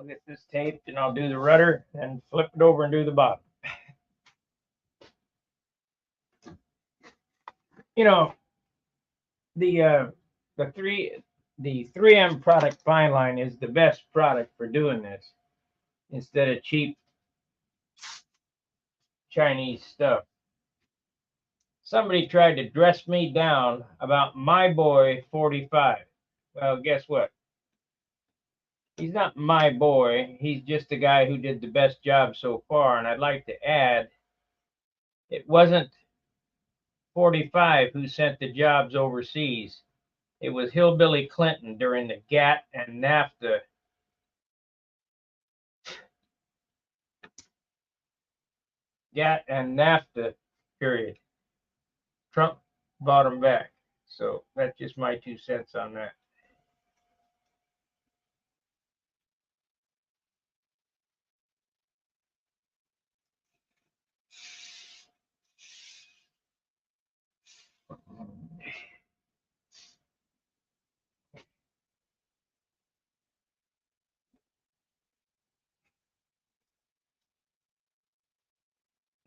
I'll get this taped and I'll do the rudder and flip it over and do the bottom. You know, the 3M product fine line is the best product for doing this instead of cheap Chinese stuff. Somebody tried to dress me down about my boy 45. Well, guess what? He's not my boy. He's just the guy who did the best job so far. And I'd like to add, it wasn't 45 who sent the jobs overseas. It was Hillbilly Clinton during the GATT and NAFTA period. Trump bought him back. So that's just my 2 cents on that.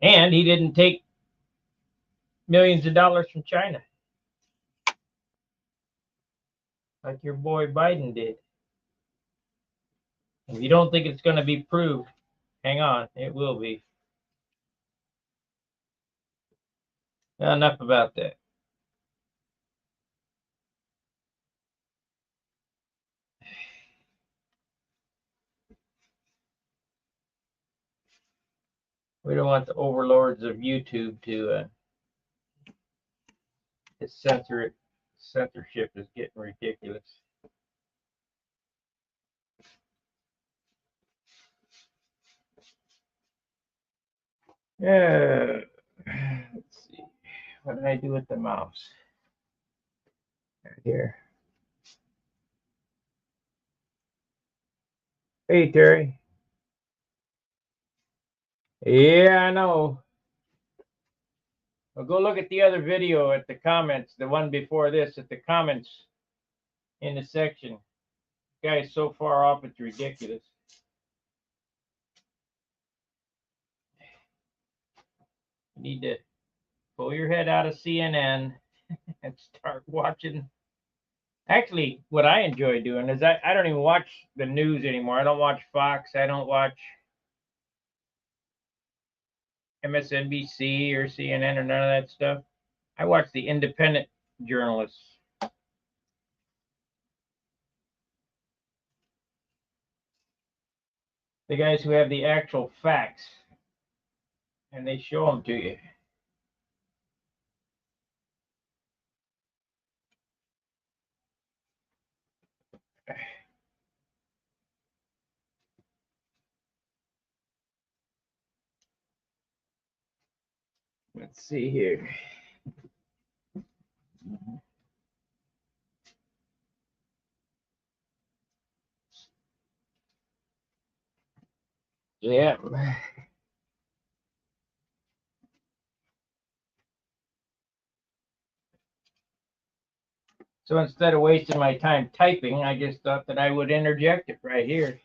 And he didn't take millions of dollars from China like your boy Biden did. If you don't think it's going to be proved, hang on, it will be. Now, enough about that. We don't want the overlords of YouTube to censor it. Censorship is getting ridiculous. Yeah. Let's see. What did I do with the mouse? Right here. Hey, Terry. Yeah, I know. Well, go look at the other video at the comments, the one before this, at the comments in the section. The guy's so far off, it's ridiculous. You need to pull your head out of CNN and start watching. Actually, what I enjoy doing is I don't even watch the news anymore. I don't watch Fox. I don't watch MSNBC or CNN or none of that stuff. I watch the independent journalists. The guys who have the actual facts. And they show them to you. Let's see here. Yeah. So instead of wasting my time typing, I just thought that I would interject it right here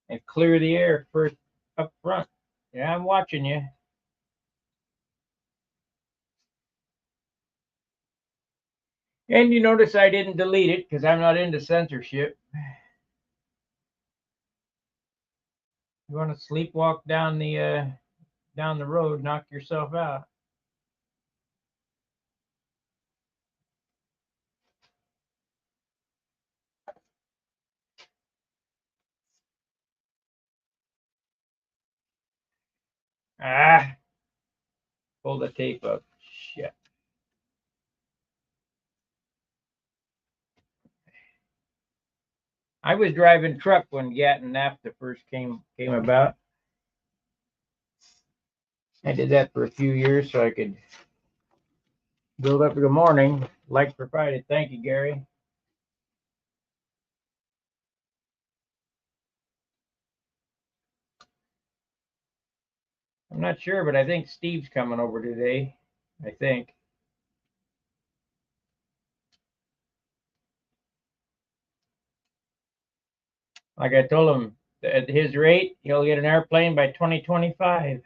and clear the air first up front. Yeah, I'm watching you. And you notice I didn't delete it because I'm not into censorship. You want to sleepwalk down the road, knock yourself out. Ah, pull the tape up. Shit. I was driving truck when GATT and NAFTA first came about. I did that for a few years so I could build up. Good morning. Like provided. Thank you, Gary. I'm not sure, but I think Steve's coming over today. I think. Like I told him, at his rate, he'll get an airplane by 2025.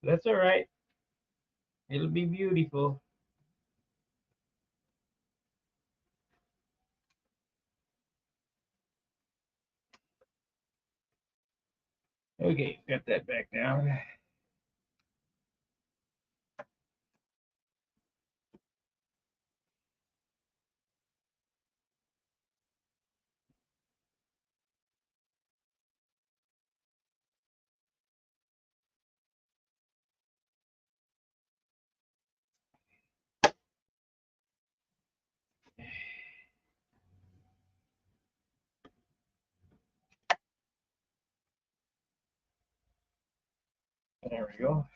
That's all right. It'll be beautiful. Okay, got that back down. There we go.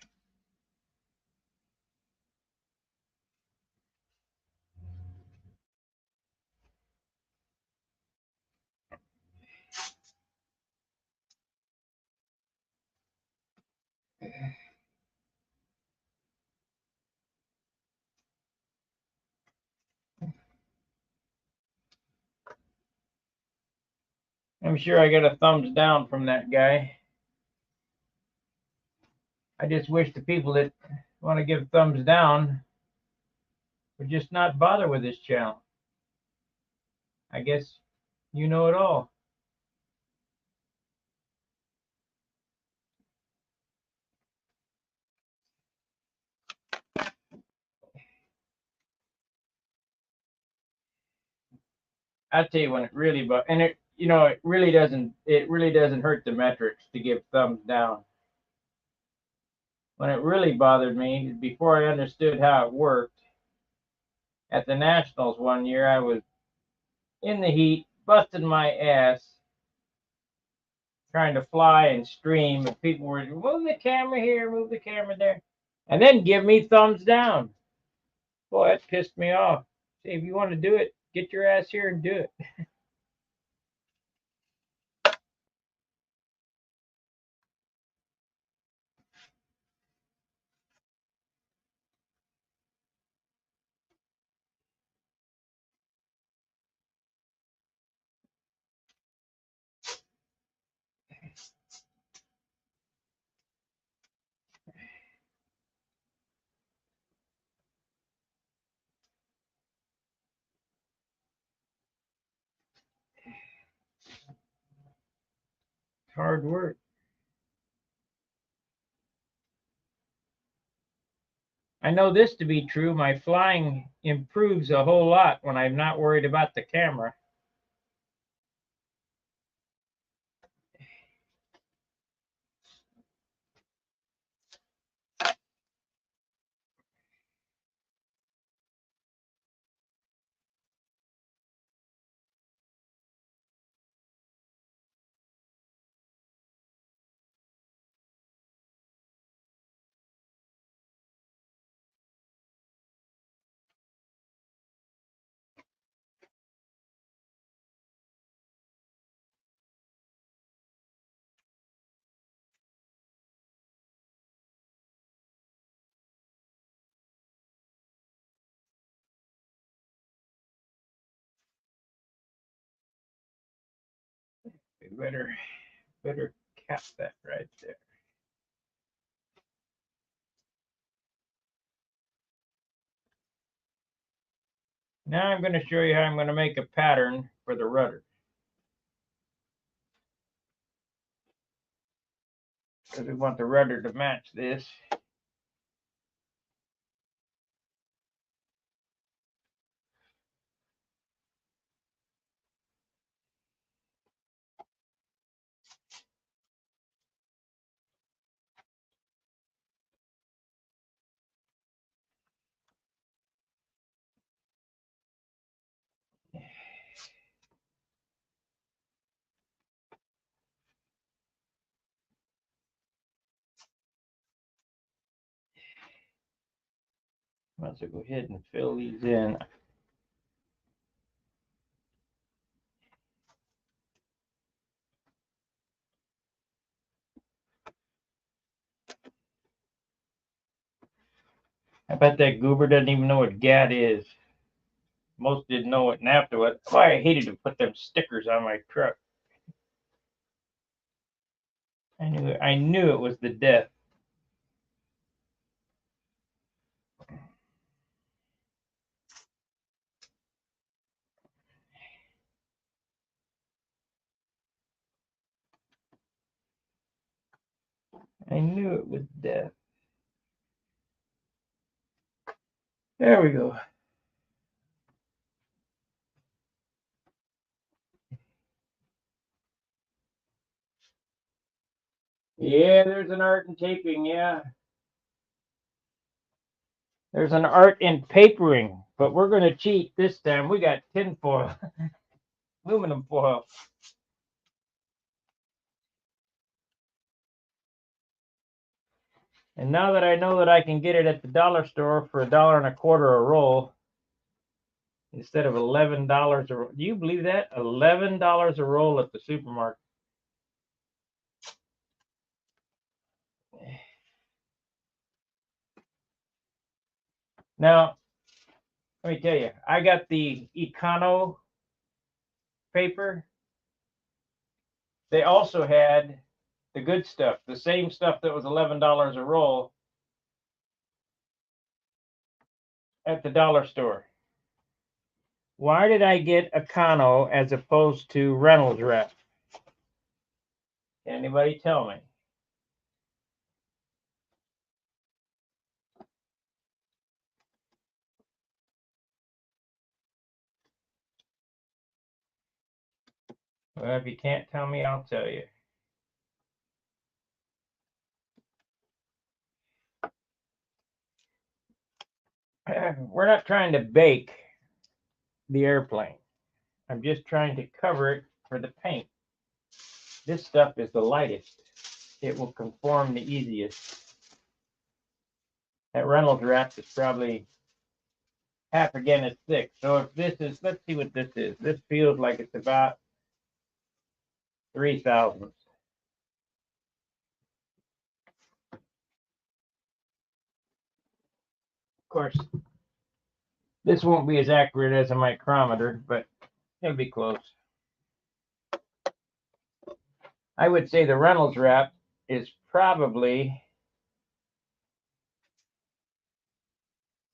I'm sure I got a thumbs down from that guy. I just wish the people that want to give thumbs down would just not bother with this channel. I guess you know it all. I tell you when it really, and it, it really doesn't hurt the metrics to give thumbs down. When it really bothered me, before I understood how it worked, at the Nationals one year, I was in the heat, busting my ass, trying to fly and stream, and people were, move the camera here, move the camera there, and then give me thumbs down. Boy, that pissed me off. See, if you want to do it, get your ass here and do it. Hard work. I know this to be true. My flying improves a whole lot when I'm not worried about the camera. We better cap that right there. Now I'm going to show you how I'm going to make a pattern for the rudder. Because we want the rudder to match this. Let's go ahead and fill these in. I bet that goober doesn't even know what GAD is. Most didn't know it, and afterward, boy, I hated to put them stickers on my truck. I knew it was the death. I knew it was death. There we go. Yeah, there's an art in taping, yeah. There's an art in papering, but we're going to cheat this time. We got tin foil, aluminum foil. And now that I know that I can get it at the dollar store for $1.25 a roll instead of $11 a roll. Do you believe that? $11 a roll at the supermarket. Now, let me tell you, I got the Econo paper. They also had the good stuff, the same stuff that was $11 a roll at the dollar store. Why did I get Econo as opposed to Reynolds Wrap? Can anybody tell me? Well, if you can't tell me, I'll tell you. We're not trying to bake the airplane. I'm just trying to cover it for the paint. This stuff is the lightest. It will conform the easiest. That Reynolds Wrap is probably half again as thick. So if this is, let's see what this is. This feels like it's about 3/1000. Of course, this won't be as accurate as a micrometer, but it'll be close. I would say the Reynolds Wrap is probably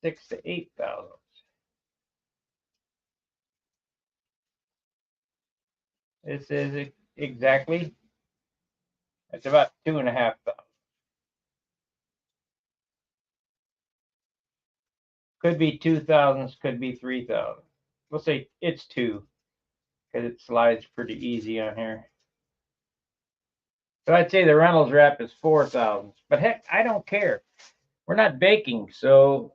6 to 8 thousandths. This is exactly, it's about 2.5 thousandths. Could be 2 thousandths, could be 3 thousandths. We'll say it's 2 because it slides pretty easy on here. So I'd say the Reynolds Wrap is 4 thousandths. But heck, I don't care. We're not baking, so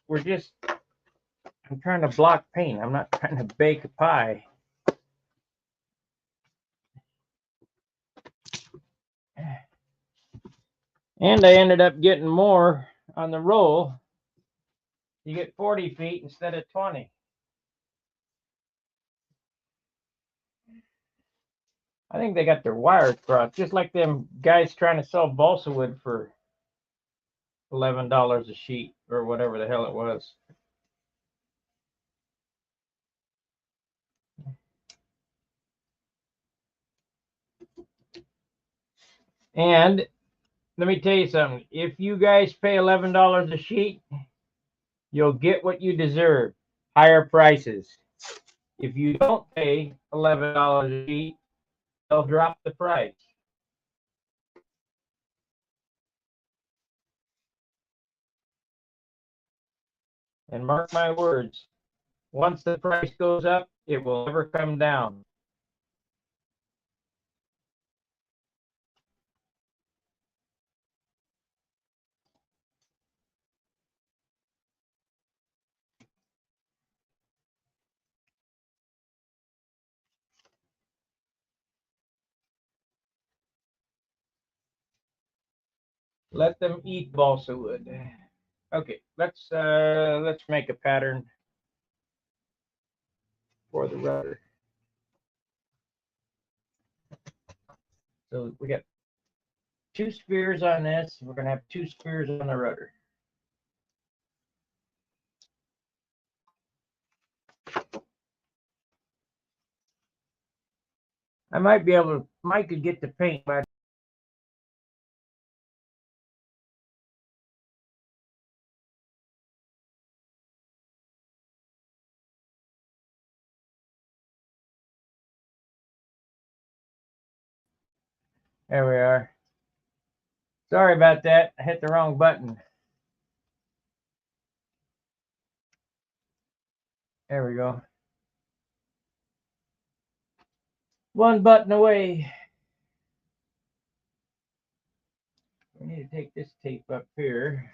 we're just, I'm trying to block paint. I'm not trying to bake a pie. And I ended up getting more on the roll. You get 40 feet instead of 20. I think they got their wires crossed, just like them guys trying to sell balsa wood for $11 a sheet or whatever the hell it was. And let me tell you something. If you guys pay $11 a sheet, you'll get what you deserve, higher prices. If you don't pay $11 a sheet, they'll drop the price. And mark my words, once the price goes up, it will never come down. Let them eat balsa wood. Okay, let's make a pattern for the rudder. So we got 2 spears on this. We're going to have 2 spears on the rudder. I might be able to, Mike could get the paint, but there we are. Sorry about that. I hit the wrong button. There we go. One button away. We need to take this tape up here.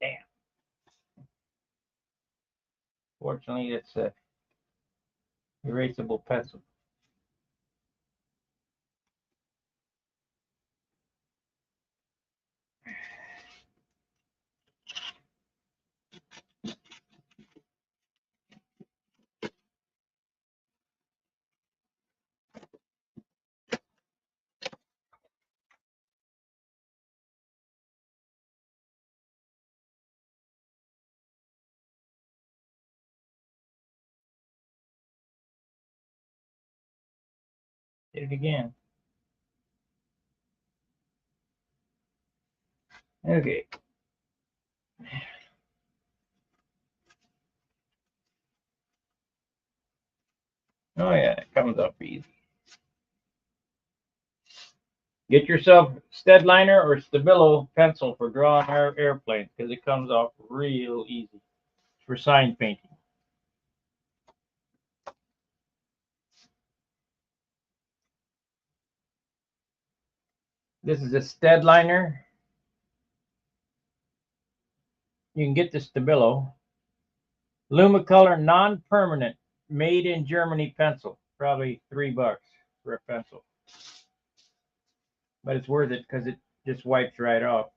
Damn. Fortunately, it's a erasable pencil. Did it again. Okay. Oh yeah, it comes up easy. Get yourself Steadliner or Stabilo pencil for drawing airplanes because it comes off real easy for sign painting. This is a Steadliner. You can get the Stabilo. Lumicolor non-permanent, made in Germany pencil. Probably $3 for a pencil. But it's worth it because it just wipes right off.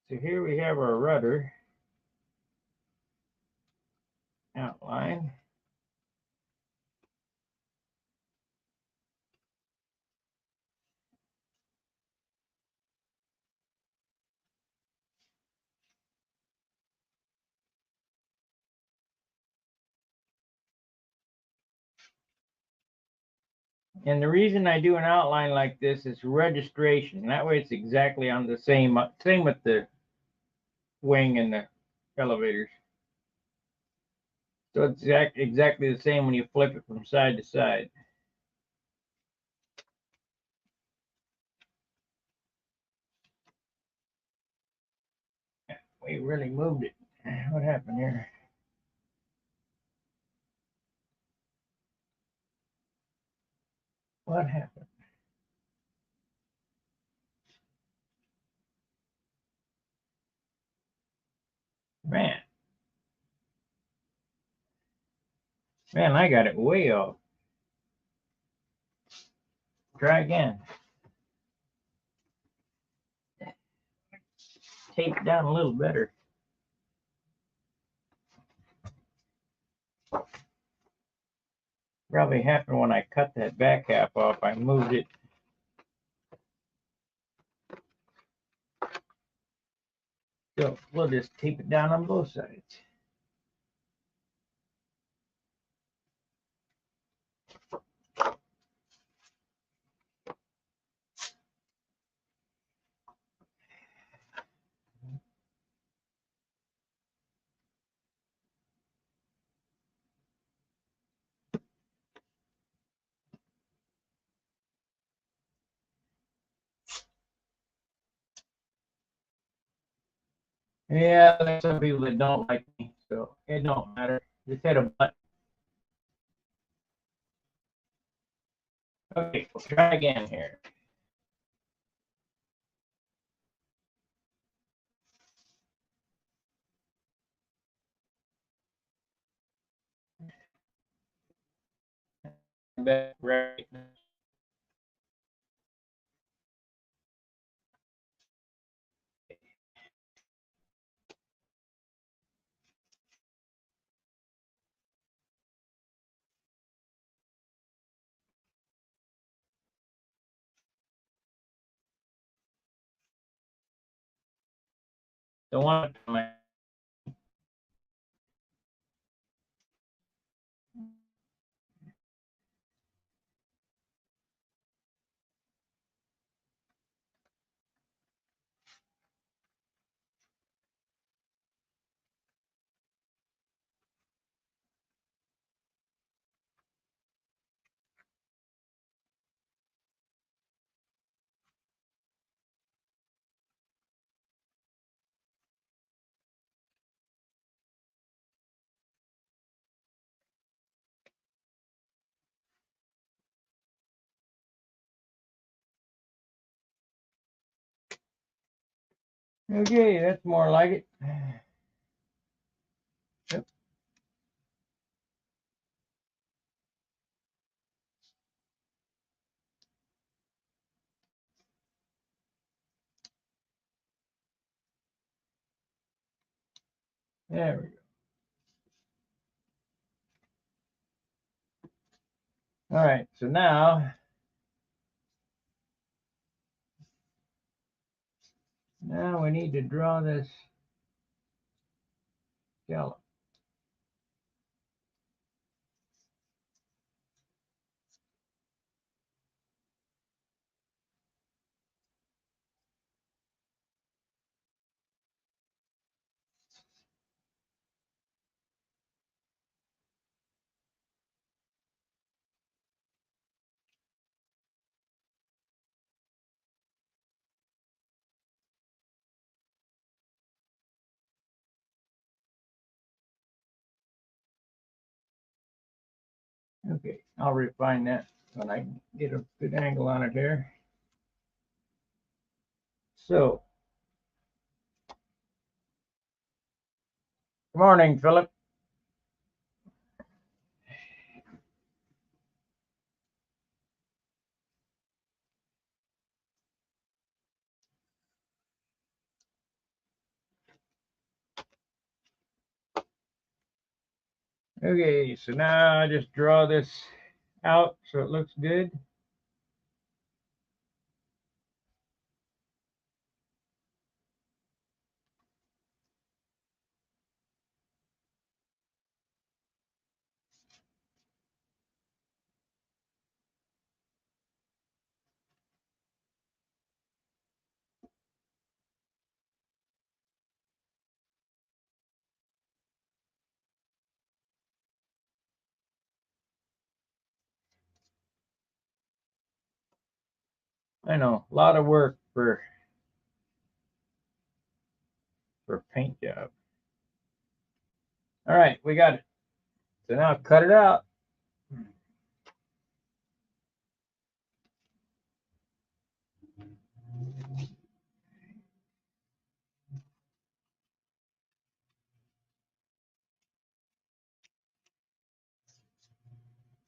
So here we have our rudder outline. And the reason I do an outline like this is registration. That way it's exactly on the same with the wing and the elevators. So it's exactly the same when you flip it from side to side. We really moved it. What happened here? What happened? Man. Man, I got it way off. Try again. taped down a little better. Probably happened when I cut that back half off. I moved it. So we'll just tape it down on both sides. Yeah, there's some people that don't like me, so it don't matter. Just hit a button. Okay, we'll try again here. Right. Don't want to. Okay, that's more like it. Yep. There we go. All right, so now we need to draw this scallop. Okay, I'll refine that when I get a good angle on it here. So, good morning, Philip. Okay, so now I just draw this out so it looks good. I know, a lot of work for a paint job. All right, we got it. So now cut it out.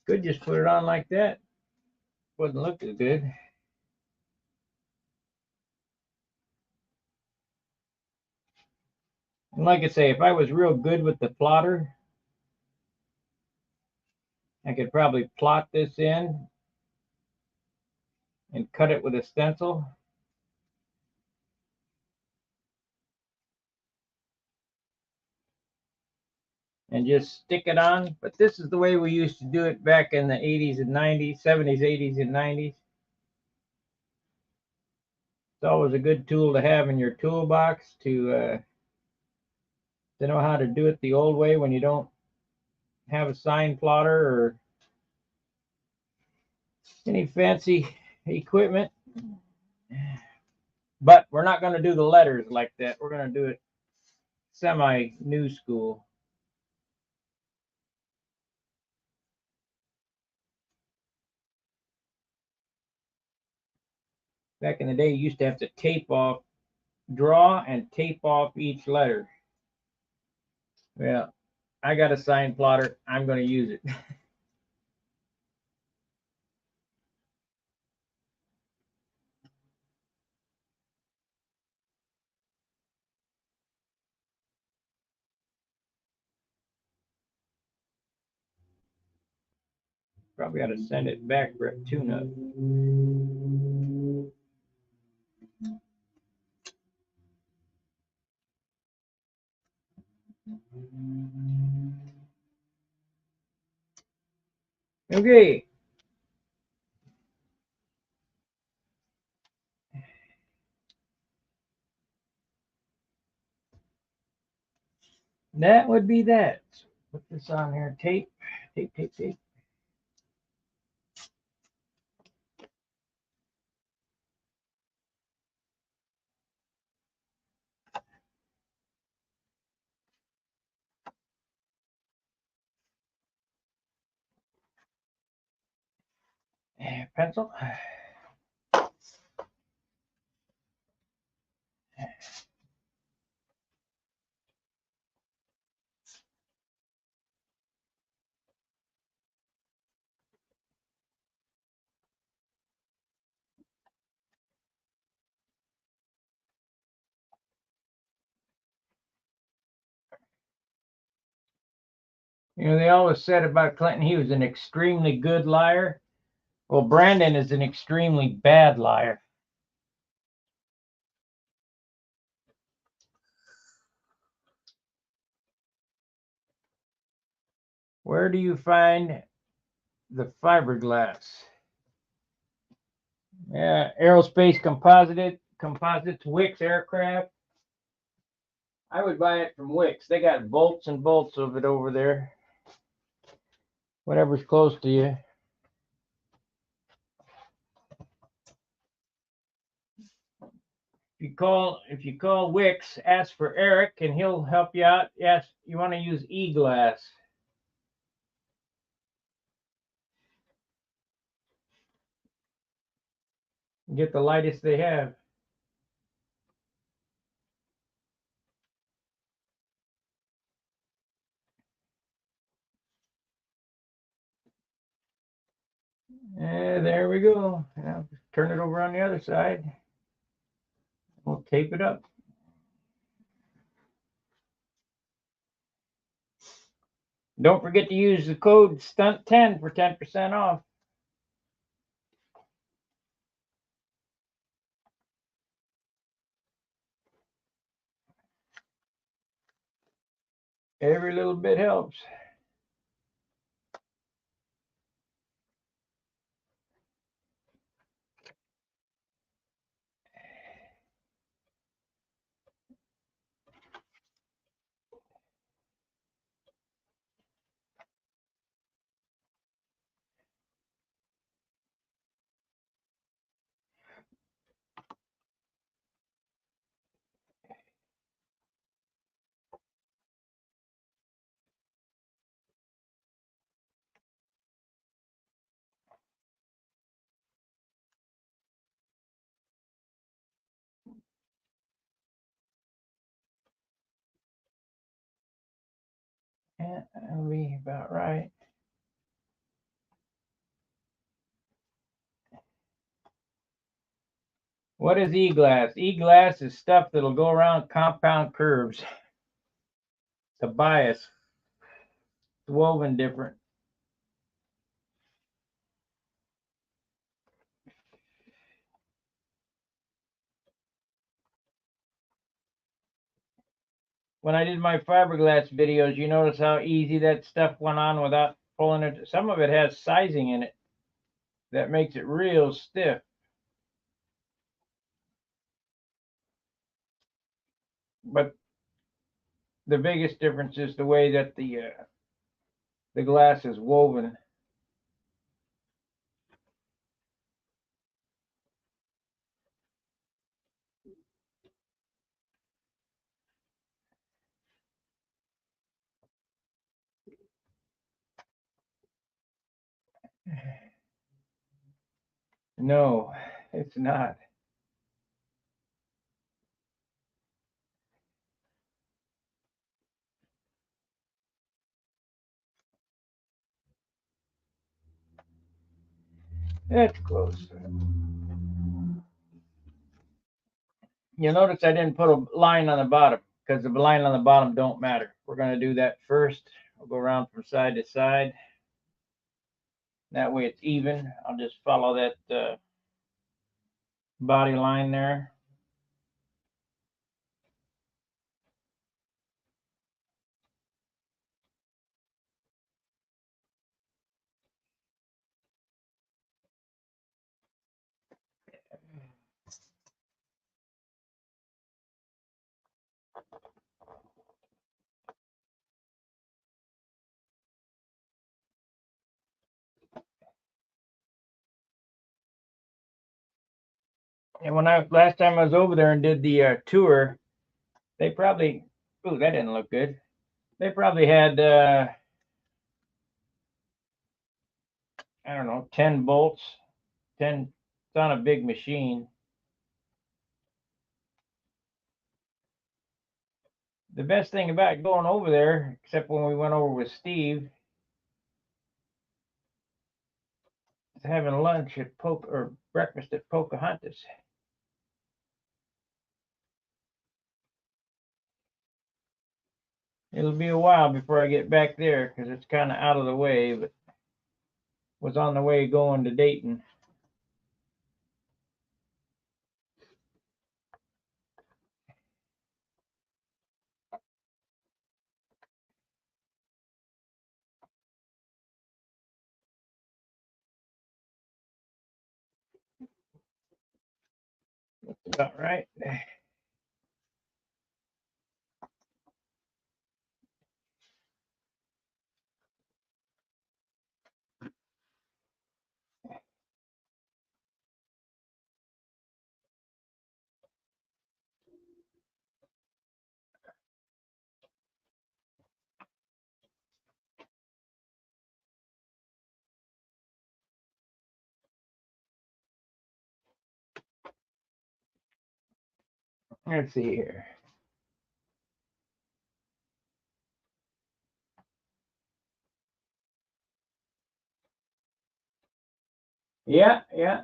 Could just put it on like that. Wouldn't look as good. And like I say, if I was real good with the plotter, I could probably plot this in and cut it with a stencil. And just stick it on. But this is the way we used to do it back in the 80s and 90s, 70s, 80s, and 90s. It's always a good tool to have in your toolbox to know how to do it the old way when you don't have a sign plotter or any fancy equipment. But we're not going to do the letters like that. We're going to do it semi-new school. Back in the day, you used to have to draw and tape off each letter. Well, I got a sign plotter. I'm going to use it. Probably ought to send it back for a tune-up. Okay. That would be that. Put this on here. Tape, tape, tape, tape. Pencil. You know, they always said about Clinton he was an extremely good liar. Well, Brandon is an extremely bad liar. Where do you find the fiberglass? Yeah, aerospace composites, Wicks aircraft. I would buy it from Wicks. They got bolts and bolts of it over there. Whatever's close to you. If you call Wicks, ask for Eric and he'll help you out. Yes, you want to use e-glass. Get the lightest they have. There we go. Now turn it over on the other side. We'll tape it up. Don't forget to use the code STUNT10 for 10% off. Every little bit helps. Yeah, that'll be about right. What is e-glass? E-glass is stuff that'll go around compound curves. the bias. It's woven different. When I did my fiberglass videos, you notice how easy that stuff went on without pulling it. Some of it has sizing in it that makes it real stiff. But the biggest difference is the way that the glass is woven. No, it's not. That's close. You'll notice I didn't put a line on the bottom because the line on the bottom don't matter. We're going to do that first. I'll go around from side to side. That way it's even. I'll just follow that body line there. And when last time I was over there and did the tour, they probably, ooh, that didn't look good. They probably had, I don't know, 10 bolts, 10, it's on a big machine. The best thing about going over there, except when we went over with Steve, is having lunch at or breakfast at Pocahontas. It'll be a while before I get back there because it's kind of out of the way, but was on the way going to Dayton. All right. Let's see here. Yeah, yeah.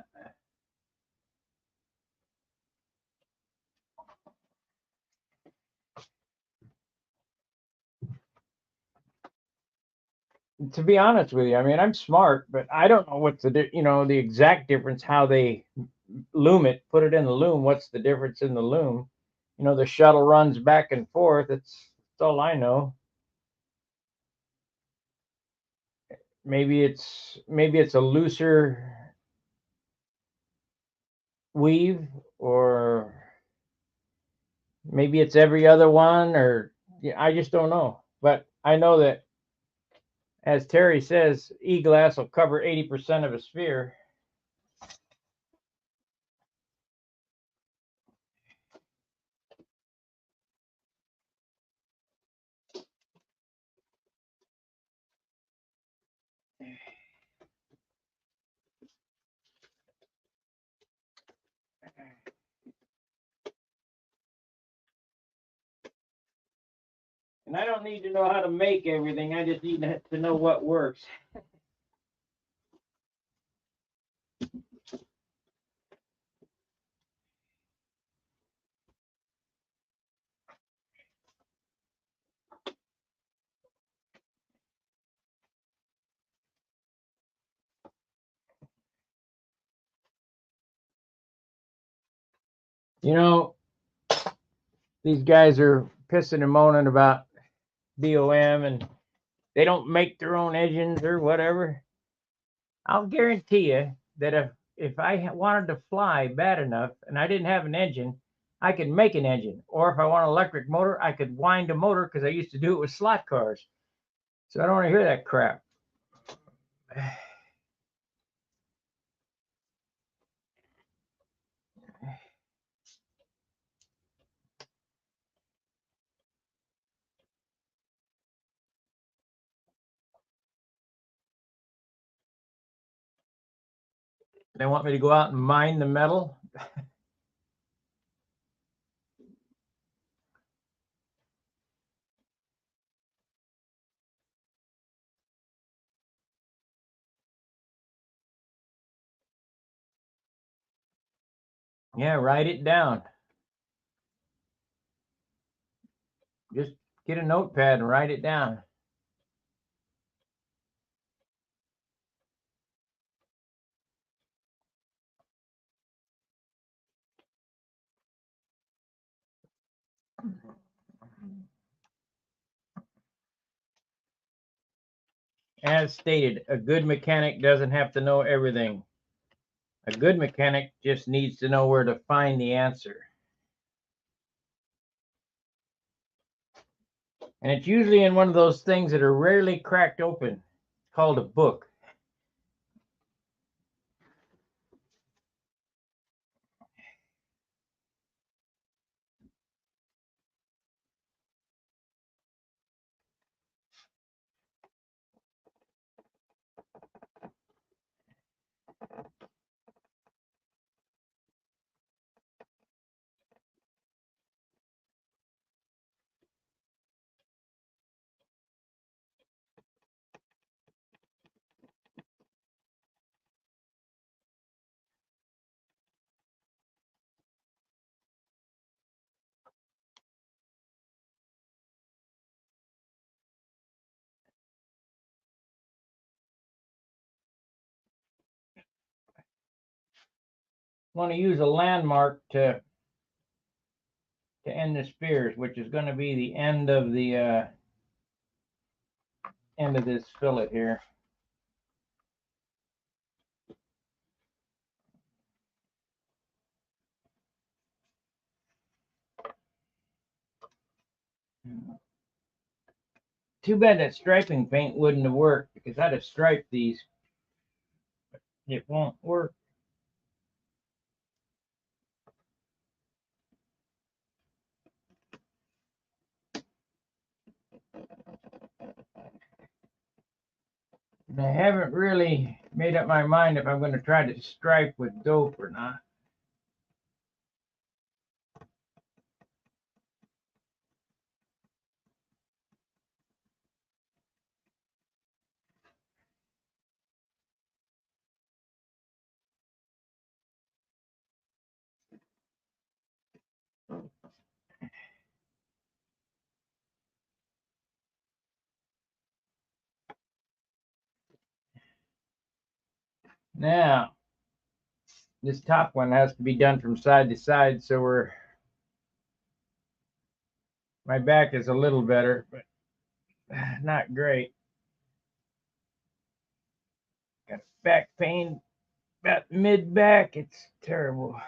To be honest with you, I mean, I'm smart, but I don't know what's the exact difference, how they loom it, put it in the loom. What's the difference in the loom? The shuttle runs back and forth. That's all I know. Maybe it's a looser weave, or maybe it's every other one, or yeah, I just don't know. But I know that, as Terry says, e-glass will cover 80% of a sphere. And I don't need to know how to make everything. I just need to know what works. You know, these guys are pissing and moaning about BOM and they don't make their own engines or whatever. I'll guarantee you that if I wanted to fly bad enough and I didn't have an engine, I could make an engine. Or if I want an electric motor, I could wind a motor because I used to do it with slot cars. So I don't want to hear that crap. They want me to go out and mine the metal. Yeah, write it down. Just get a notepad and write it down. As stated, a good mechanic doesn't have to know everything. A good mechanic just needs to know where to find the answer. And it's usually in one of those things that are rarely cracked open. It's called a book. Want to use a landmark to end the spears, which is going to be the end of this fillet here. Too bad that striping paint wouldn't have worked because I'd have striped these. It won't work. And I haven't really made up my mind if I'm going to try to stripe with dope or not. Now, this top one has to be done from side to side, so my back is a little better, but not great. Got back pain about mid back. It's terrible.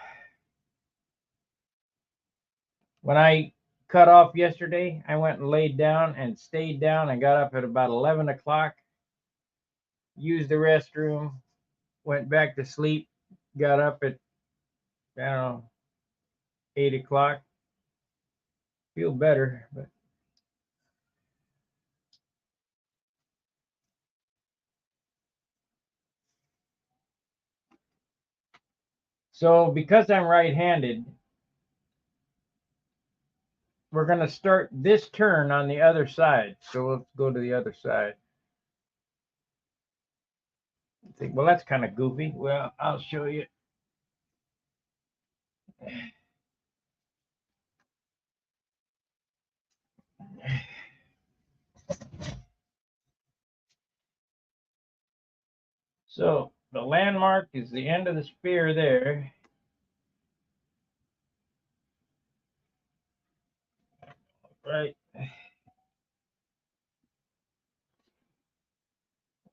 When I cut off yesterday, I went and laid down and stayed down. I got up at about 11 o'clock, used the restroom, went back to sleep, got up at, I don't know, 8 o'clock. Feel better, but so because I'm right-handed, we're going to start this turn on the other side. So let's go to the other side. Think, well, that's kind of goofy. Well, I'll show you. So the landmark is the end of the spear there. right.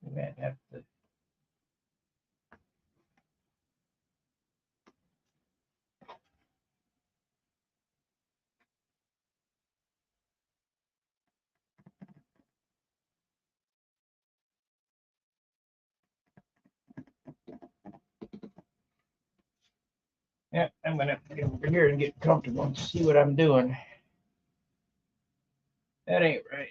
We might have to. Yeah, I'm gonna get over here and get comfortable and see what I'm doing. That ain't right.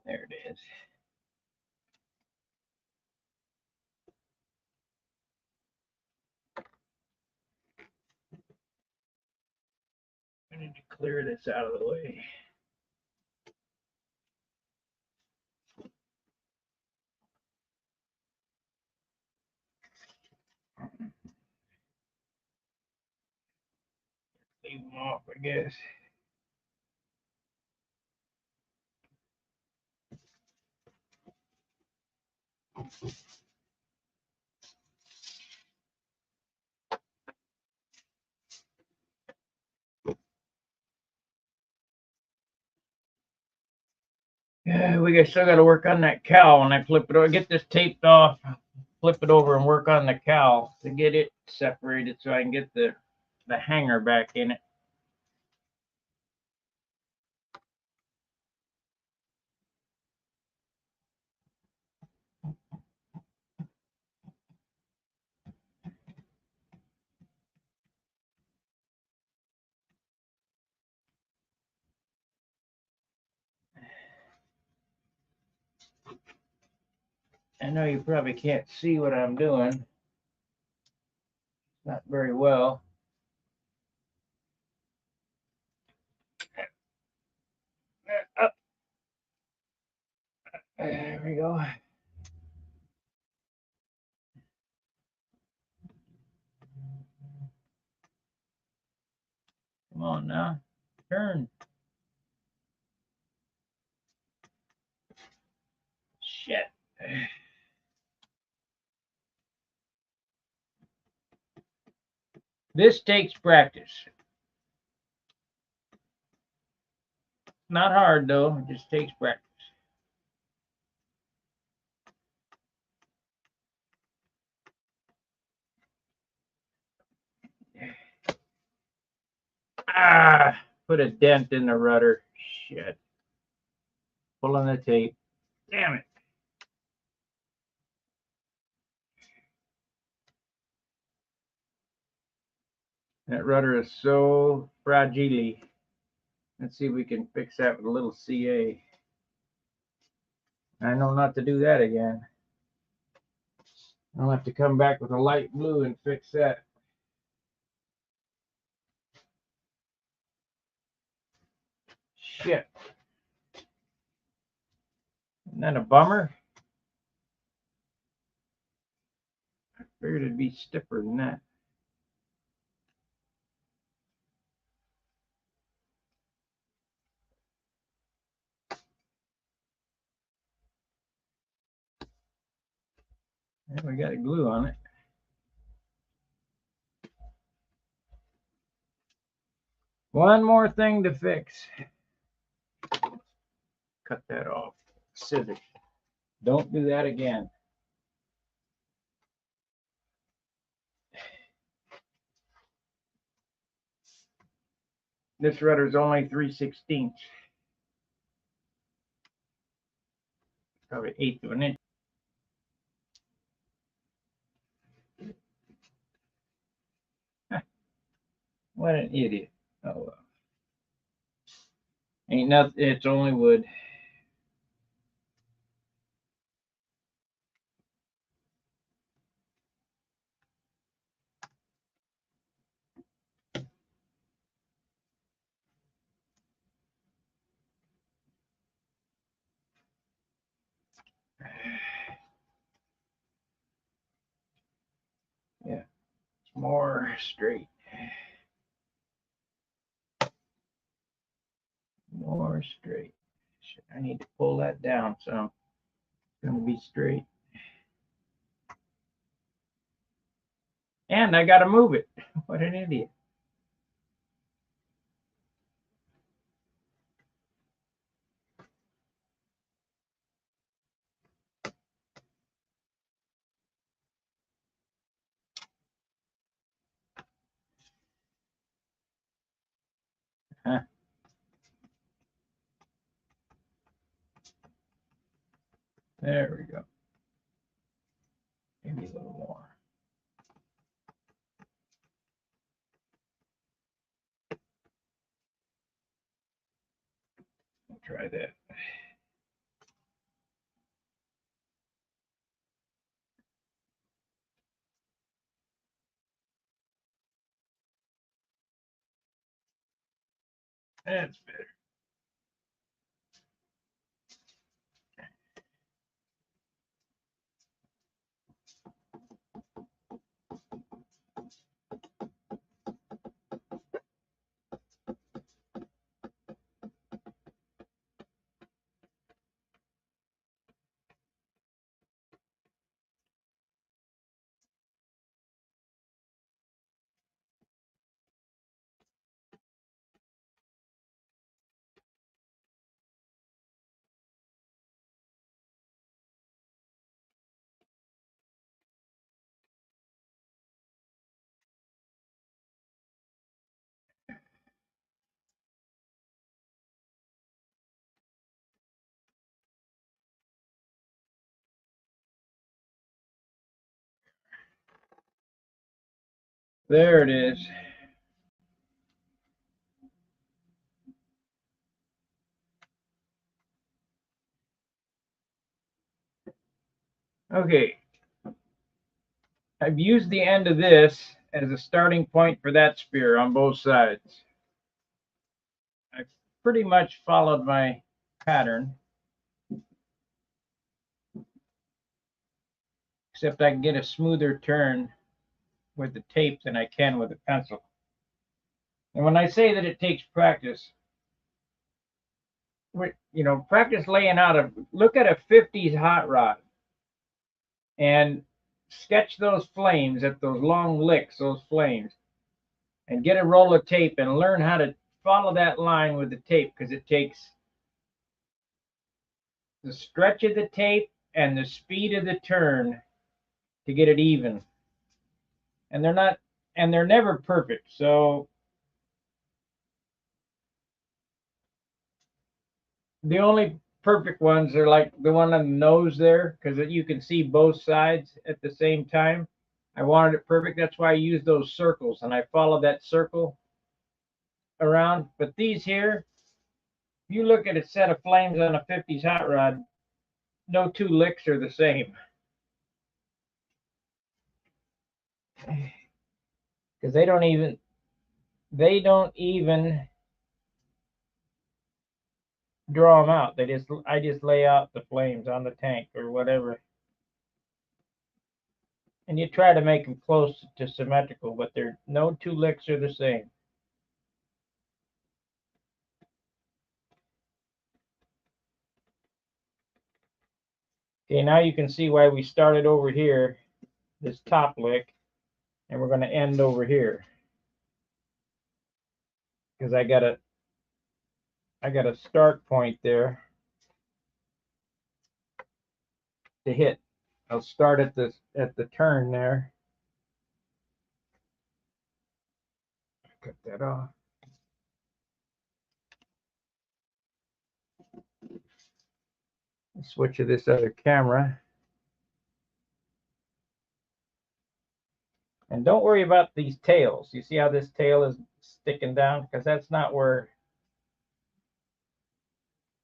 There it is. I need to clear this out of the way. Leave them off, I guess. Yeah, still got to work on that cowl. When I flip it over, get this taped off, flip it over, and work on the cowl to get it separated so I can get the hanger back in it. I know you probably can't see what I'm doing. Not very well. Up. There we go. Come on now. Turn. Shit. This takes practice. Not hard though, it just takes practice. Ah, put a dent in the rudder. Shit. Pulling the tape. Damn it. That rudder is so fragile. Let's see if we can fix that with a little CA. I know not to do that again. I'll have to come back with a light blue and fix that. Shit. Isn't that a bummer? I figured it'd be stiffer than that. And we got a glue on it. One more thing to fix. Cut that off. Scissors. Don't do that again. This rudder's only 3/16. Probably 1/8 of an inch. What an idiot. Oh well. Ain't nothing, it's only wood. more straight. More straight. I need to pull that down some. It's going to be straight. And I got to move it. What an idiot. Huh. There we go. Maybe a little more. We'll try that. That's better. There it is. Okay. I've used the end of this as a starting point for that spear on both sides. I've pretty much followed my pattern, except I can get a smoother turn with the tape than I can with a pencil. And when I say that it takes practice, practice laying out look at a 50s hot rod and sketch those flames at those long licks, those flames, and get a roll of tape and learn how to follow that line with the tape, because it takes the stretch of the tape and the speed of the turn to get it even. And they're never perfect. So the only perfect ones are like the one on the nose there, because you can see both sides at the same time. I wanted it perfect. That's why I used those circles, and I followed that circle around. But these here, if you look at a set of flames on a 50s hot rod, no two licks are the same. Because they don't even draw them out. I just lay out the flames on the tank or whatever. And you try to make them close to symmetrical, but no two licks are the same. Okay, now you can see why we started over here, this top lick, and we're going to end over here. Because I got a start point there to hit. I'll start at the turn there. Cut that off. Switch to this other camera. And don't worry about these tails. You see how this tail is sticking down? Because that's not where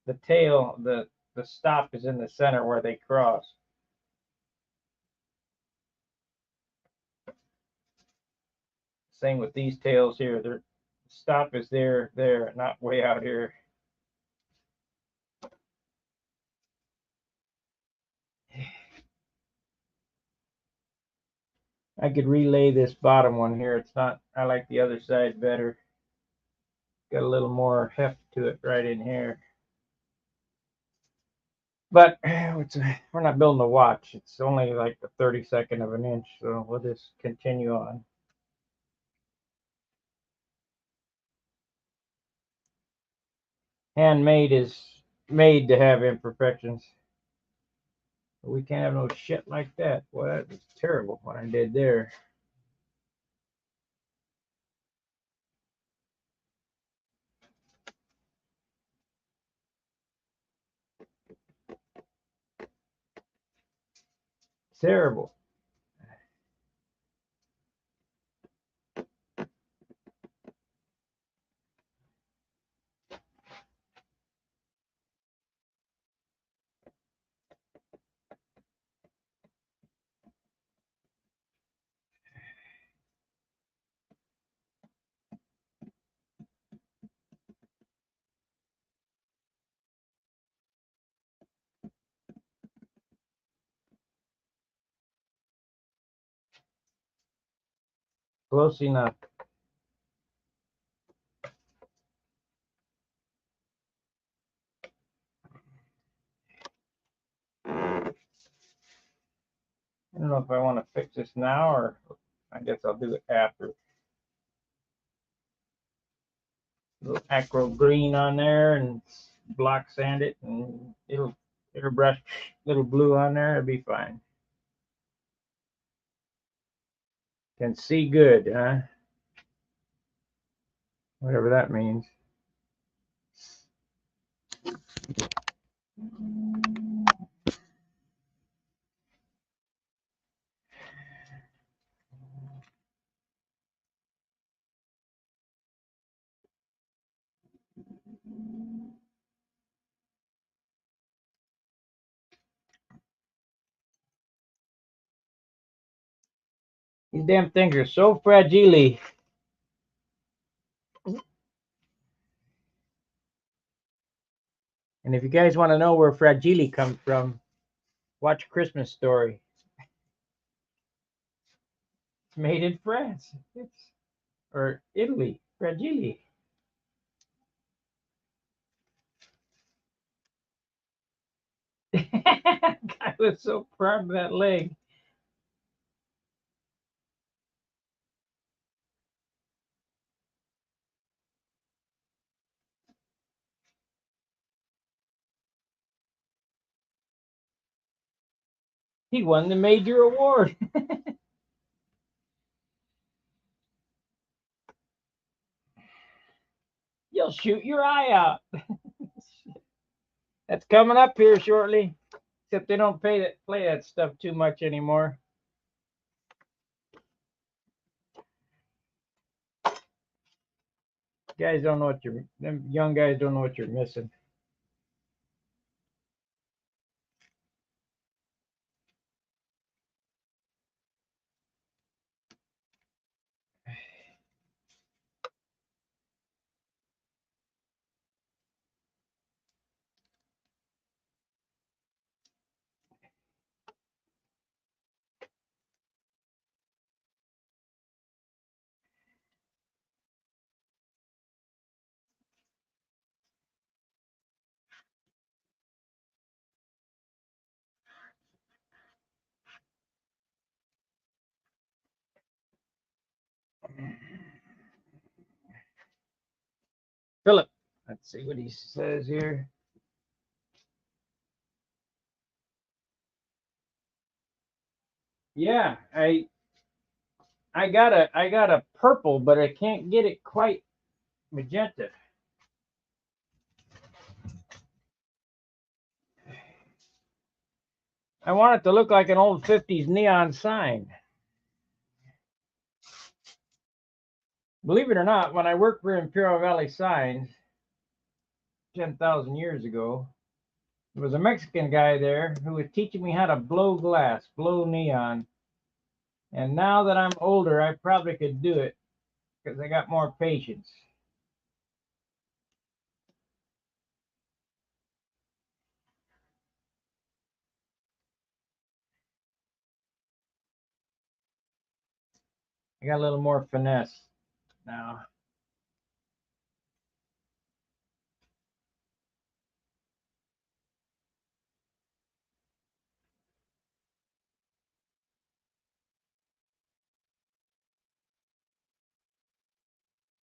the tail, the stop is in the center where they cross. Same with these tails here. The stop is there, not way out here. I could relay this bottom one here. It's not, I like the other side better. Got a little more heft to it right in here. But we're not building a watch. It's only like the 32nd of an inch, so we'll just continue on. Handmade is made to have imperfections. We can't have no shit like that. Boy, that was terrible what I did there. Terrible. Close enough. I don't know if I want to fix this now or I guess I'll do it after. A little acro green on there and block sand it and it'll airbrush little blue on there. It'll be fine. Can see good, huh? Whatever that means. These damn things are so fragile. And if you guys want to know where fragile comes from, watch Christmas Story. It's made in France. Or Italy. Fragile. I was so proud of that leg. He won the major award. You'll shoot your eye out. That's coming up here shortly. Except they don't play that stuff too much anymore. Guys don't know what them young guys don't know what you're missing. Philip, let's see what he says here. Yeah, I got a purple, but I can't get it quite magenta. I want it to look like an old 50s neon sign. Believe it or not, when I worked for Imperial Valley Signs 10,000 years ago, there was a Mexican guy there who was teaching me how to blow glass, blow neon. And now that I'm older, I probably could do it because I got more patience. I got a little more finesse now.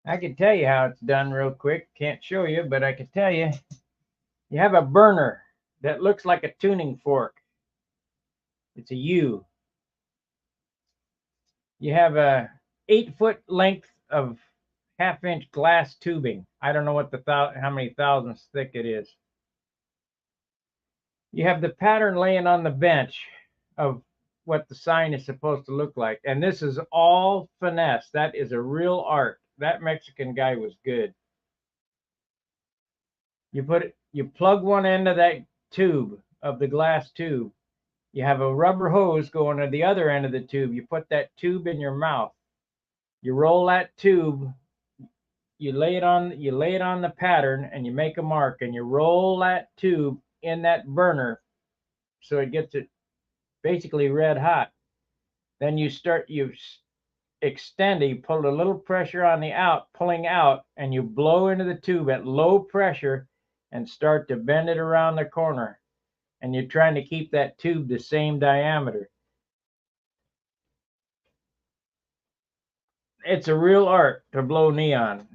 I can tell you how it's done real quick. Can't show you, but I can tell you. You have a burner that looks like a tuning fork. It's a U. You have a 8-foot length of half-inch glass tubing. I don't know what how many thousandths thick it is. You have the pattern laying on the bench of what the sign is supposed to look like. And this is all finesse. That is a real art. That Mexican guy was good. You plug one end of that tube, of the glass tube. You have a rubber hose going to the other end of the tube. You put that tube in your mouth. You roll that tube, you lay it on the pattern, and you make a mark, and you roll that tube in that burner so it gets it basically red hot. Then you extend it, you put a little pressure on the pulling out, and you blow into the tube at low pressure and start to bend it around the corner. And you're trying to keep that tube the same diameter. It's a real art to blow neon.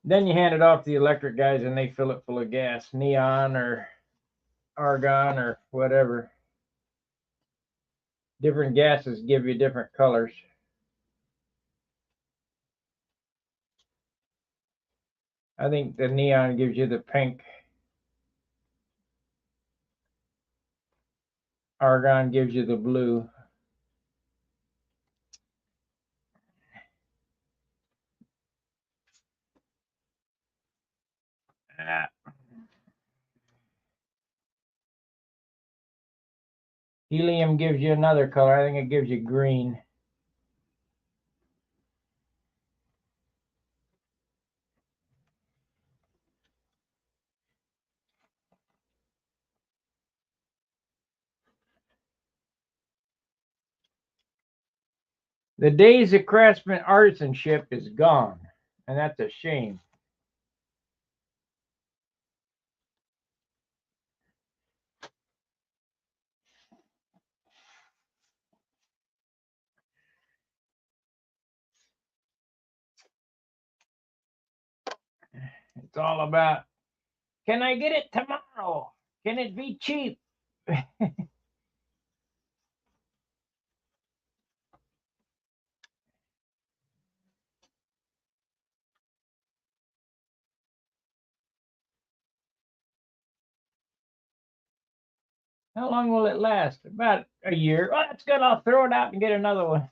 Then you hand it off to the electric guys and they fill it full of gas, neon or argon or whatever. Different gases give you different colors. I think the neon gives you the pink. Argon gives you the blue. Helium gives you another color. I think it gives you green. The days of craftsman artisanship is gone, and that's a shame. It's all about, can I get it tomorrow? Can it be cheap? How long will it last? About a year. Oh, that's good. I'll throw it out and get another one.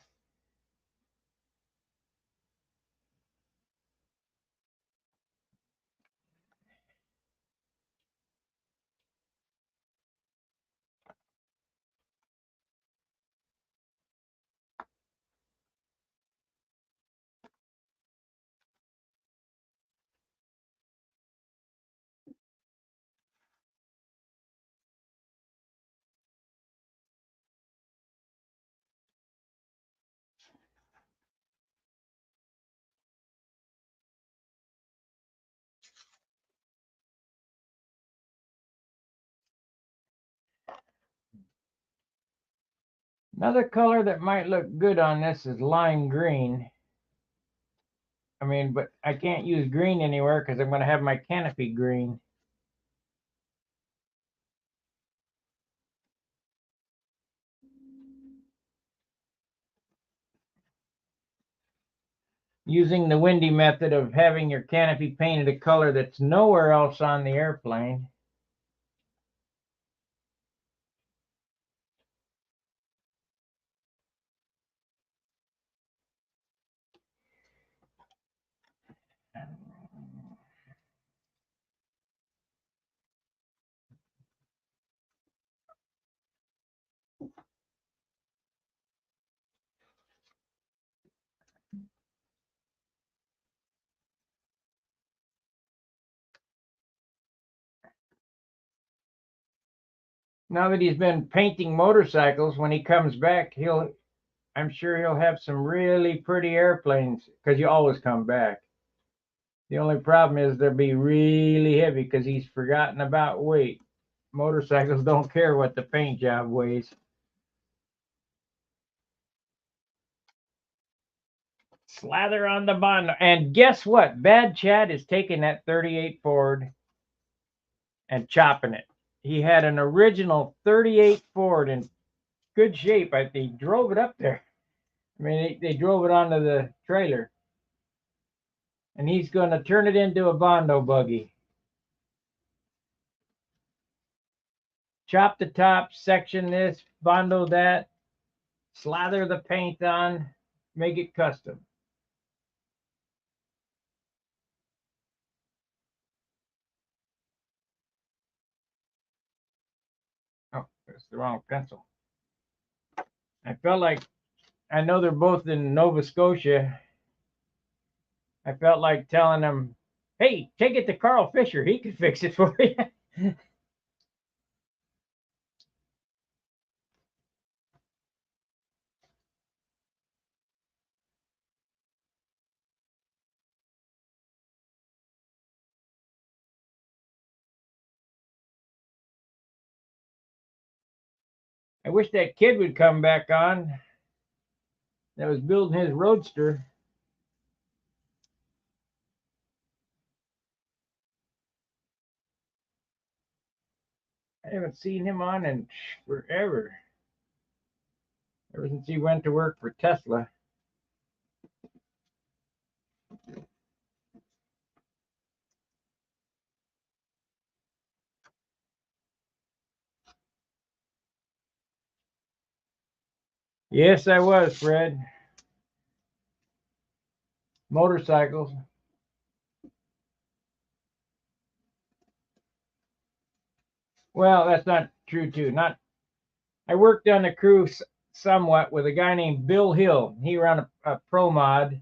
Another color that might look good on this is lime green. I mean, but I can't use green anywhere because I'm going to have my canopy green. Using the windy method of having your canopy painted a color that's nowhere else on the airplane. Now that he's been painting motorcycles, when he comes back, I'm sure he'll have some really pretty airplanes because you always come back. The only problem is they'll be really heavy because he's forgotten about weight. Motorcycles don't care what the paint job weighs. Slather on the bond. And guess what? Bad Chad is taking that 38 Ford and chopping it. He had an original 38 Ford in good shape. They drove it up there. I mean, they drove it onto the trailer. And he's going to turn it into a Bondo buggy. Chop the top, section this, Bondo that, slather the paint on, make it custom. Oh, that's the wrong pencil. I felt like, I know they're both in Nova Scotia. I felt like telling them, hey, take it to Carl Fisher. He could fix it for you. I wish that kid would come back on that was building his roadster. I haven't seen him on in forever. Ever since he went to work for Tesla. Yes, I was, Fred. Motorcycles. Well, that's not true, too. Not. I worked on the crew somewhat with a guy named Bill Hill. He ran a pro mod.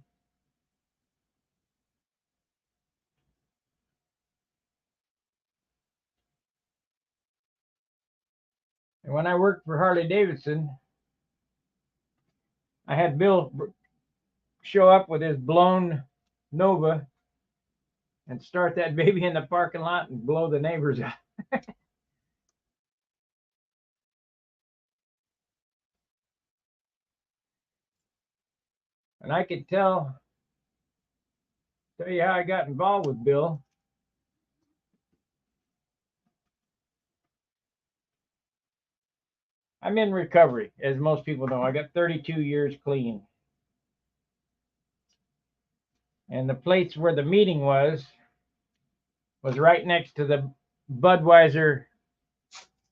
And when I worked for Harley Davidson, I had Bill show up with his blown Nova and start that baby in the parking lot and blow the neighbors out. And I could tell you how I got involved with Bill. I'm in recovery, as most people know. I got 32 years clean. And the place where the meeting was right next to the Budweiser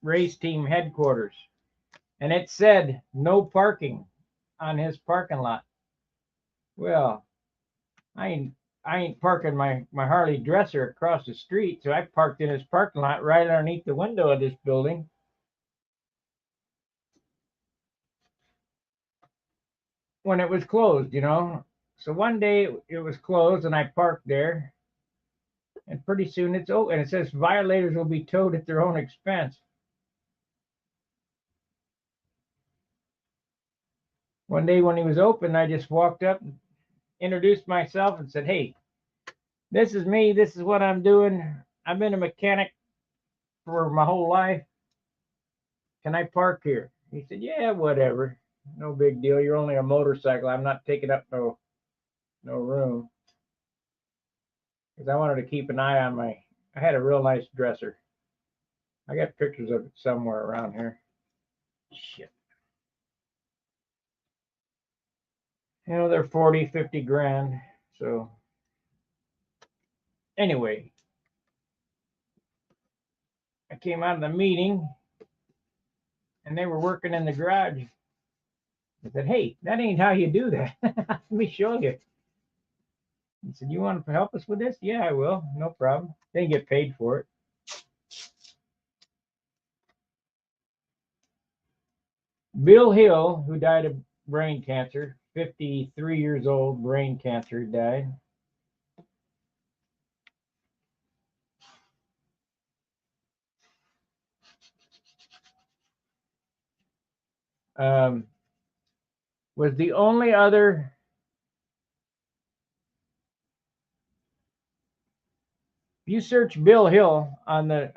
race team headquarters. And it said no parking on his parking lot. Well, I ain't parking my Harley dresser across the street, so I parked in his parking lot right underneath the window of this building. When it was closed, you know. So one day it was closed and I parked there. And pretty soon it's open. And it says violators will be towed at their own expense. One day when he was open, I just walked up and introduced myself and said, hey, this is me. This is what I'm doing. I've been a mechanic for my whole life. Can I park here? He said, yeah, whatever. No big deal. You're only a motorcycle. I'm not taking up no room. Because I wanted to keep an eye on I had a real nice dresser. I got pictures of it somewhere around here. Shit. You know, they're 40, 50 grand. So anyway, I came out of the meeting and they were working in the garage. I said, hey, that ain't how you do that. Let me show you. He said, you want to help us with this? Yeah, I will. No problem. They get paid for it. Bill Hill, who died of brain cancer, 53 years old, brain cancer, died. was the only other. If you search Bill Hill on the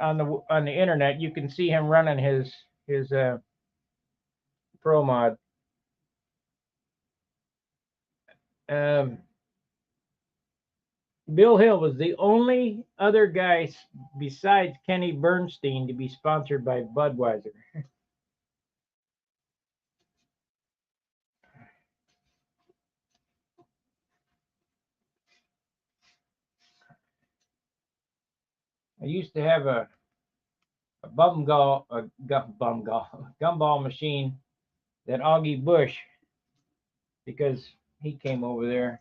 internet, you can see him running his pro mod. Um, Bill Hill was the only other guy besides Kenny Bernstein to be sponsored by Budweiser. I used to have a gumball machine that Augie Bush, because he came over there.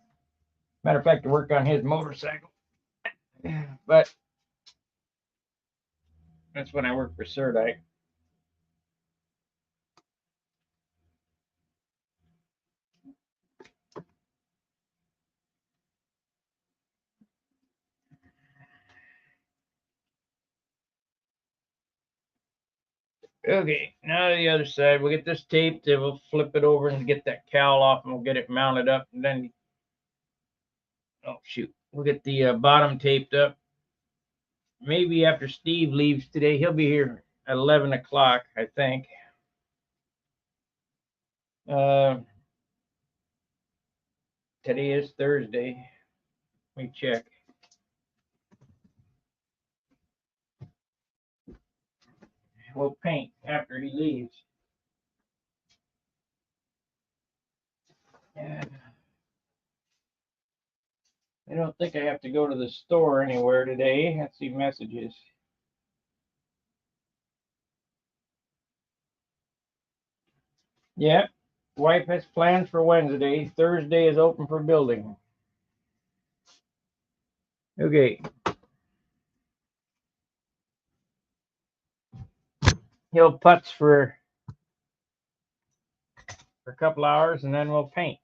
Matter of fact, to work on his motorcycle. But that's when I worked for Cerdite. Okay, now to the other side. We'll get this taped, then we'll flip it over and get that cowl off, and we'll get it mounted up. And then, oh shoot, we'll get the bottom taped up. Maybe after Steve leaves today, he'll be here at 11 o'clock, I think. Today is Thursday. Let me check. We'll paint after he leaves. Yeah. I don't think I have to go to the store anywhere today. Let's see messages. Yeah, wife has plans for Wednesday. Thursday is open for building. Okay. He'll putz for a couple hours and then we'll paint.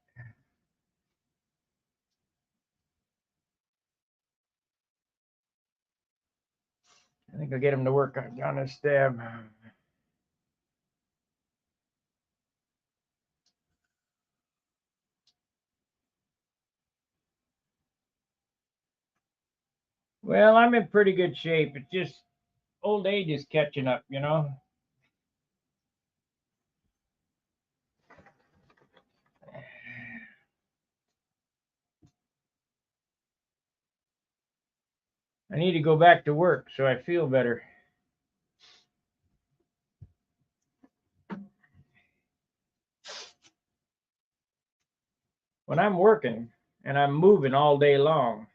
I think I'll get him to work on his stab. Well, I'm in pretty good shape. It's just old age is catching up, you know. I need to go back to work so I feel better. When I'm working and I'm moving all day long,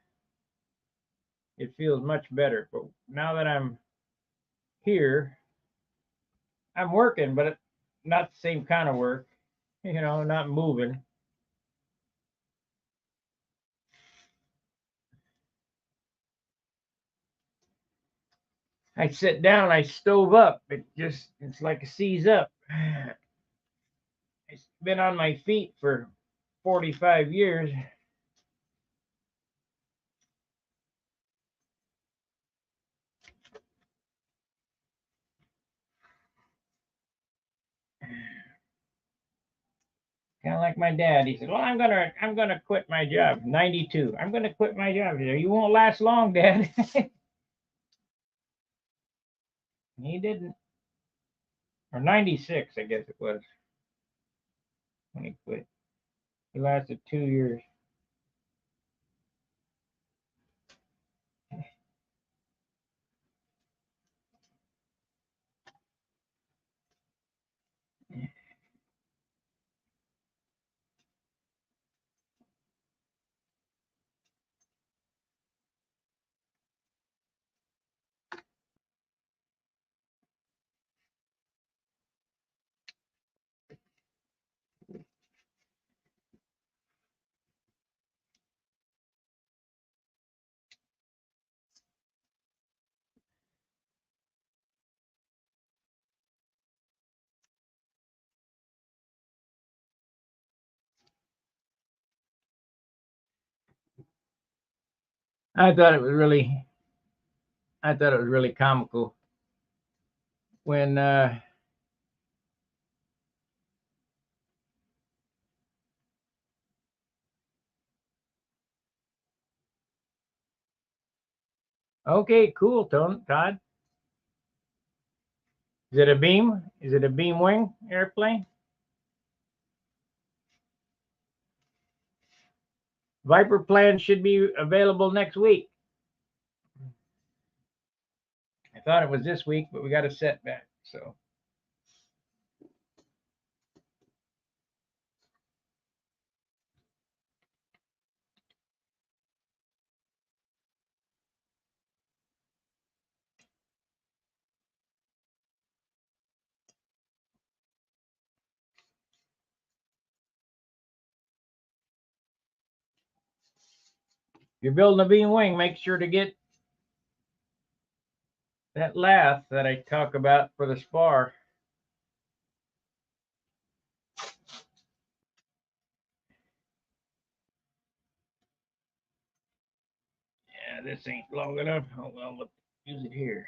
it feels much better. But now that I'm here, I'm working, but not the same kind of work, you know, not moving. I sit down, I stove up. It's like a seize up. I've been on my feet for 45 years. Kind of like my dad. He said, "Well, I'm gonna quit my job." 92. I'm gonna quit my job. He said, "You won't last long, Dad." He didn't. Or 96, I guess it was when he quit. He lasted 2 years. I thought it was really, I thought it was really comical when Okay, cool, Todd. Is it a beam? Is it a beam wing airplane? Viper plans should be available next week. I thought it was this week, but we got a setback, so. If you're building a beam wing, make sure to get that lath that I talk about for the spar. Yeah, this ain't long enough. Oh well, let's use it here.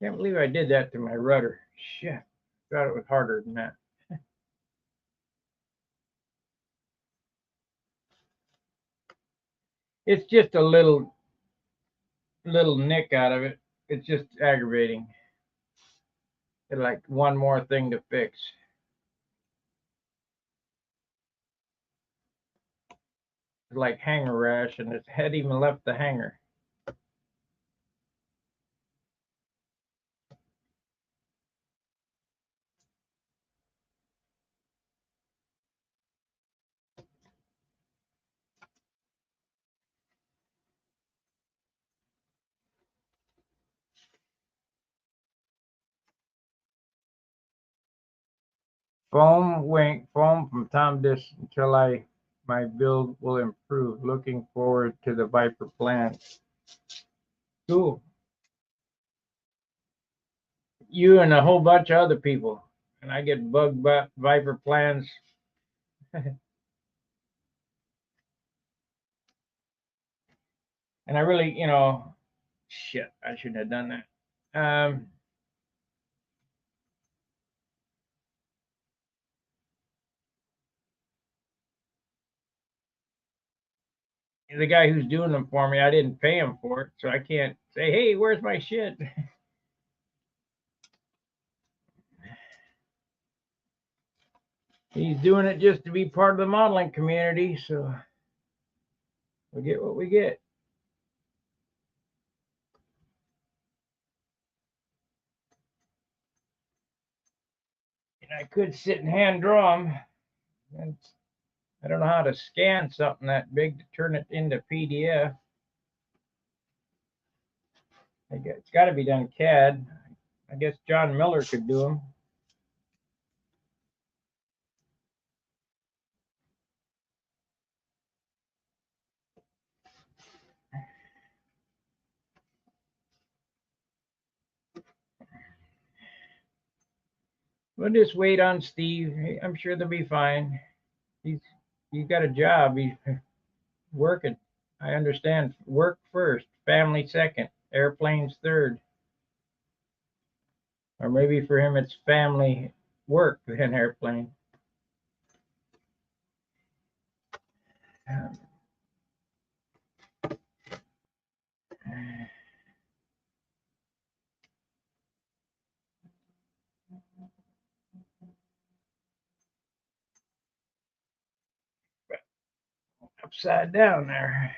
Can't believe I did that to my rudder. Shit, thought it was harder than that. It's just a little nick out of it. It's just aggravating. It's like one more thing to fix. It's like hanger rash, and its head even left the hanger. Foam from Tom Dish until my build will improve. Looking forward to the Viper plan. Cool. You and a whole bunch of other people. And I get bugged by Viper plans. And I really, shit, I shouldn't have done that. The guy who's doing them for me, I didn't pay him for it, so I can't say, hey, where's my shit? He's doing it just to be part of the modeling community, so we get what we get. And I could sit and hand draw them. And I don't know how to scan something that big to turn it into PDF. It's got to be done CAD. I guess John Miller could do them. We'll just wait on Steve. I'm sure they'll be fine. He's got a job. He's working. I understand. Work first, family second, airplanes third. Or maybe for him it's family work then airplane. Upside down there.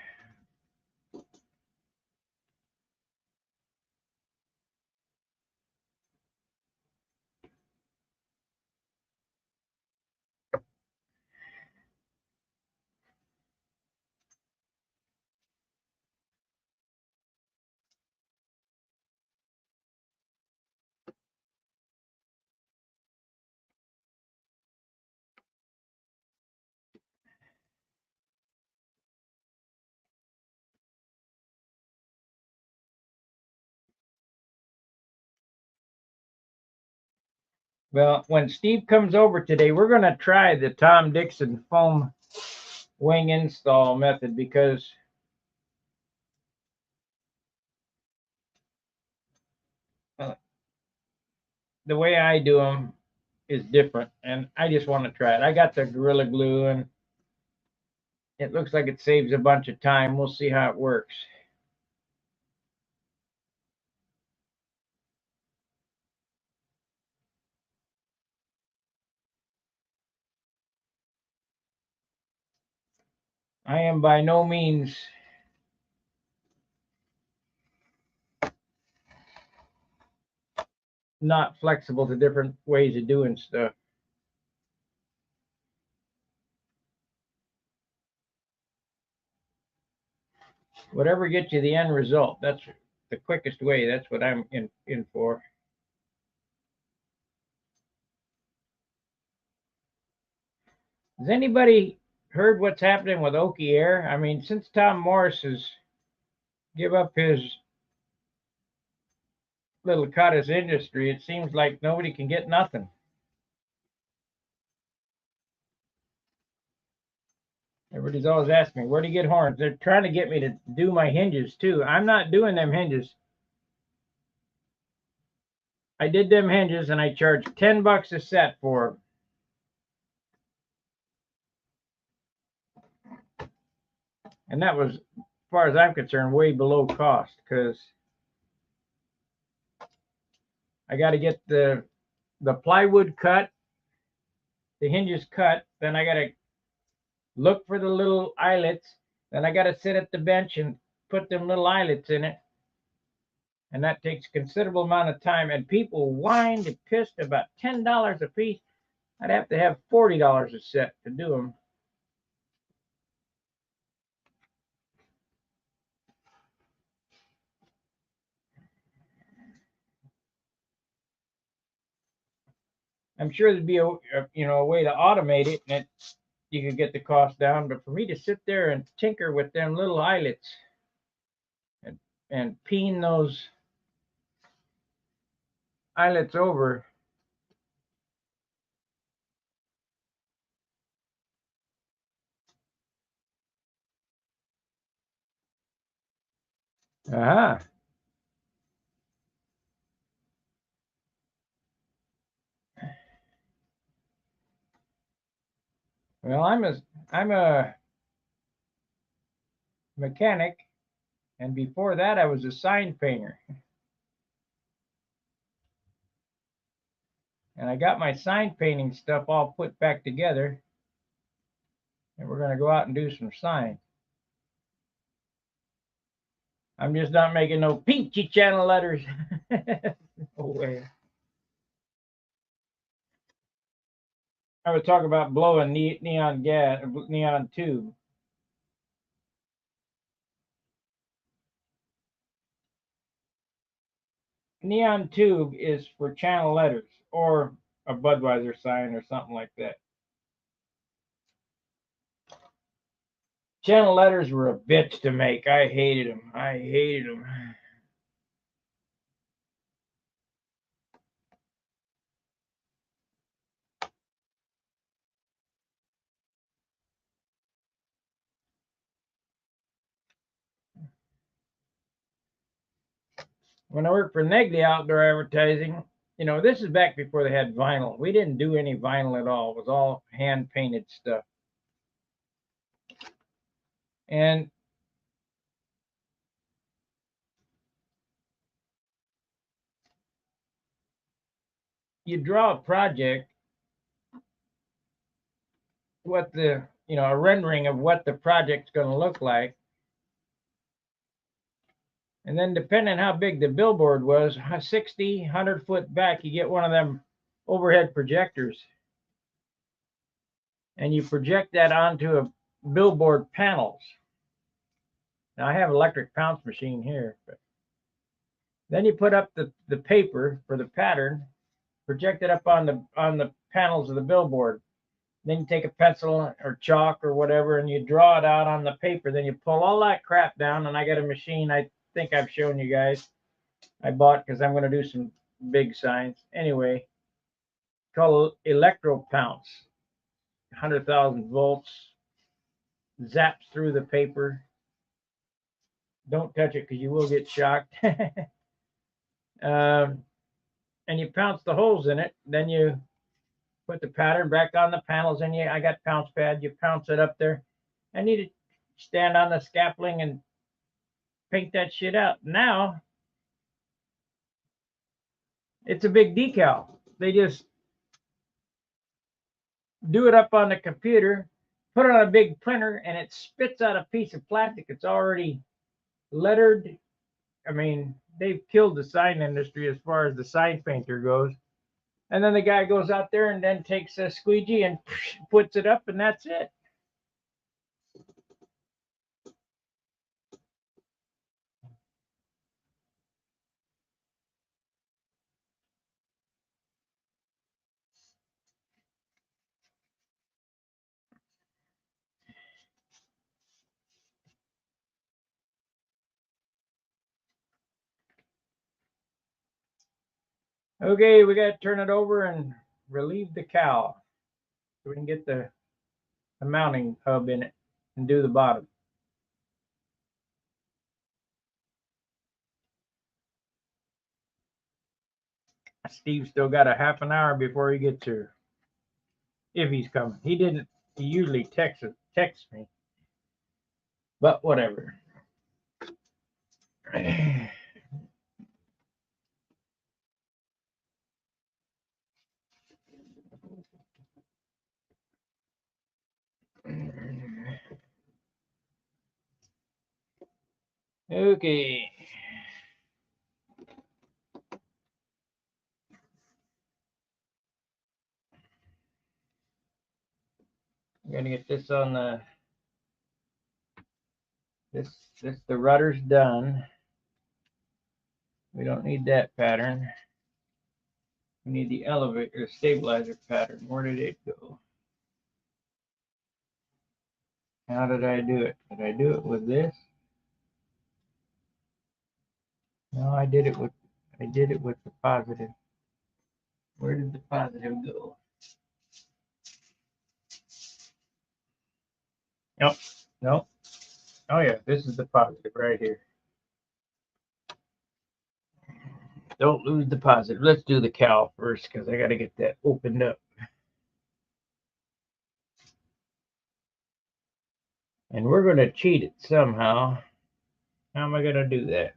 Well, when Steve comes over today, we're going to try the Tom Dixon foam wing install method, because the way I do them is different, and I just want to try it. I got the Gorilla Glue, and it looks like it saves a bunch of time. We'll see how it works. I am by no means not flexible to different ways of doing stuff. Whatever gets you the end result, that's the quickest way. That's what I'm in for. Has anybody heard what's happening with Oki Air? I mean, since Tom Morris has give up his little cottage industry, it seems like nobody can get nothing. Everybody's always asking me, where do you get horns? They're trying to get me to do my hinges too. I'm not doing them hinges. I did them hinges and I charged $10 a set for them. And that was, as far as I'm concerned, way below cost, because I got to get the plywood cut, the hinges cut, then I got to look for the little eyelets, then I got to sit at the bench and put them little eyelets in it. And that takes a considerable amount of time. And people whined and pissed about $10 a piece. I'd have to have $40 a set to do them. I'm sure there'd be a way to automate it, and you could get the cost down. But for me to sit there and tinker with them little eyelets and peen those eyelets over, aha. Well, I'm a mechanic, and before that I was a sign painter. And I got my sign painting stuff all put back together, and we're going to go out and do some signs. I'm just not making no peachy channel letters. No way. I would talk about blowing neon gas, neon tube. Neon tube is for channel letters or a Budweiser sign or something like that. Channel letters were a bitch to make. I hated them. I hated them. When I worked for Negley Outdoor Advertising, this is back before they had vinyl. We didn't do any vinyl at all. It was all hand painted stuff. And you draw a project, what a rendering of what the project's going to look like. And then depending on how big the billboard was, 60, 100 foot back, you get one of them overhead projectors. And you project that onto a billboard panels. Now I have an electric pounce machine here, but then you put up the paper for the pattern, project it up on the panels of the billboard. Then you take a pencil or chalk or whatever and you draw it out on the paper. Then you pull all that crap down, and I got a machine I think I've shown you guys. I bought because I'm going to do some big signs. Anyway, called electro pounce, 100,000 volts. zaps through the paper. Don't touch it because you will get shocked. And you pounce the holes in it. Then you put the pattern back on the panels, and I got pounce pad. You pounce it up there. I need to stand on the scaffolding and paint that shit out. Now it's a big decal. They just do it up on the computer, put it on a big printer, and it spits out a piece of plastic. It's already lettered. I mean, they've killed the sign industry as far as the sign painter goes. And then the guy goes out there and then takes a squeegee and puts it up, and that's it. Okay, we got to turn it over and relieve the cowl so we can get the mounting hub in it and do the bottom. Steve's still got a half an hour before he gets here, if he's coming. He didn't. He usually texts me, but whatever. Okay. I'm gonna get this on the rudder's done. We don't need that pattern. We need the elevator stabilizer pattern. Where did it go? How did I do it? Did I do it with this? No, I did it with the positive. Where did the positive go? Nope. Nope. Oh yeah, this is the positive right here. Don't lose the positive. Let's do the cowl first because I got to get that opened up. And we're going to cheat it somehow. How am I going to do that?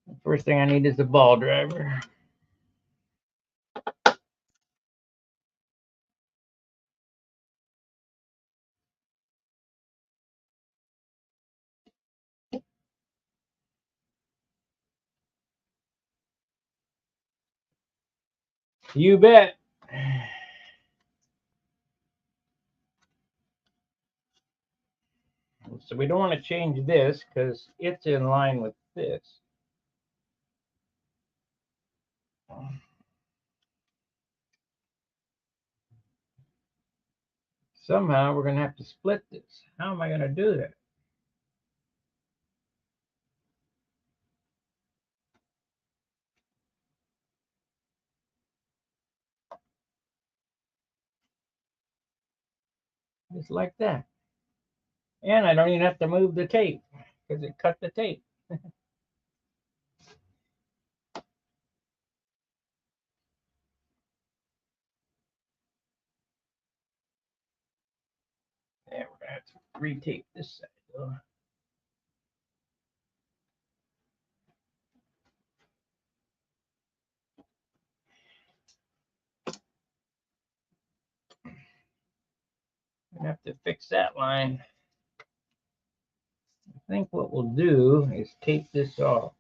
The first thing I need is the ball driver. You bet. So we don't want to change this because it's in line with this. Somehow we're going to have to split this. How am I going to do that? Just like that. And I don't even have to move the tape because it cut the tape. Yeah, we're going to have to retape this side though. I'm going to have to fix that line. I think what we'll do is tape this off.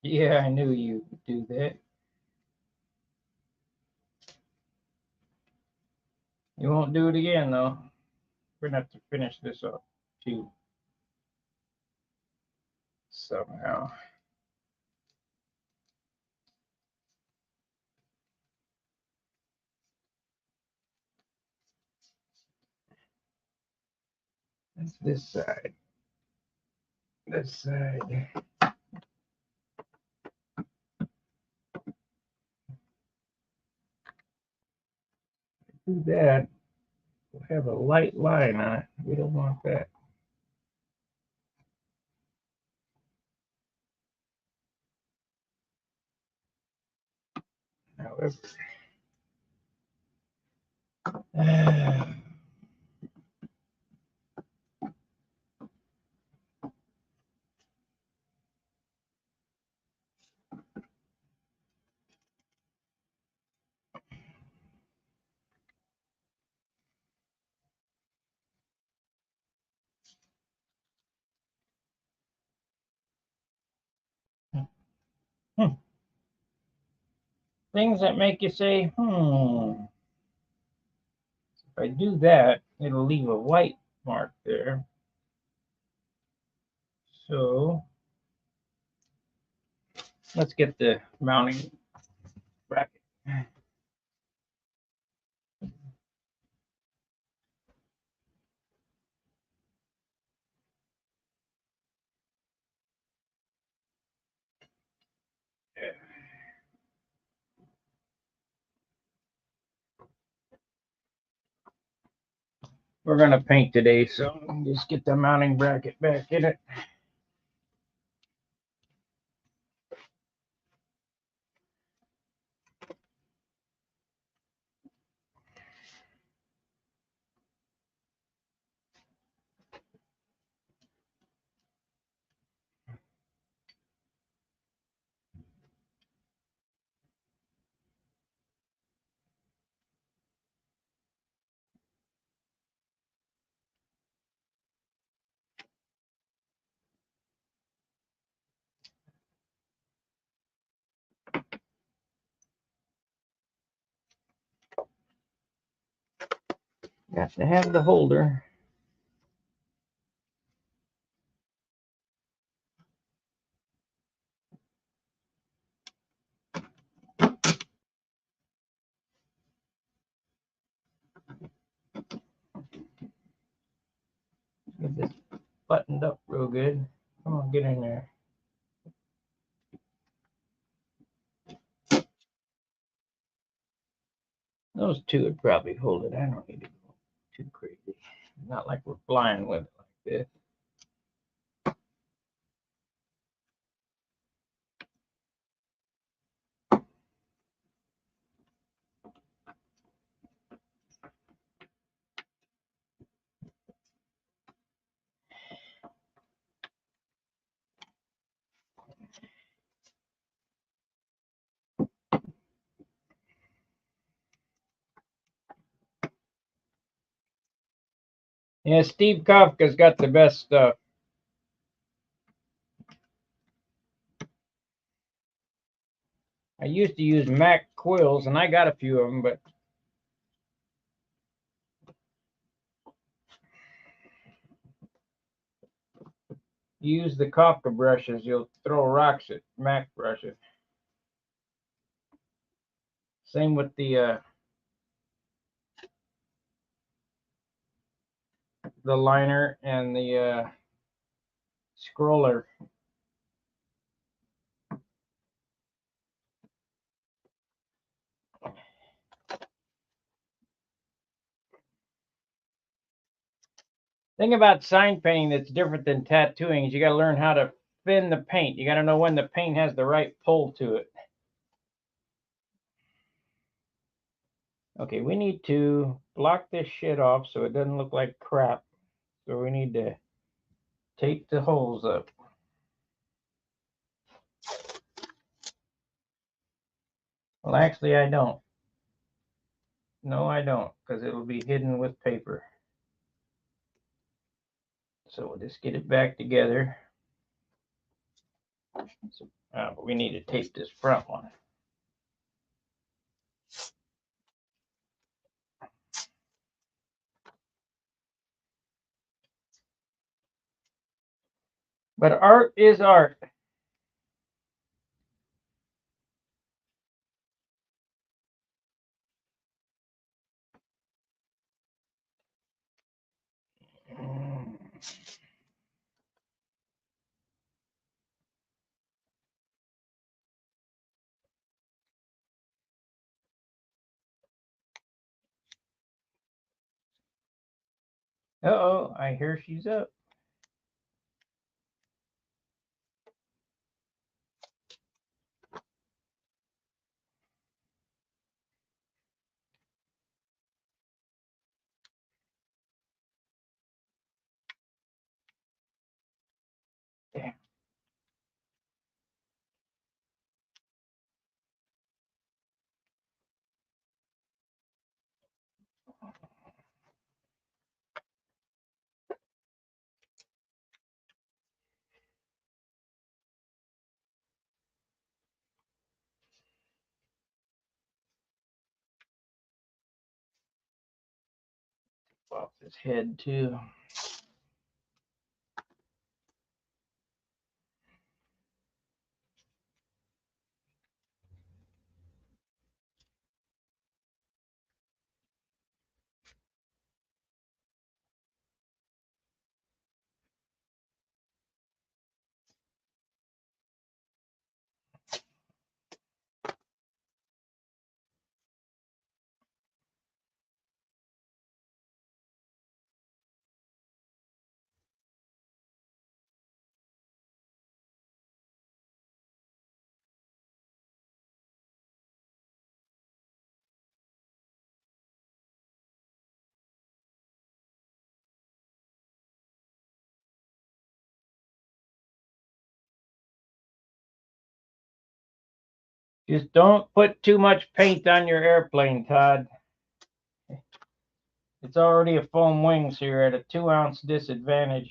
Yeah, I knew you would do that. You won't do it again, though. We're going to have to finish this off, too. Somehow. That's this side. This side. Do that. We'll have a light line on it. We don't want that. However, things that make you say, If I do that, it'll leave a white mark there. So let's get the mounting bracket. We're going to paint today, so just get the mounting bracket back in it. Got to have the holder. Get this buttoned up real good. Come on, get in there. Those two would probably hold it. I don't need to go too crazy. Not like we're flying with it like this. Yeah, Steve Kafka's got the best stuff. I used to use Mac quills, and I got a few of them, but use the Kafka brushes, you'll throw rocks at Mac brushes. Same with the liner and the scroller. Thing about sign painting that's different than tattooing is you got to learn how to thin the paint. You got to know when the paint has the right pull to it. Okay, we need to block this shit off so it doesn't look like crap. So we need to tape the holes up. Well, actually, I don't. No, I don't, because it'll be hidden with paper. So we'll just get it back together. So, we need to tape this front one. But art is art. Uh-oh, I hear she's up. Damn. Off his head too. Just don't put too much paint on your airplane, Todd. It's already a foam wing, so you're at a 2-ounce disadvantage.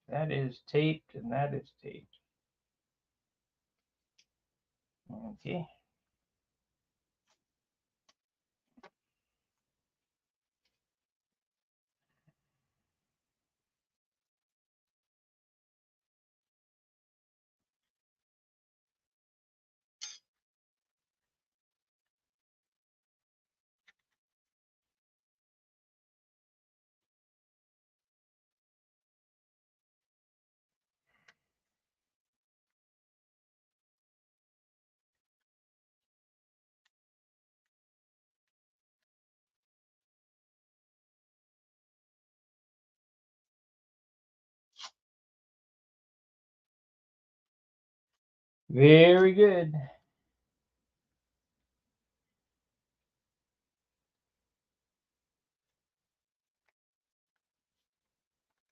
That is taped, and that is taped. Okay. Very good.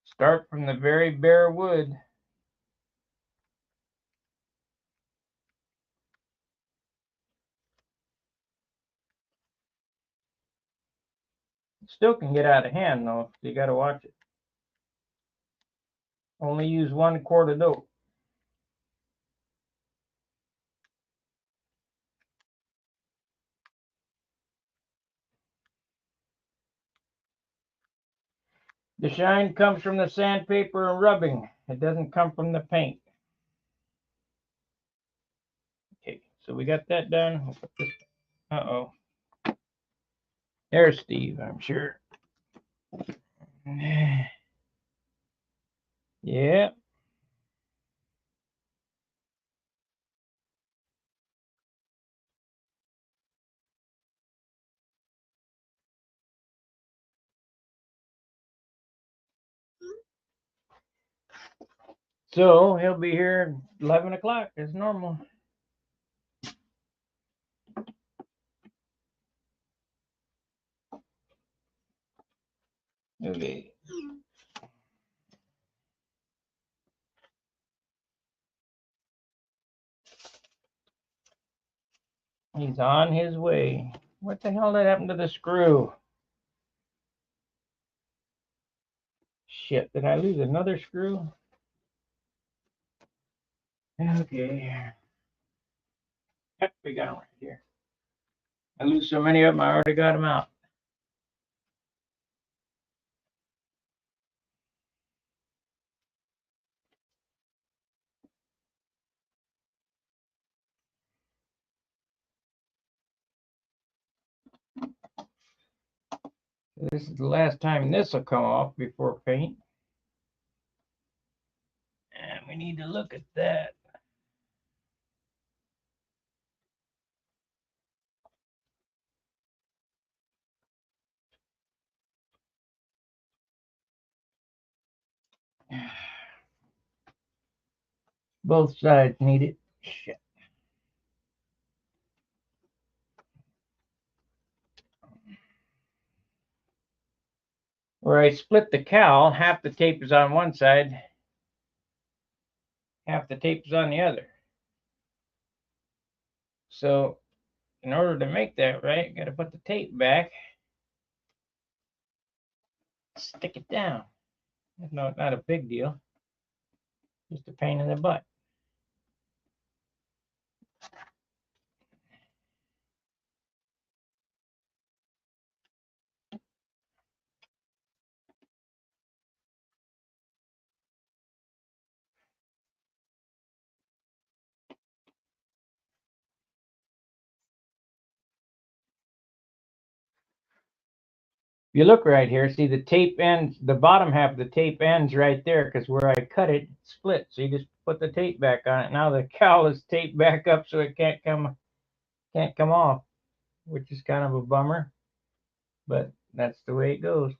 Start from the very bare wood. Still can get out of hand though. You got to watch it. Only use 1 quart of dope. The shine comes from the sandpaper and rubbing. It doesn't come from the paint. Okay, so we got that done. We'll put this. Uh-oh. There's Steve, I'm sure. Yeah. So he'll be here 11 o'clock as normal. Okay. He's on his way. What the hell did happen to the screw? shit, did I lose another screw? Okay. Yep, we got them right here. I lose so many of them, I already got them out. This is the last time this will come off before paint. And we need to look at that. Both sides need it. Shit. Where I split the cowl, half the tape is on one side, half the tape is on the other. So in order to make that right, you got to put the tape back, stick it down. No, not a big deal, just a pain in the butt. If you look right here, see the tape ends, the bottom half of the tape ends right there because where I cut it, it's split. So you just put the tape back on it. Now the cowl is taped back up so it can't come off, which is kind of a bummer, but that's the way it goes.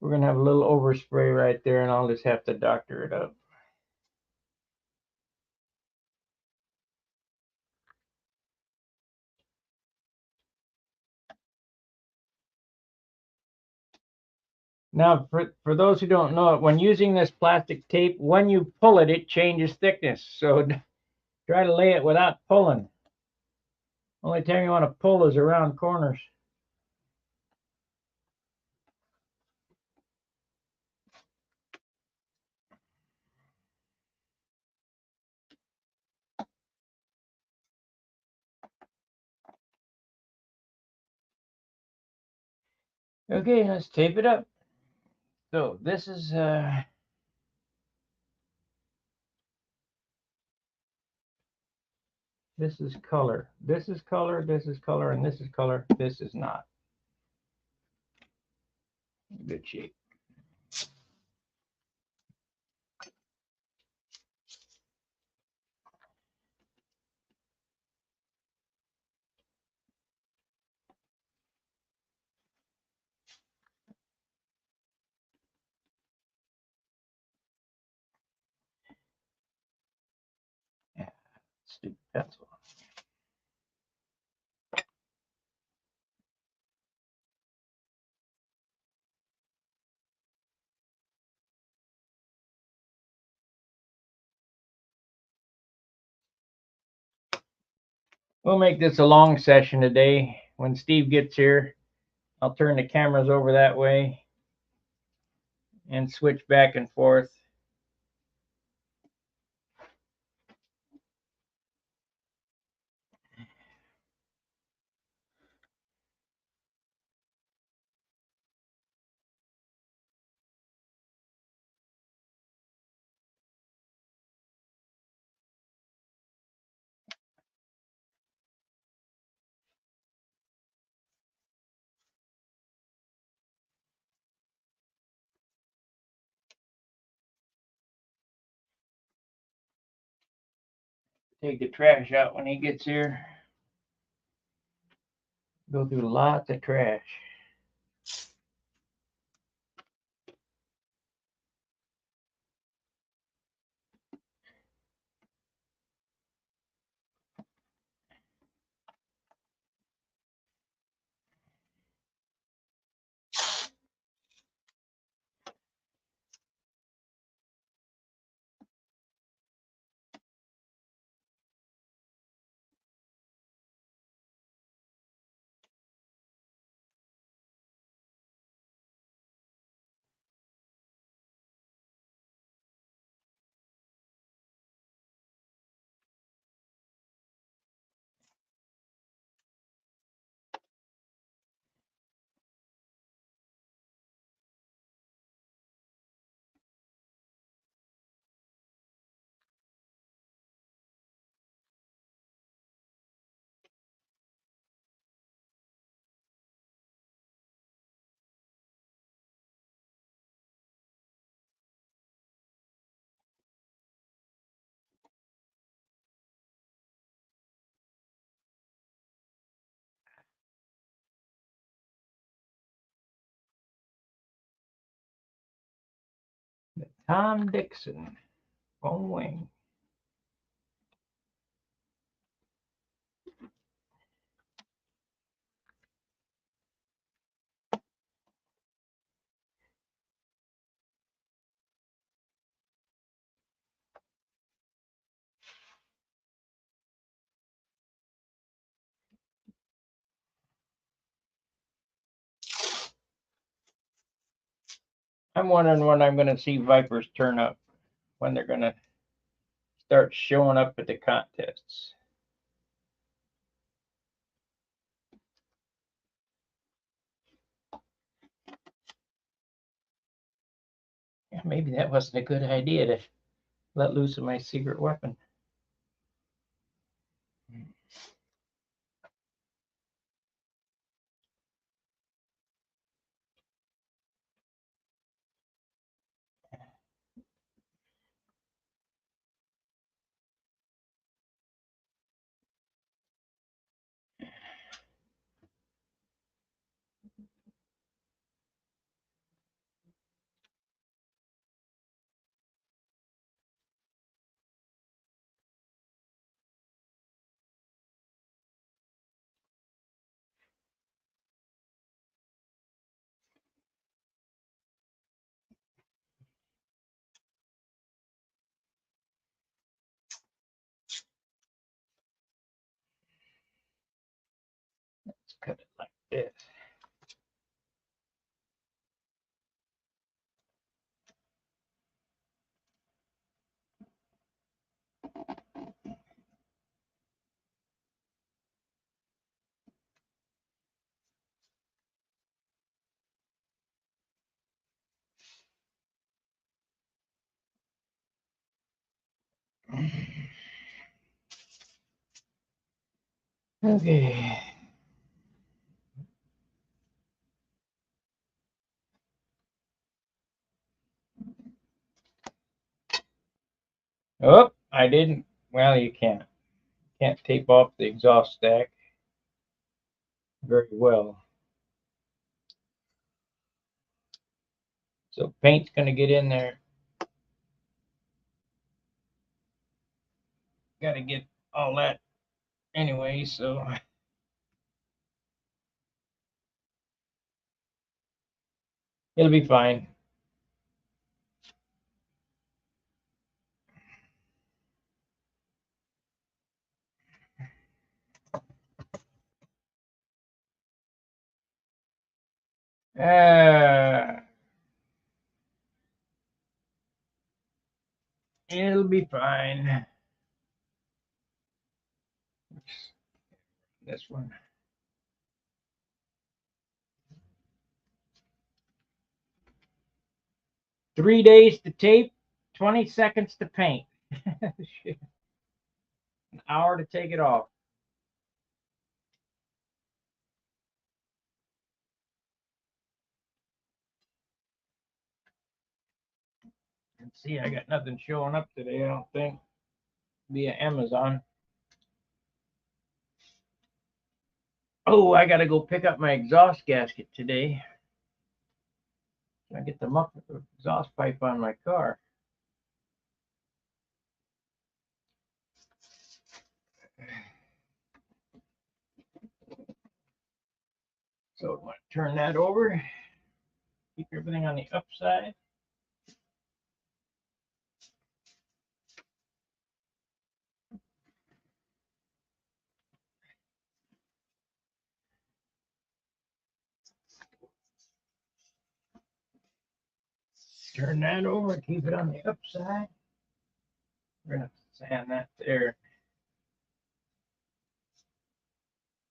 We're gonna have a little overspray right there, and I'll just have to doctor it up. Now, for those who don't know it, when using this plastic tape, when you pull it, it changes thickness. So try to lay it without pulling. Only time you want to pull is around corners. Okay, let's tape it up. So this is color. This is color, this is color, and this is color. This is not. Good shape. Yeah, stupid pencil. We'll make this a long session today. When Steve gets here, I'll turn the cameras over that way and switch back and forth. Take the trash out when he gets here. Go through lots of trash. Tom Dixon, Bone Wing. I'm wondering when I'm going to see Vipers turn up, when they're going to start showing up at the contests. Yeah, maybe that wasn't a good idea to let loose of my secret weapon. Let's cut it like this. Okay. Oh, I didn't. Well, you can't. Can't tape off the exhaust stack very well. So paint's going to get in there. Got to get all that anyway, so it'll be fine. It'll be fine. This one. Three days to tape, 20 seconds to paint. An hour to take it off. And see, I got nothing showing up today, I don't think, via Amazon. Oh, I got to go pick up my exhaust gasket today. I get the exhaust pipe on my car. So I'm going to turn that over. Keep everything on the upside. Turn that over, keep it on the upside. We're going to sand that there.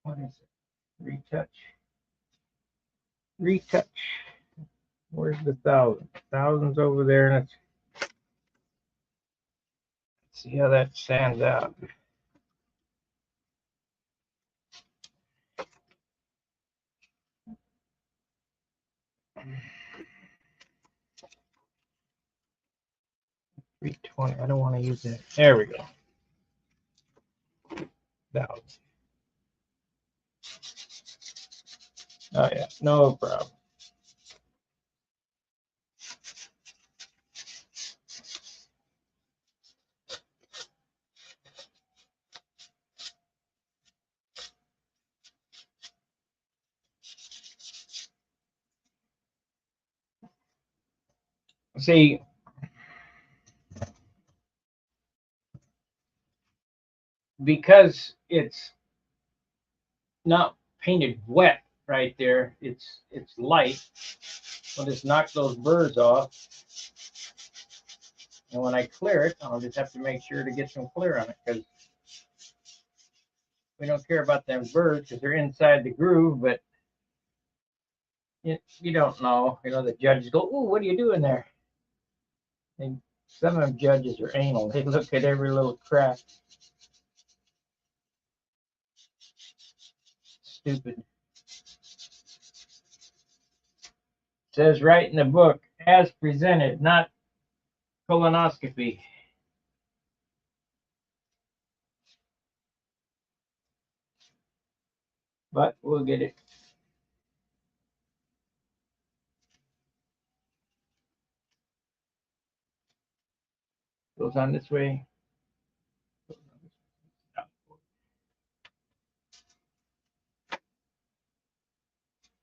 What is it? Retouch. Retouch. Where's the 1,000? 1,000's over there. Let's see how that sands out. $320. I don't want to use that. There we go. 1,000. Oh yeah, no problem. See, because it's not painted wet right there, it's light. I'll just knock those burrs off. And when I clear it, I'll just have to make sure to get some clear on it because we don't care about them burrs because they're inside the groove, but you don't know. You know, the judges go, "Ooh, what are you doing there?" And some of them judges are anal. They look at every little crack. Stupid. It says right in the book, as presented, not colonoscopy. But we'll get it. Goes on this way.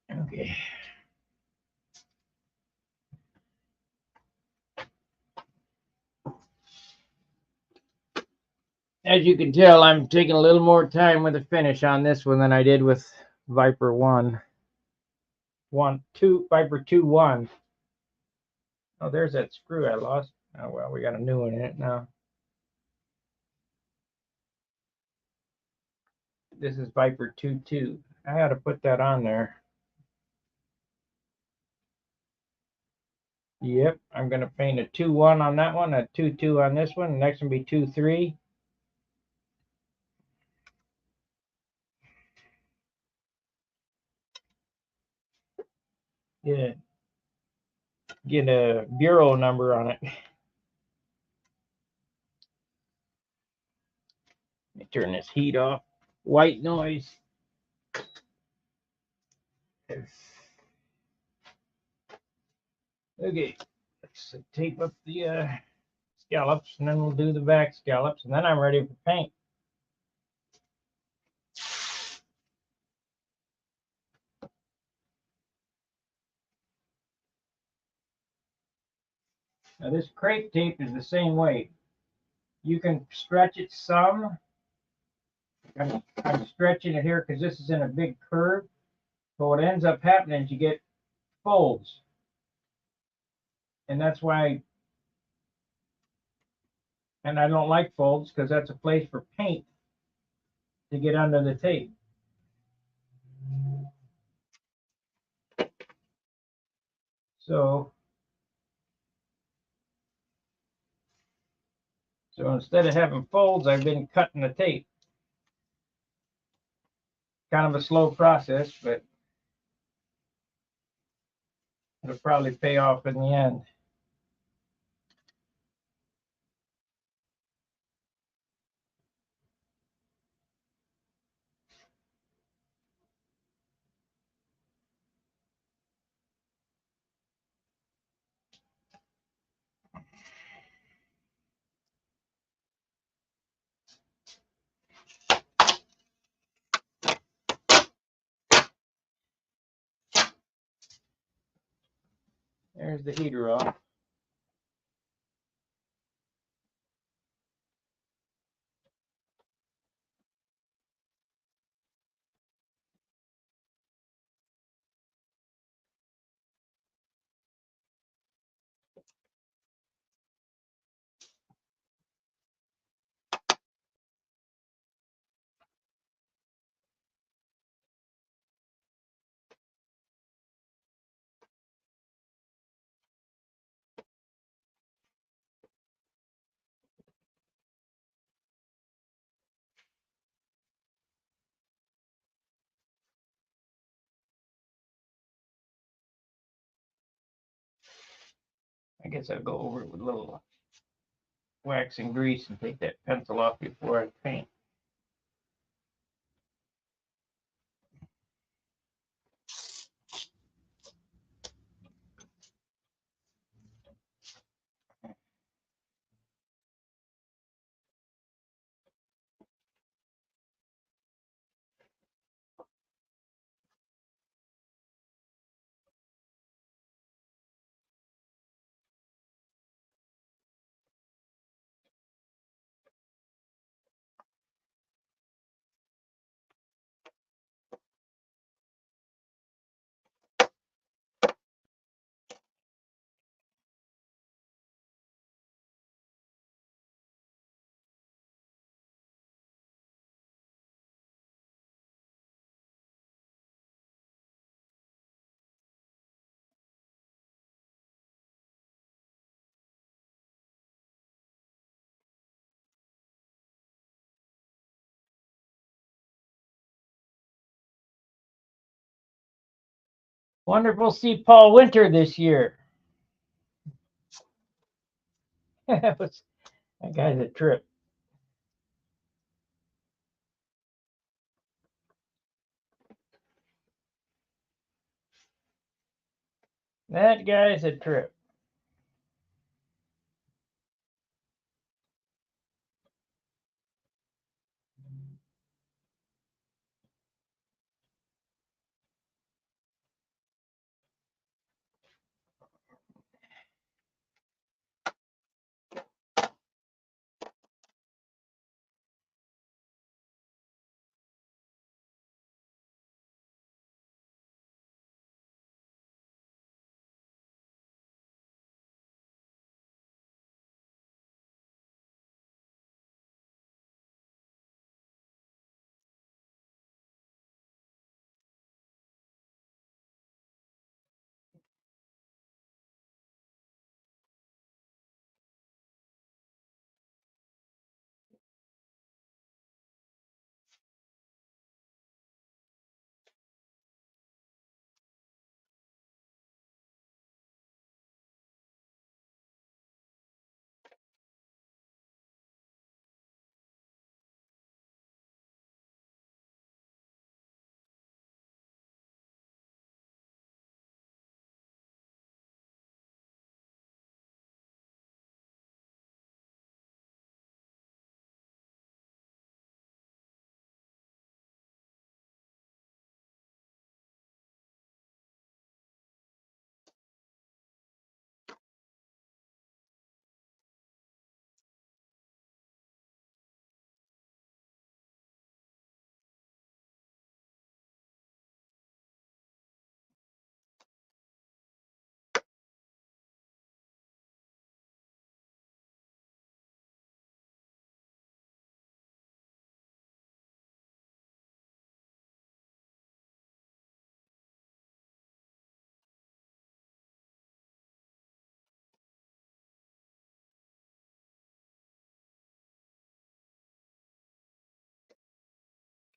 Okay. As you can tell, I'm taking a little more time with the finish on this one than I did with Viper 1. 2, Viper 2, 1. Oh, there's that screw I lost. Oh, well, we got a new one in it now. This is Viper 2, 2. I ought to put that on there. Yep, I'm going to paint a 2, 1 on that one, a 2, 2 on this one. The next one will be 2, 3. Yeah, get a bureau number on it. Let me turn this heat off. White noise. Okay, let's tape up the scallops, and then we'll do the back scallops, and then I'm ready for paint. Now this crepe tape is the same way. You can stretch it some. I'm stretching it here because this is in a big curve. But what ends up happening is you get folds. And that's why, and I don't like folds because that's a place for paint to get under the tape. So instead of having folds, I've been cutting the tape. Kind of a slow process, but it'll probably pay off in the end. There's the heater off. I guess I'll go over it with a little wax and grease and take that pencil off before I paint. Wonder if we'll see Paul Winter this year. That guy's a trip. That guy's a trip.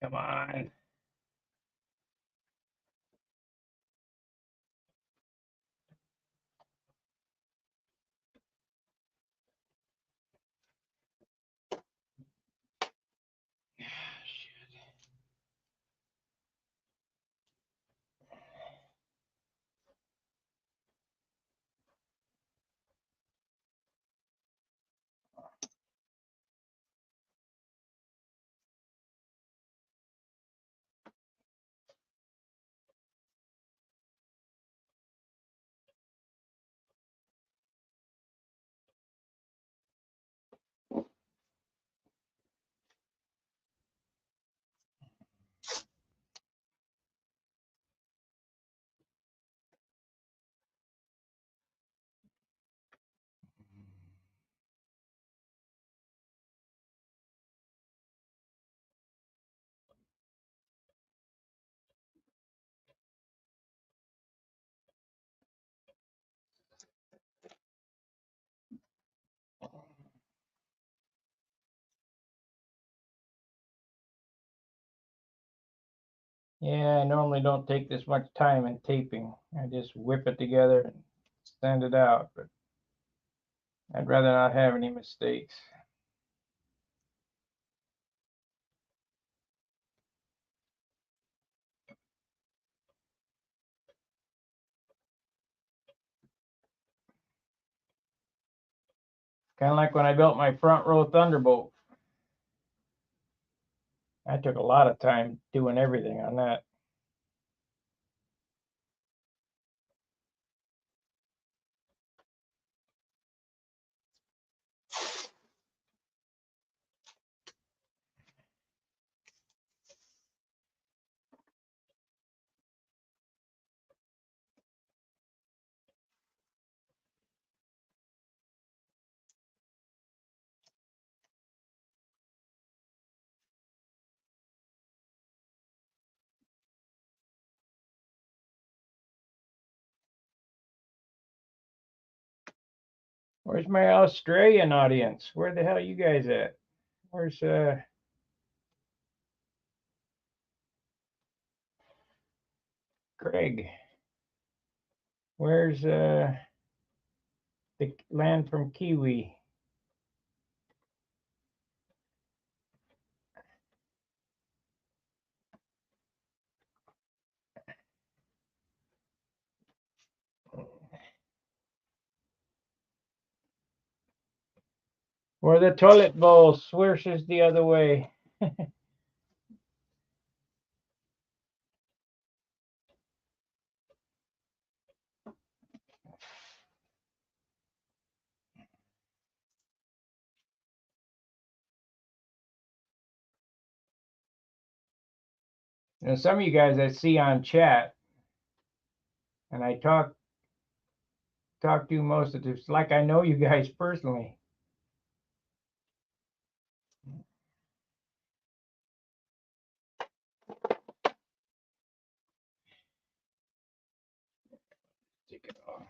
Come on. Yeah, I normally don't take this much time in taping. I just whip it together and send it out, but I'd rather not have any mistakes. Kind of like when I built my front row Thunderbolt. I took a lot of time doing everything on that. Where's my Australian audience? Where the hell are you guys at? Where's Greg? Where's the land from Kiwi? Where the toilet bowl swishes the other way. Now, some of you guys I see on chat, and I talk to most of this like I know you guys personally. Take it off.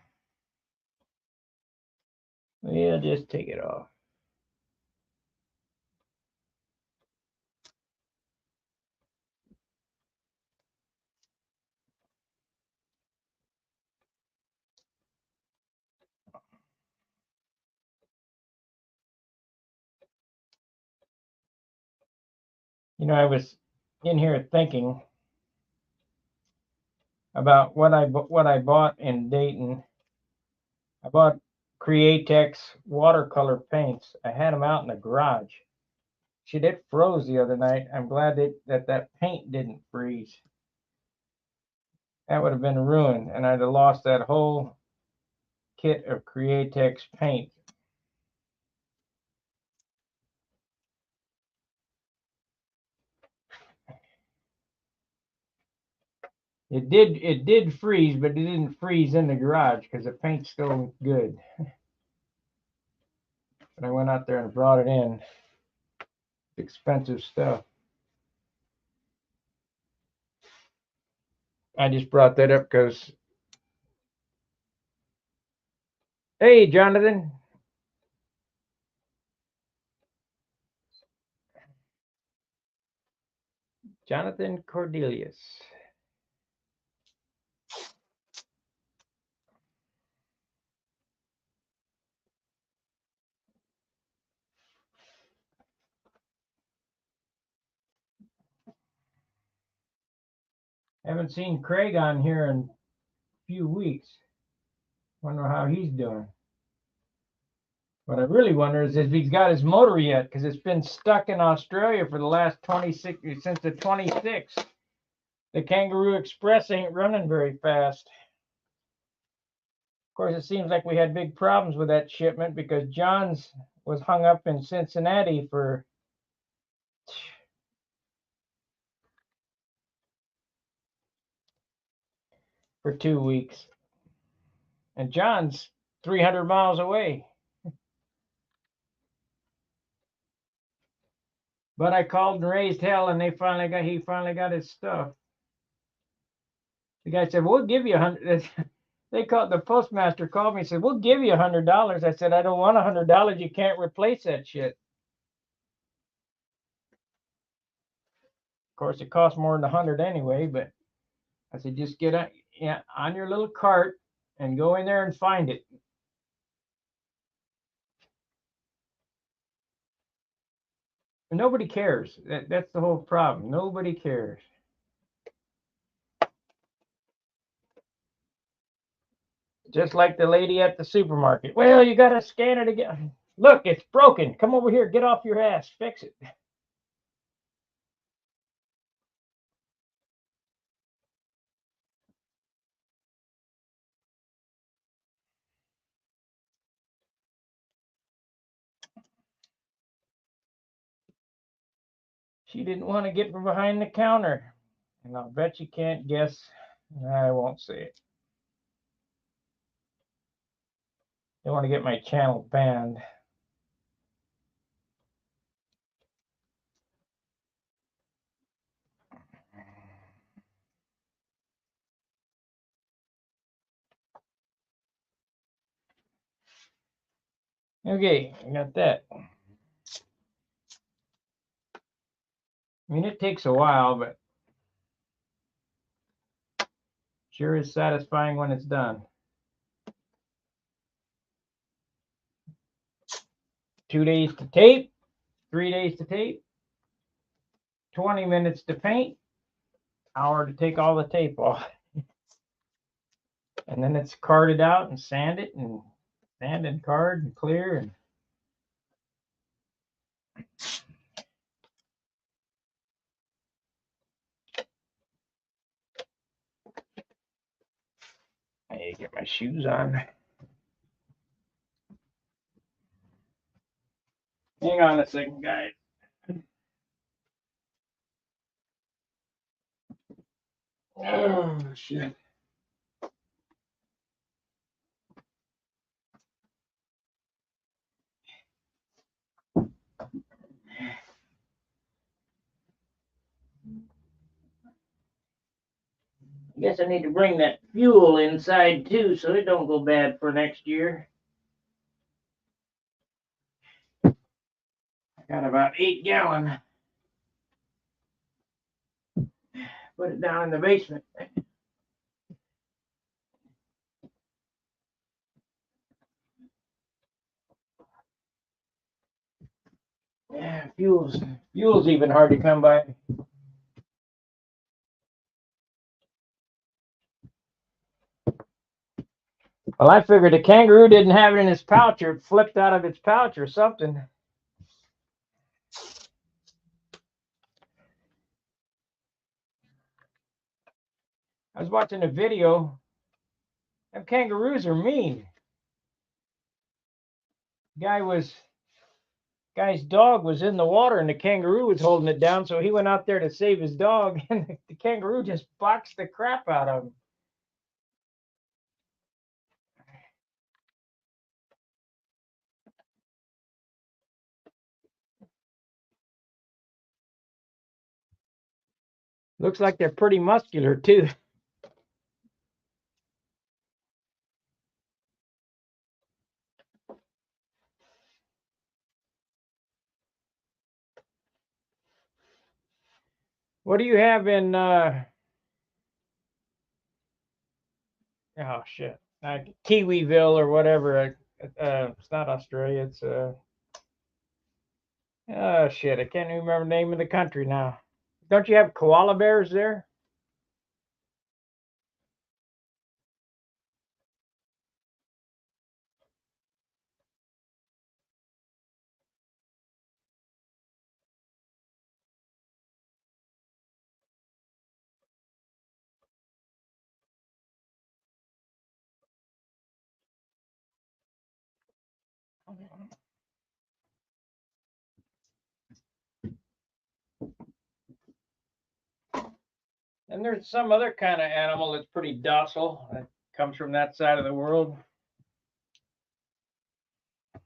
Yeah, just take it off. You know, I was in here thinking about what I bought in Dayton. I bought Createx watercolor paints. I had them out in the garage. Shit, it froze the other night. I'm glad that paint didn't freeze. That would have been ruined, and I'd have lost that whole kit of Createx paint. It did freeze, but it didn't freeze in the garage because the paint's still good. But I went out there and brought it in. Expensive stuff. I just brought that up because, hey, Jonathan. Jonathan Cordelius. Haven't seen Craig on here in a few weeks. Wonder how he's doing. What I really wonder is if he's got his motor yet, because it's been stuck in Australia for the last 26 since the 26th. The Kangaroo Express ain't running very fast. Of course, it seems like we had big problems with that shipment because John's was hung up in Cincinnati for 2 weeks, and John's 300 miles away. But I called and raised hell, and he finally got his stuff. The guy said, "We'll give you $100." The postmaster called me and said, "We'll give you $100." I said, "I don't want $100. You can't replace that shit." Of course, it costs more than 100 anyway. But I said, "Just get on your little cart and go in there and find it." And nobody cares. That's the whole problem. Nobody cares. Just like the lady at the supermarket. Well, you got to scan it again. Look, it's broken. Come over here. Get off your ass. Fix it. She didn't want to get from behind the counter. And I'll bet you can't guess. I won't say it. Don't want to get my channel banned. Okay, I got that. I mean, it takes a while, but sure is satisfying when it's done. 2 days to tape, 3 days to tape, 20 minutes to paint, hour to take all the tape off. And then it's carded out and sanded and card and clear. And I need to get my shoes on. Hang on a second, guys. Oh, shit. I guess I need to bring that fuel inside too, so it don't go bad for next year. I got about 8 gallon. Put it down in the basement. Yeah, fuel's even hard to come by. Well, I figured the kangaroo didn't have it in his pouch, or it flipped out of its pouch or something. I was watching a video. Them kangaroos are mean. Guy's dog was in the water and the kangaroo was holding it down, so he went out there to save his dog, and the kangaroo just boxed the crap out of him. Looks like they're pretty muscular too. What do you have in oh shit, Kiwiville or whatever? It's not Australia. It's oh shit, I can't even remember the name of the country now. Don't you have koala bears there? And there's some other kind of animal that's pretty docile that comes from that side of the world. Of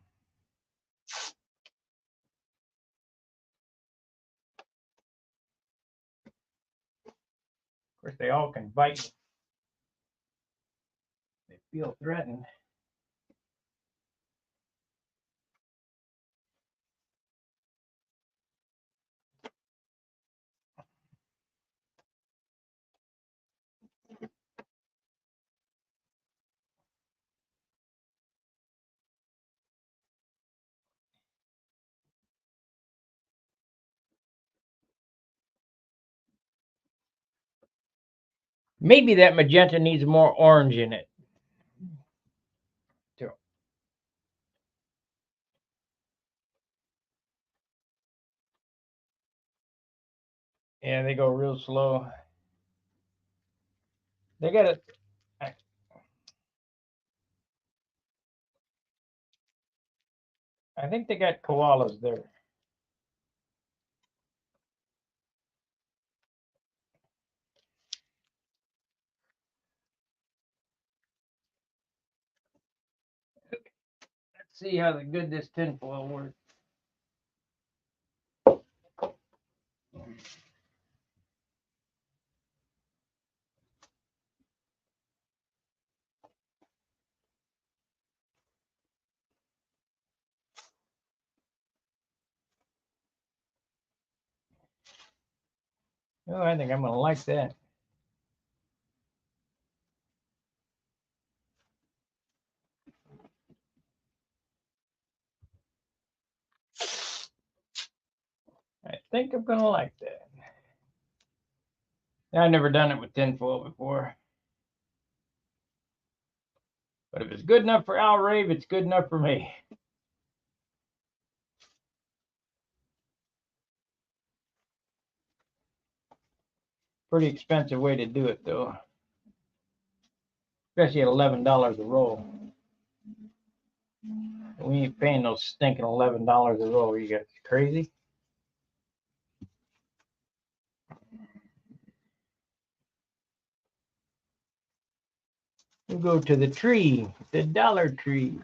course, they all can bite. They feel threatened. Maybe that magenta needs more orange in it. Too. Yeah, they go real slow. They got it. I think they got koalas there. Let's see how good this tinfoil works. Oh, I think I'm gonna like that. think I'm gonna like that. I've never done it with tinfoil before. But if it's good enough for Al Rave, it's good enough for me. Pretty expensive way to do it though. Especially at $11 a roll. We ain't paying those stinking $11 a roll. You guys crazy? We go to the tree, the Dollar Tree.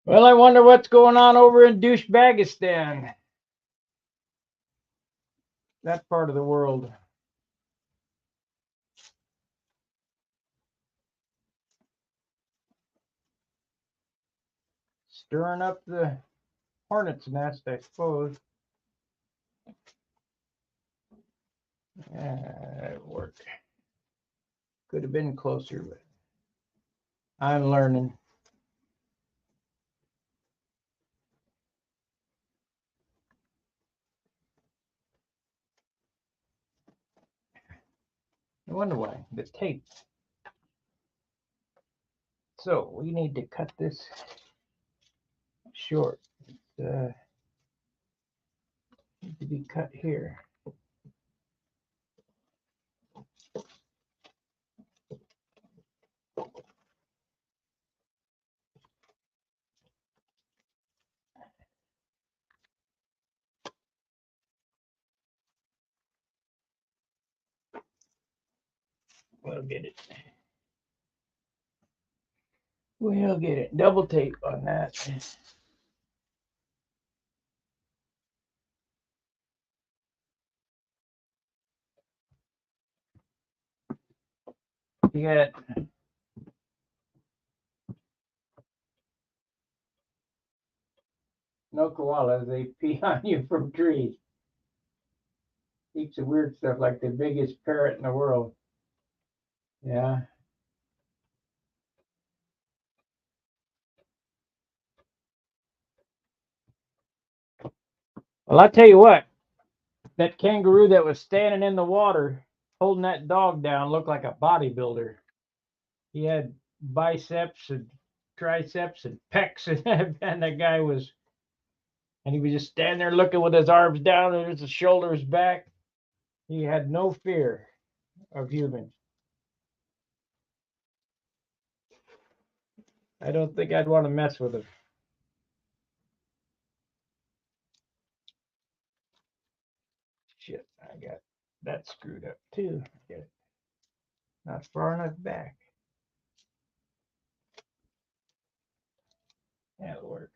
Well, I wonder what's going on over in Douchebagistan. That part of the world. Stirring up the hornet's nest, I suppose. Yeah, it worked. Could have been closer, but I'm learning. I wonder why. The tape. So we need to cut this short. It needs to be cut here. We'll get it. We'll get it. Double tape on that. You got no koalas. They pee on you from trees. Heaps of weird stuff like the biggest parrot in the world. Yeah. Well, I'll tell you what. That kangaroo that was standing in the water holding that dog down looked like a bodybuilder. He had biceps and triceps and pecs, and that guy was, and he was just standing there looking with his arms down and his shoulders back. He had no fear of humans. I don't think I'd want to mess with him. Shit, I got that screwed up too. Get it. Not far enough back. That'll work.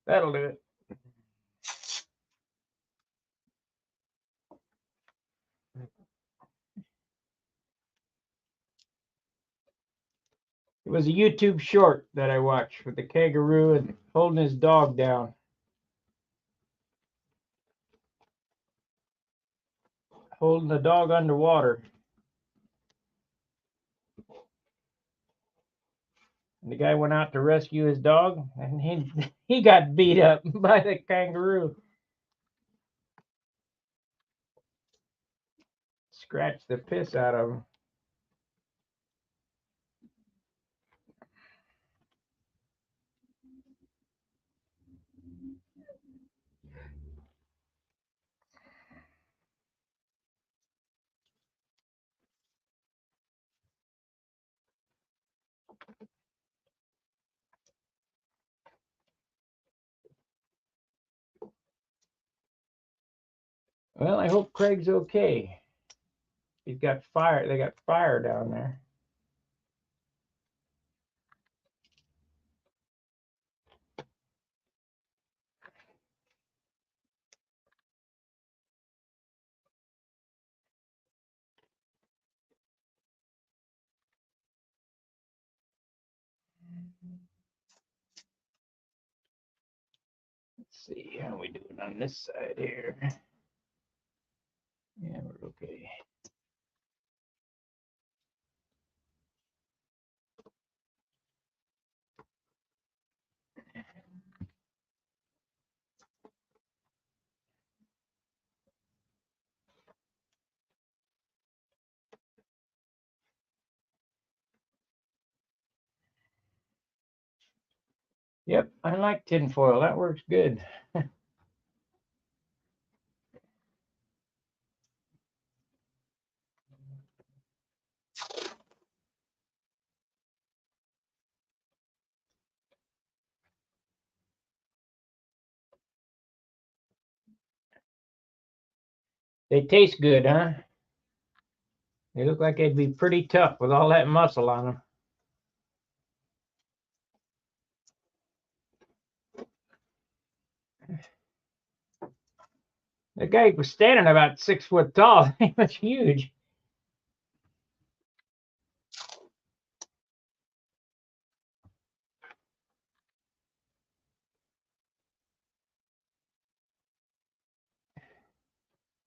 That'll do it. It was a YouTube short that I watched with the kangaroo and holding his dog down. Holding the dog underwater. And the guy went out to rescue his dog, and he got beat up by the kangaroo. Scratched the piss out of him. Well, I hope Craig's okay. He's got fire. They got fire down there. Let's see how we doing on this side here. Yeah, we're okay. Yep, I like tinfoil. That works good. They taste good, huh? They look like they'd be pretty tough with all that muscle on them. The guy was standing about 6 foot tall. He was huge.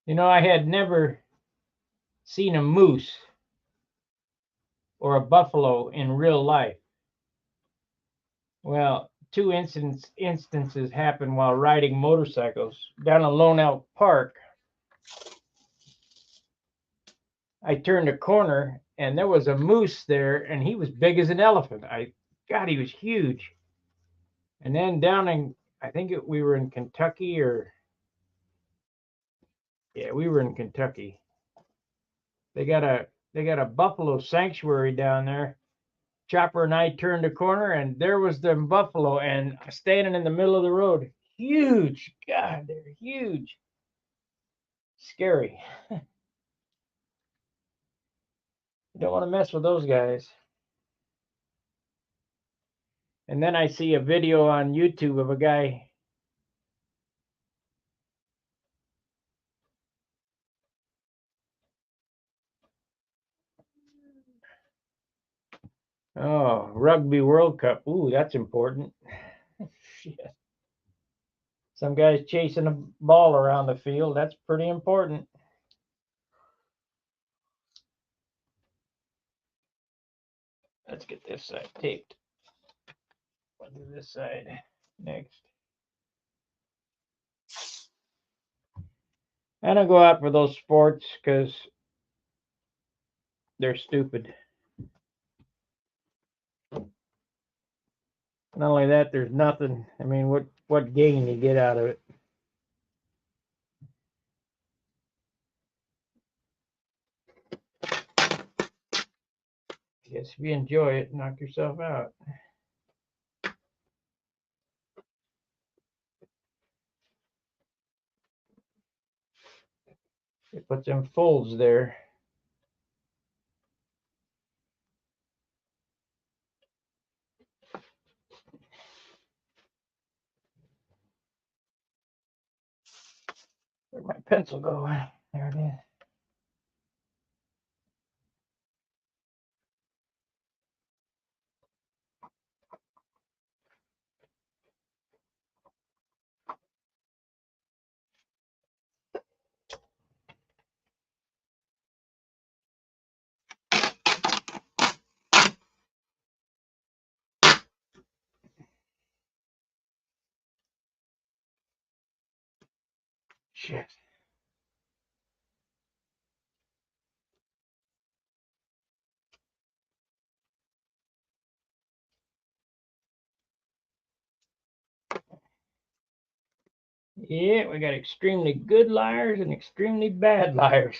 You know, I had never seen a moose or a buffalo in real life. Well, two instances happened while riding motorcycles down a Lone Elk Park. I turned a corner and there was a moose there, and he was big as an elephant. God, he was huge. And then down in, I think we were in Kentucky, or yeah, we were in Kentucky. They got a buffalo sanctuary down there. Chopper and I turned a corner, and there was the buffalo, and standing in the middle of the road. Huge. God, they're huge. Scary. You don't want to mess with those guys. And then I see a video on YouTube of a guy. Oh, Rugby World Cup. Ooh, that's important. Shit. Some guy's chasing a ball around the field. That's pretty important. Let's get this side taped. We'll do this side next. I don't go out for those sports because they're stupid. Not only that, there's nothing. I mean, what gain you get out of it? I guess if you enjoy it, knock yourself out. They put them folds there. Where'd my pencil go? There it is. Shit. Yeah, we got extremely good liars and extremely bad liars.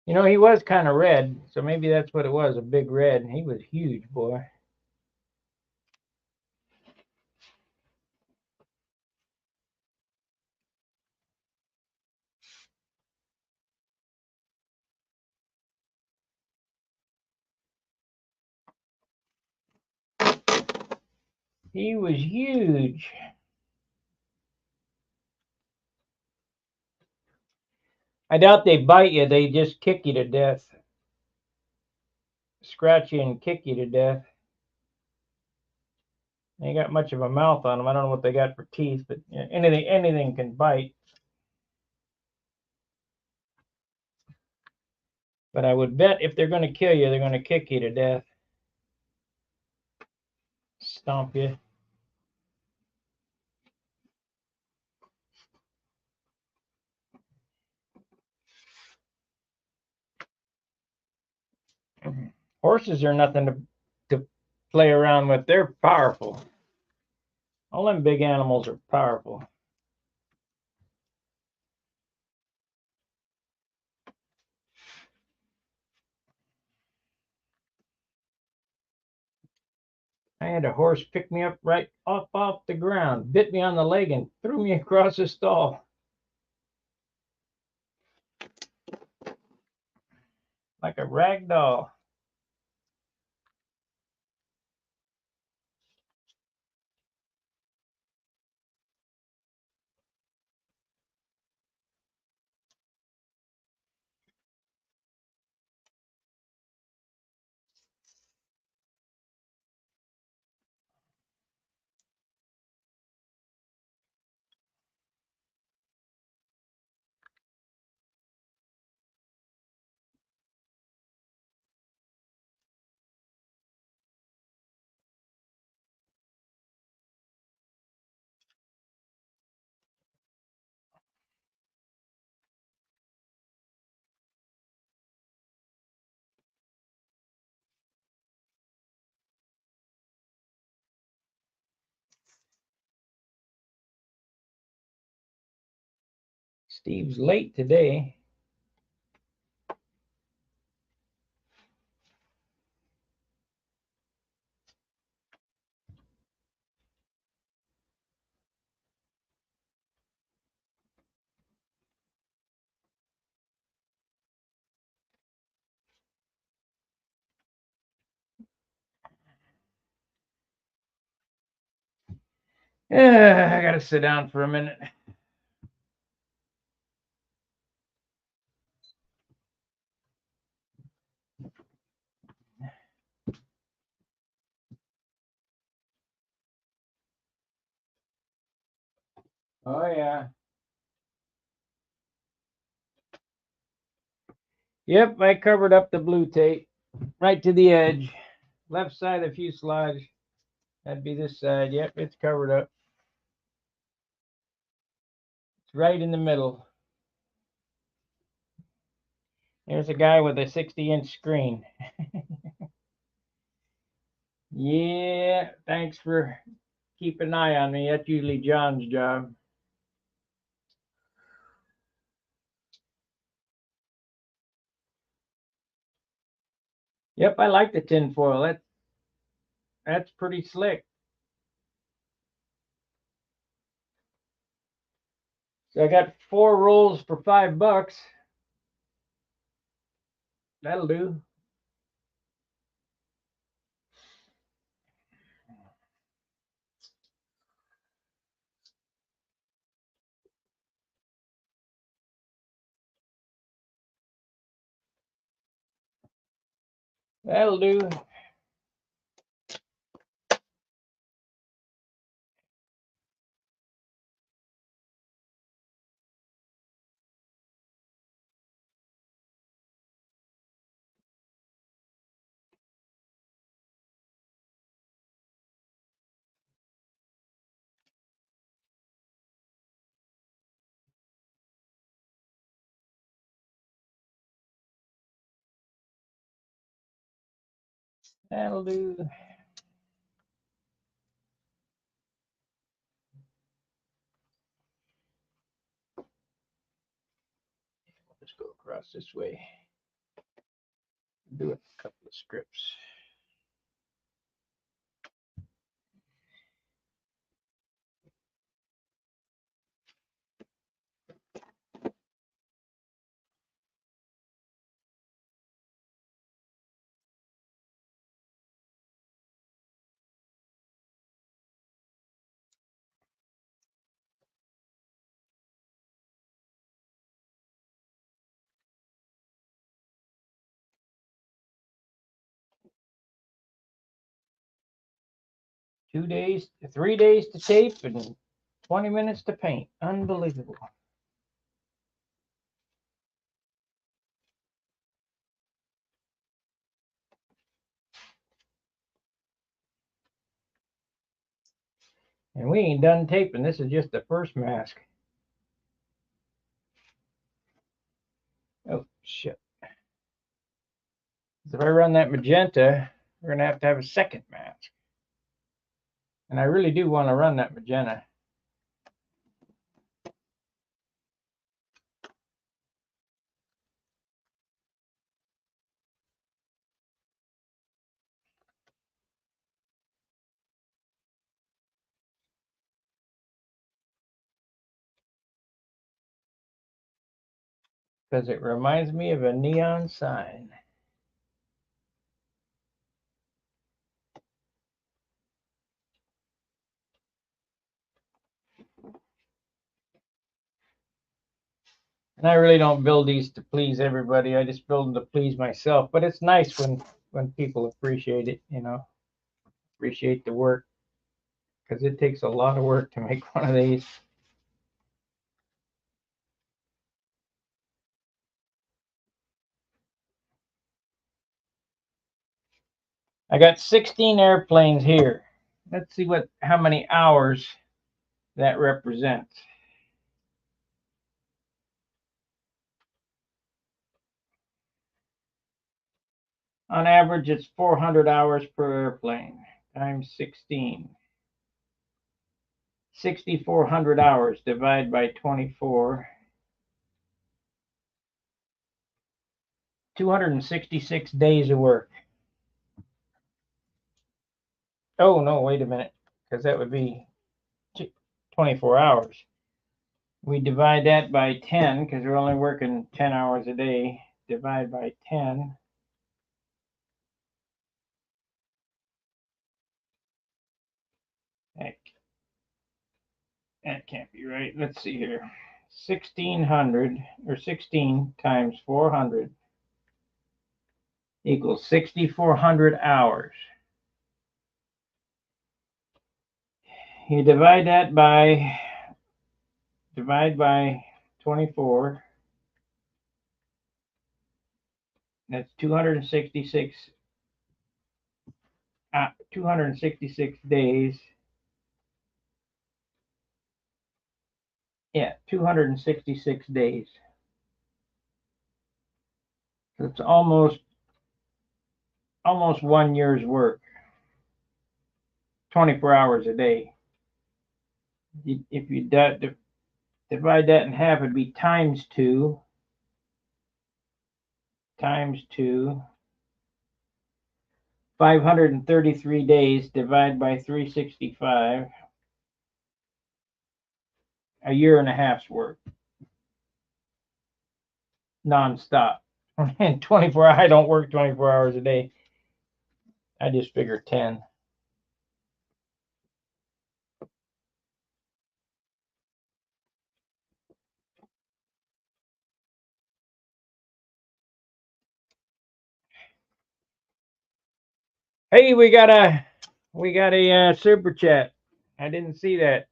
You know, he was kind of red, so maybe that's what it was, a big red. He was huge, boy. He was huge. I doubt they bite you. They just kick you to death. Scratch you and kick you to death. They ain't got much of a mouth on them. I don't know what they got for teeth, but anything can bite. But I would bet if they're going to kill you, they're going to kick you to death. Stomp you. Horses are nothing to play around with. They're powerful. All them big animals are powerful. I had a horse pick me up right off the ground, bit me on the leg, and threw me across the stall like a rag doll. Steve's late today. I gotta sit down for a minute. Oh yeah. Yep, I covered up the blue tape right to the edge. Left side of the fuselage. That'd be this side. Yep, it's covered up. It's right in the middle. There's a guy with a 60-inch screen. Yeah, thanks for keeping an eye on me. That's usually John's job. Yep, I like the tin foil. That's pretty slick. So I got 4 rolls for $5. That'll do. That'll do. That'll do. Let's go across this way. do a couple of strips. Three days to tape and 20 minutes to paint. Unbelievable. And we ain't done taping. This is just the first mask. Oh, shit. If I run that magenta, we're going to have a second mask. And I really do want to run that magenta. Because it reminds me of a neon sign. And I really don't build these to please everybody. I just build them to please myself. But it's nice when people appreciate it, you know, appreciate the work. Because it takes a lot of work to make one of these. I got 16 airplanes here. Let's see how many hours that represents. On average, it's 400 hours per airplane times 16. 6,400 hours divided by 24. 266 days of work. Oh, no, wait a minute, because that would be 24 hours. We divide that by 10, because we're only working 10 hours a day. Divide by 10. That can't be right. Let's see here. 1,600, or 16 times 400 equals 6,400 hours. You divide that by 24. That's 266 days. Yeah, 266 days. It's almost 1 year's work. 24 hours a day. If you divide that in half, it'd be times 2. Times 2. 533 days divided by 365. A year and a half's work. Non-stop. And 24 I don't work 24 hours a day. I just figure 10. Hey, we got a super chat. I didn't see that.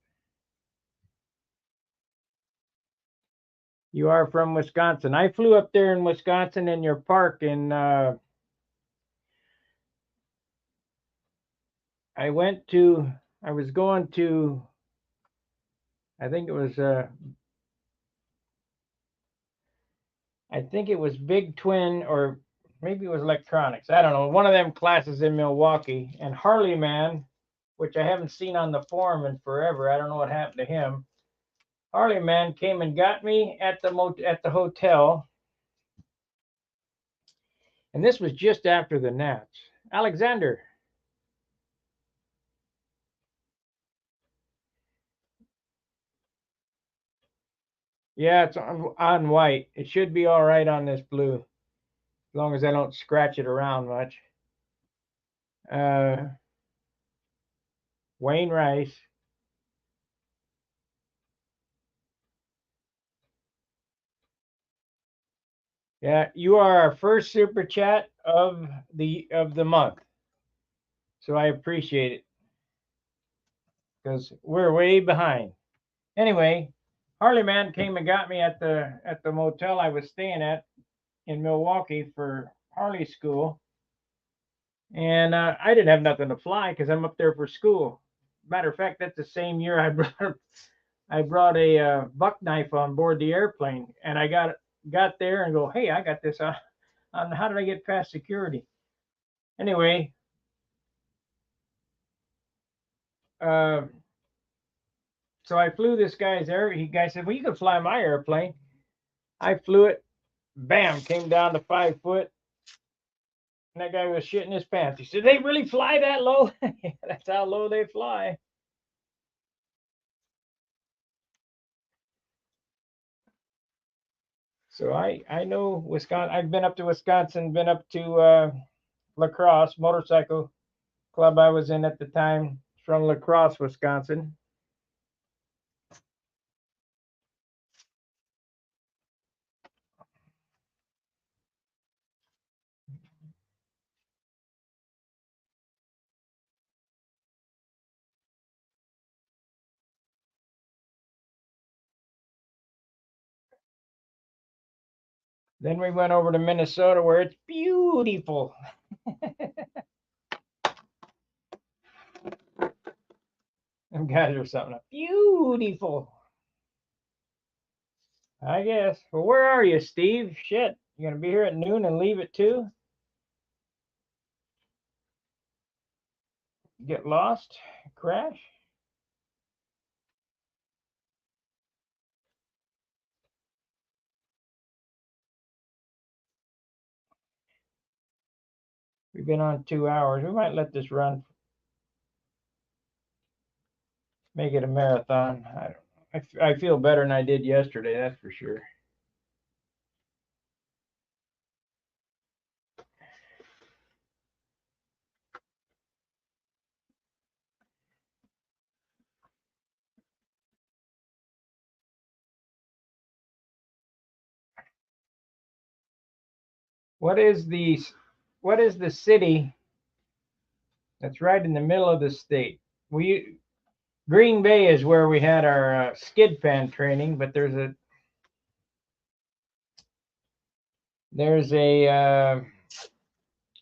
You are from Wisconsin. I flew up there in Wisconsin in your park, and I was going to, I think it was Big Twin, or maybe it was electronics. I don't know. One of them classes in Milwaukee, and Harley Man, which I haven't seen on the forum in forever. I don't know what happened to him. Harley Man came and got me at the hotel. And this was just after the Nats. Alexander. Yeah, it's on white. It should be all right on this blue, as long as I don't scratch it around much. Uh, Wayne Rice. Yeah, you are our first super chat of the month, so I appreciate it because we're way behind. Anyway, Harley Man came and got me at the motel I was staying at in Milwaukee for Harley school, and I didn't have nothing to fly because I'm up there for school. Matter of fact, that's the same year I brought a buck knife on board the airplane, and I got there and go, hey, I got this on how did I get past security? Anyway, uh, so I flew this guy's air. He guy said, well, you can fly my airplane. I flew it. Bam, came down to 5 foot. And that guy was shitting his pants. He said, they really fly that low? Yeah, that's how low they fly. So I know Wisconsin. I've been up to Wisconsin, been up to La Crosse motorcycle club I was in at the time from La Crosse, Wisconsin. Then we went over to Minnesota where it's beautiful. Them guys are something beautiful. I guess. Well, where are you, Steve? Shit. You gonna be here at noon and leave at 2? Get lost? Crash? We've been on 2 hours. We might let this run. Make it a marathon. I feel better than I did yesterday, that's for sure. What is the city that's right in the middle of the state? Green Bay is where we had our skid pan training, but there's a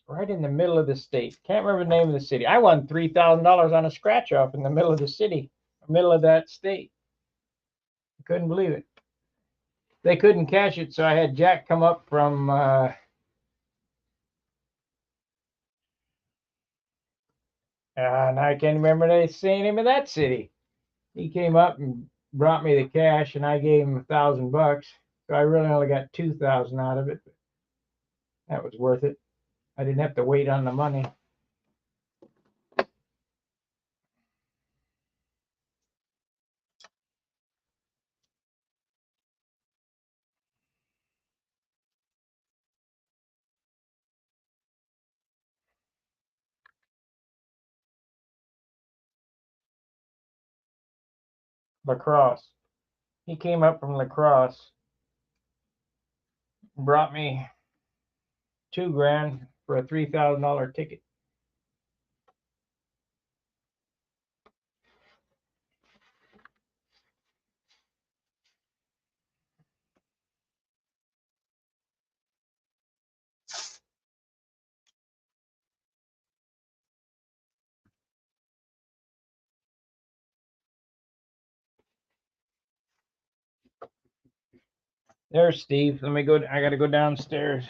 right in the middle of the state. Can't remember the name of the city. I won $3,000 on a scratch off in the middle of the city, middle of that state. I couldn't believe it. They couldn't catch it, so I had Jack come up from and I can't remember the name of that city. He came up and brought me the cash, and I gave him $1,000. So I really only got 2,000 out of it. But that was worth it. I didn't have to wait on the money. La Crosse. He came up from La Crosse, and brought me $2,000 for a $3,000 ticket. There's Steve. Let me go. I got to go downstairs.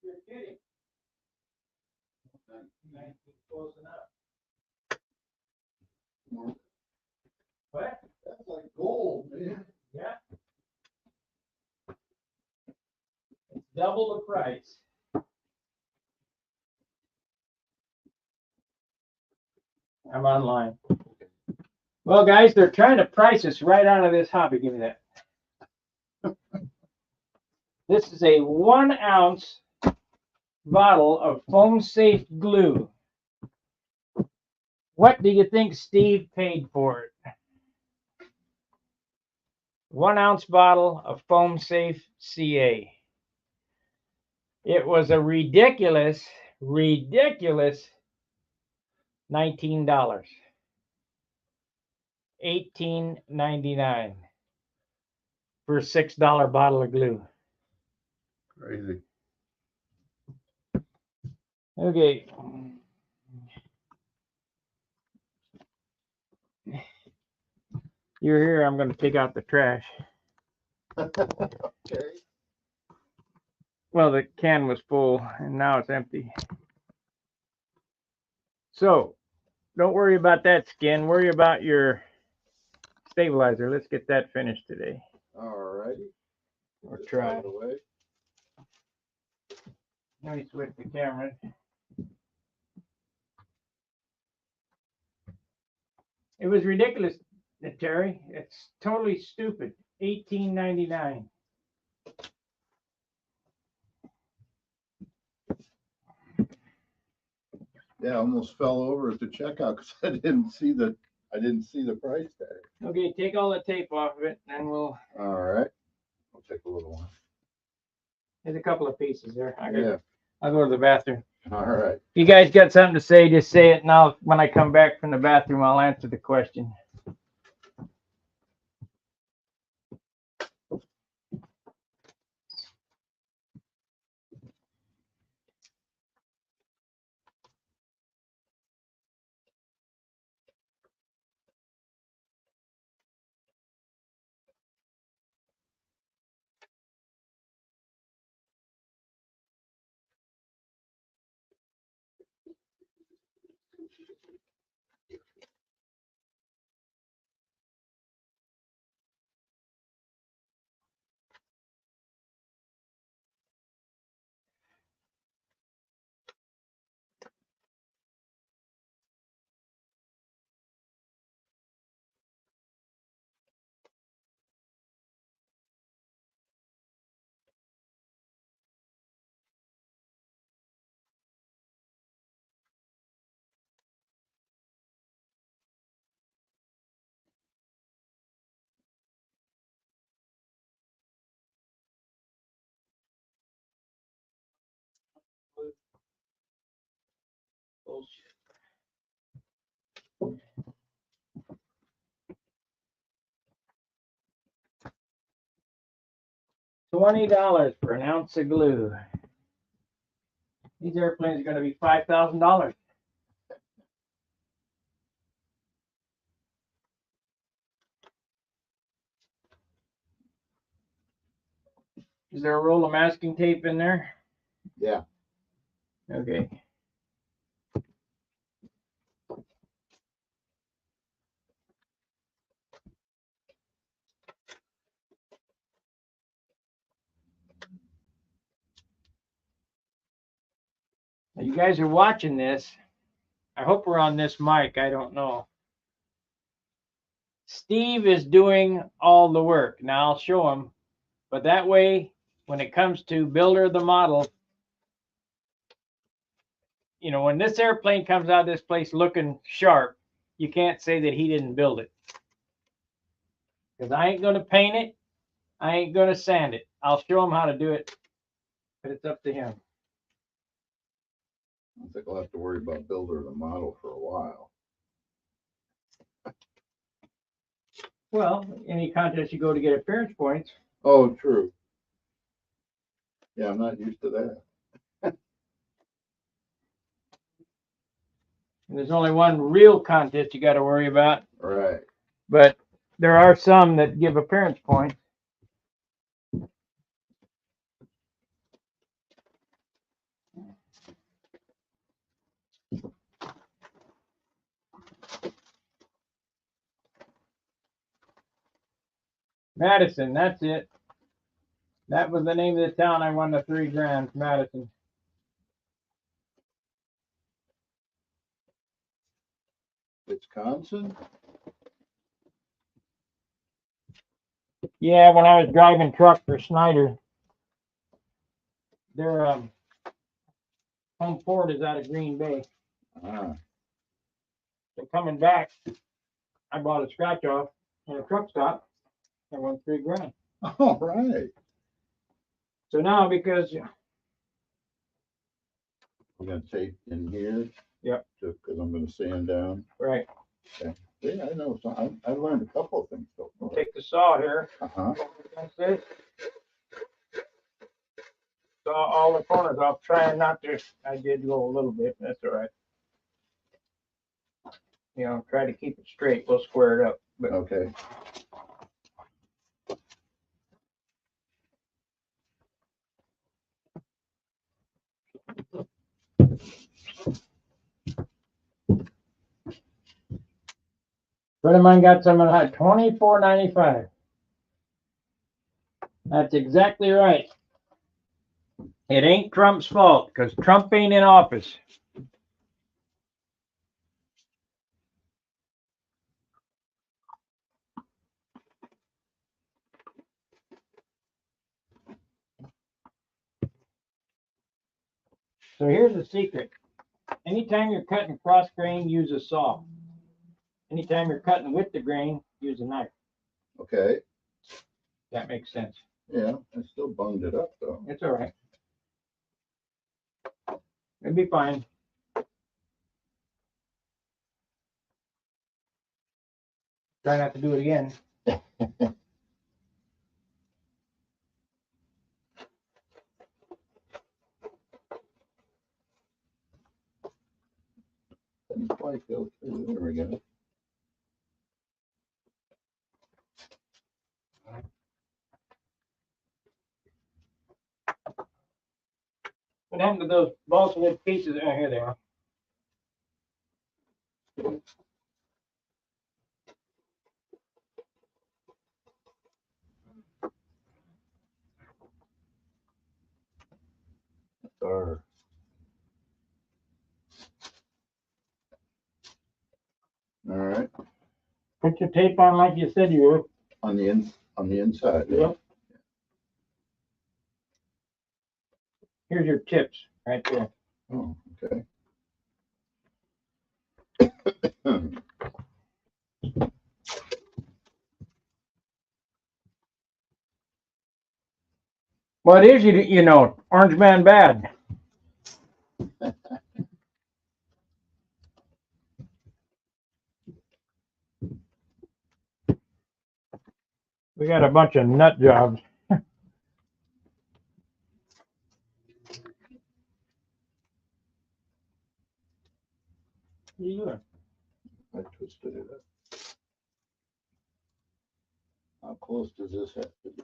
You're kidding. Close enough. What? That's like gold, man. Yeah. It's double the price. I'm online. Well, guys, they're trying to price us right out of this hobby. Give me that. This is a 1 ounce bottle of foam safe glue. What do you think Steve paid for it? 1 ounce bottle of foam safe CA. It was a ridiculous $19. $18.99 for a $6 bottle of glue. Crazy. Okay. You're here, I'm going to take out the trash. Okay. Well, the can was full and now it's empty. So, don't worry about that skin. Worry about your stabilizer. Let's get that finished today. All righty. Or try. Away. Let me switch the camera. It was ridiculous, Terry. It's totally stupid. $18.99. Yeah, I almost fell over at the checkout because I didn't see the price tag. Okay, take all the tape off of it, and we'll. All right. I'll take a little one. There's a couple of pieces there. Yeah. I'll go to the bathroom. All right. If you guys got something to say, just say it. Now, when I come back from the bathroom, I'll answer the question. $20 for an ounce of glue. These airplanes are going to be $5,000. Is there a roll of masking tape in there? Yeah. Okay. Now, you guys are watching this. I hope we're on this mic. I don't know. Steve is doing all the work. Now I'll show him. But that way, when it comes to builder of the model, you know, when this airplane comes out of this place looking sharp, you can't say that he didn't build it. Because I ain't going to paint it. I ain't going to sand it. I'll show him how to do it, but it's up to him. I don't think I'll have to worry about builder of the model for a while. Well, any contest you go to get appearance points. Oh, true. Yeah, I'm not used to that. There's only one real contest you got to worry about. Right. But There are some that give appearance points. Madison, that's it. That was the name of the town I won the $3,000, Madison. Wisconsin? Yeah, when I was driving truck for Snyder, their home port is out of Green Bay. Ah, So coming back, I bought a scratch off in a truck stop. I won $3,000. all right. So now because We're gonna take in here. Yep. Just because I'm gonna sand down. right, Yeah, I know. So I learned a couple of things so far. take the saw here. Uh-huh. That's it. Saw all the corners off, trying not to. I did go a little bit. That's all right. You know, try to keep it straight. We'll square it up. But Okay. friend of mine got some of that $24.95. That's exactly right. It ain't Trump's fault because Trump ain't in office. So here's the secret. Anytime you're cutting cross grain, use a saw. Anytime you're cutting with the grain, use a knife. Okay. That makes sense. Yeah, I still bunged it up though. It's all right. It'll be fine. Try not to do it again. Didn't quite go through. There we go. What happened to those balsa wood pieces? Oh, here they are. Or all right. Put your tape on like you said you would. On the inside. Yep. Here's your tips right there. Oh, okay. What is you know, Orange Man bad. We got a bunch of nut jobs. What are you doing? I twisted it up. How close does this have to be?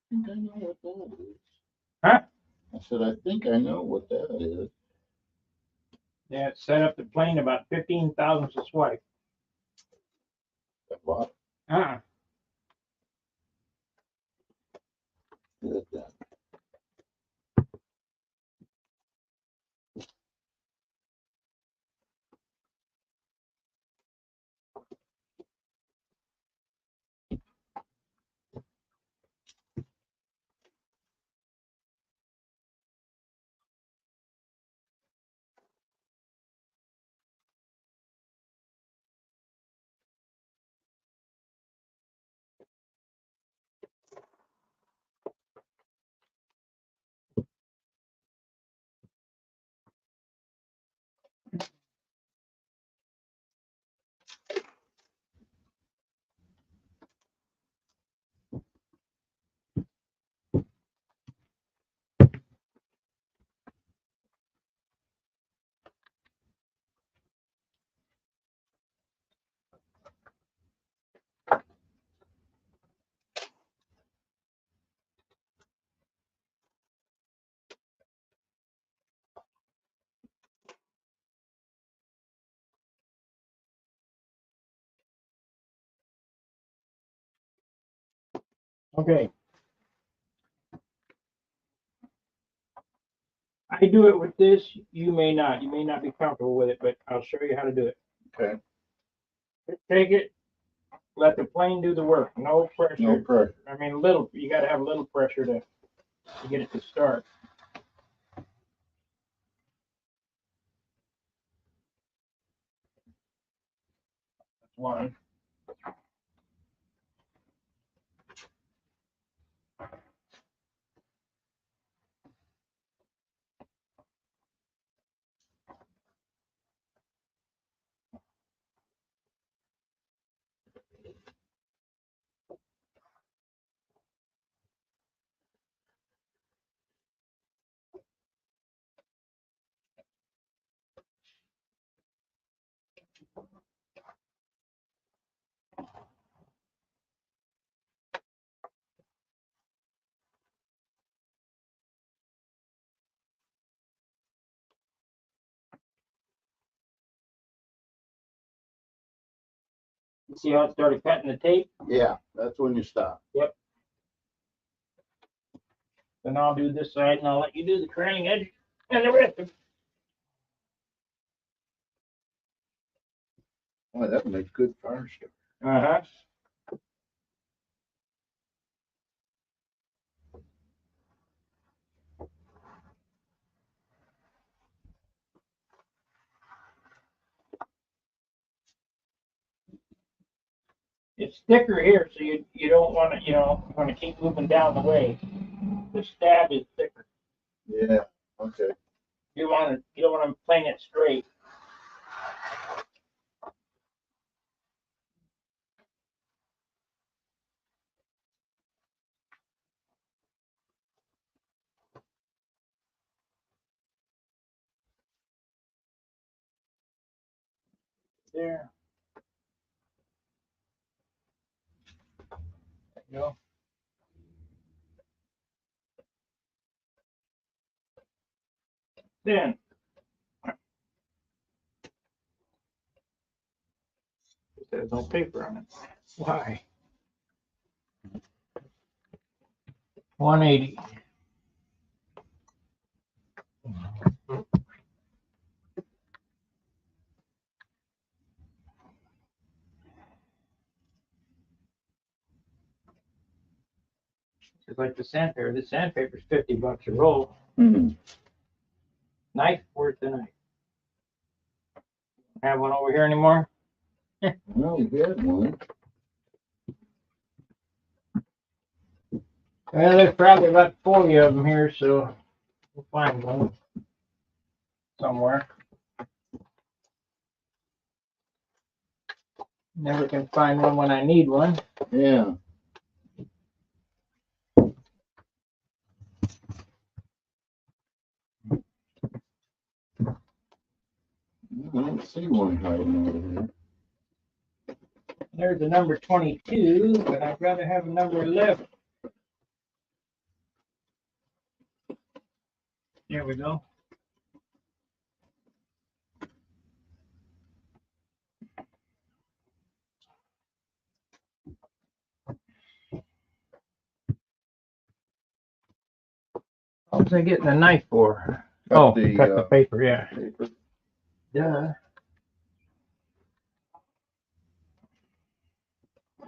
I think I know what that is. Huh? I said, I think I know what that is. Yeah, it's set up the plane about 15 thousandths of swipe. That what? Uh-uh. Good then. Okay. I do it with this. You may not. You may not be comfortable with it, but I'll show you how to do it. Okay. Take it. Let the plane do the work. No pressure. No pressure. I mean, little. You got to have a little pressure to get it to start. That's one. You see how it started cutting the tape? Yeah, that's when you stop. Yep. Then I'll do this side, and I'll let you do the trailing edge and the rest of it. Boy, that makes good fire stuff. Uh-huh. It's thicker here, so you don't want to, you want to keep moving down the way. The stab is thicker. Yeah, okay. You don't want to plane it straight. There. There you go. Then there's no paper on it. Why? 180. It's like the sandpaper. The sandpaper's $50 a roll. Hmm. Knife worth the knife. Have one over here anymore? Well, we had one. Well, there's probably about 40 of them here, so we'll find one somewhere. Never can find one when I need one. Yeah. I don't see one hiding over here. There's a number 22, but I'd rather have a number 11. There we go. What was I getting a knife for? Cut cut the paper, yeah. paper. Duh.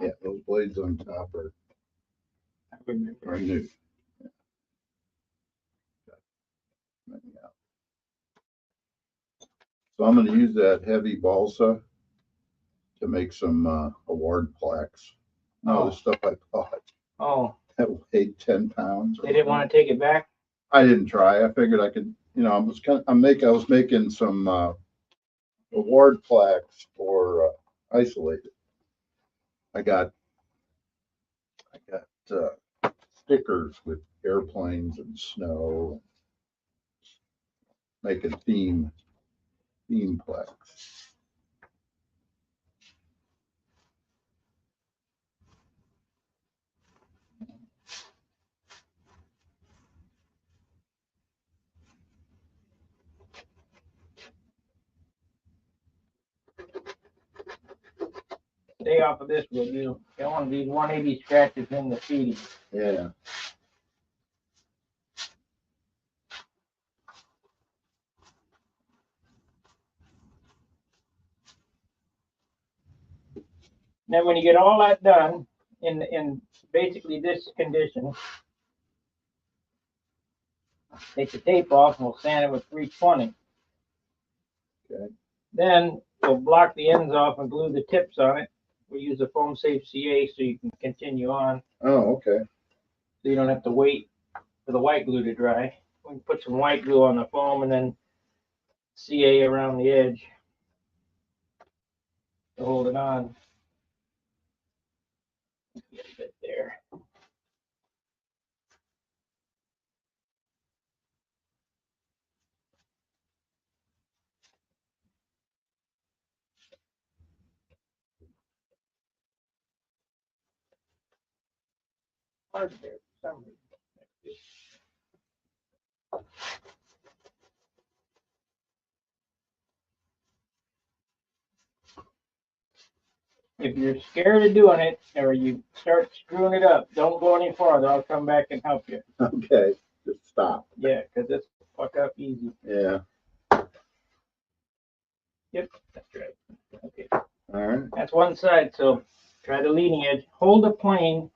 Yeah, those blades on top are new. Yeah. So I'm gonna use that heavy balsa to make some award plaques. No, the stuff I bought Oh, that weighed 10 pounds. they didn't want to take it back? I didn't try. I figured I could, I was making some award plaques for isolated. I got stickers with airplanes and snow, making theme plaques. stay off of this with you. You don't want these 180 scratches in the feeding. Yeah. Then when you get all that done in basically this condition, take the tape off and we'll sand it with 320. Okay. Then we'll block the ends off and glue the tips on it. We use a foam safe CA so you can continue on. Oh, okay. So you don't have to wait for the white glue to dry. We can put some white glue on the foam and then CA around the edge to hold it on. Get a bit there. Hard there for some reason. If you're scared of doing it or you start screwing it up, don't go any farther. I'll come back and help you. Okay. Just stop. Yeah, because it's fuck up easy. Yeah. Yep, that's right. Okay, All right. that's one side. So try the leading edge. Hold the plane.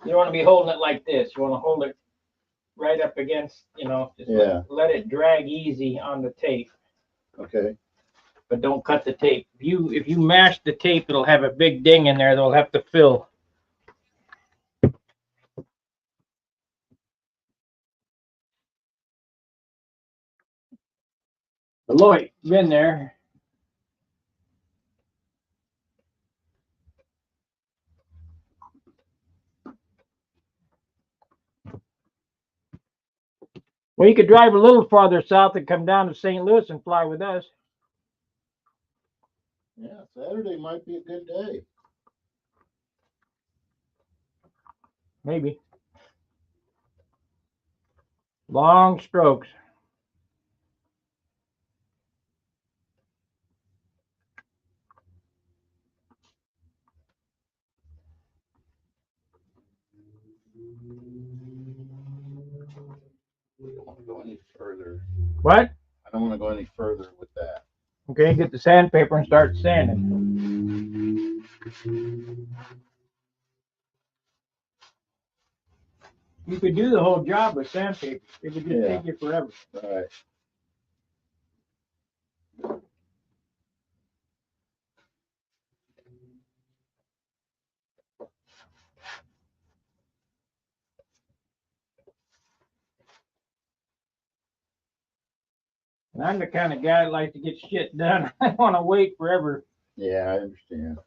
You don't want to be holding it like this. You want to hold it right up against, just Yeah. let it drag easy on the tape. Okay. But don't cut the tape. If you mash the tape, it'll have a big ding in there that'll have to fill. Lloyd, been there. Well, you could drive a little farther south and come down to St. Louis and fly with us. Yeah, Saturday might be a good day. Maybe. Long strokes. I don't want to go any further. What? I don't want to go any further with that. Okay, get the sandpaper and start sanding. You could do the whole job with sandpaper. It would just take you forever. All right. And I'm the kind of guy that likes to get shit done. I don't want to wait forever. Yeah, I understand.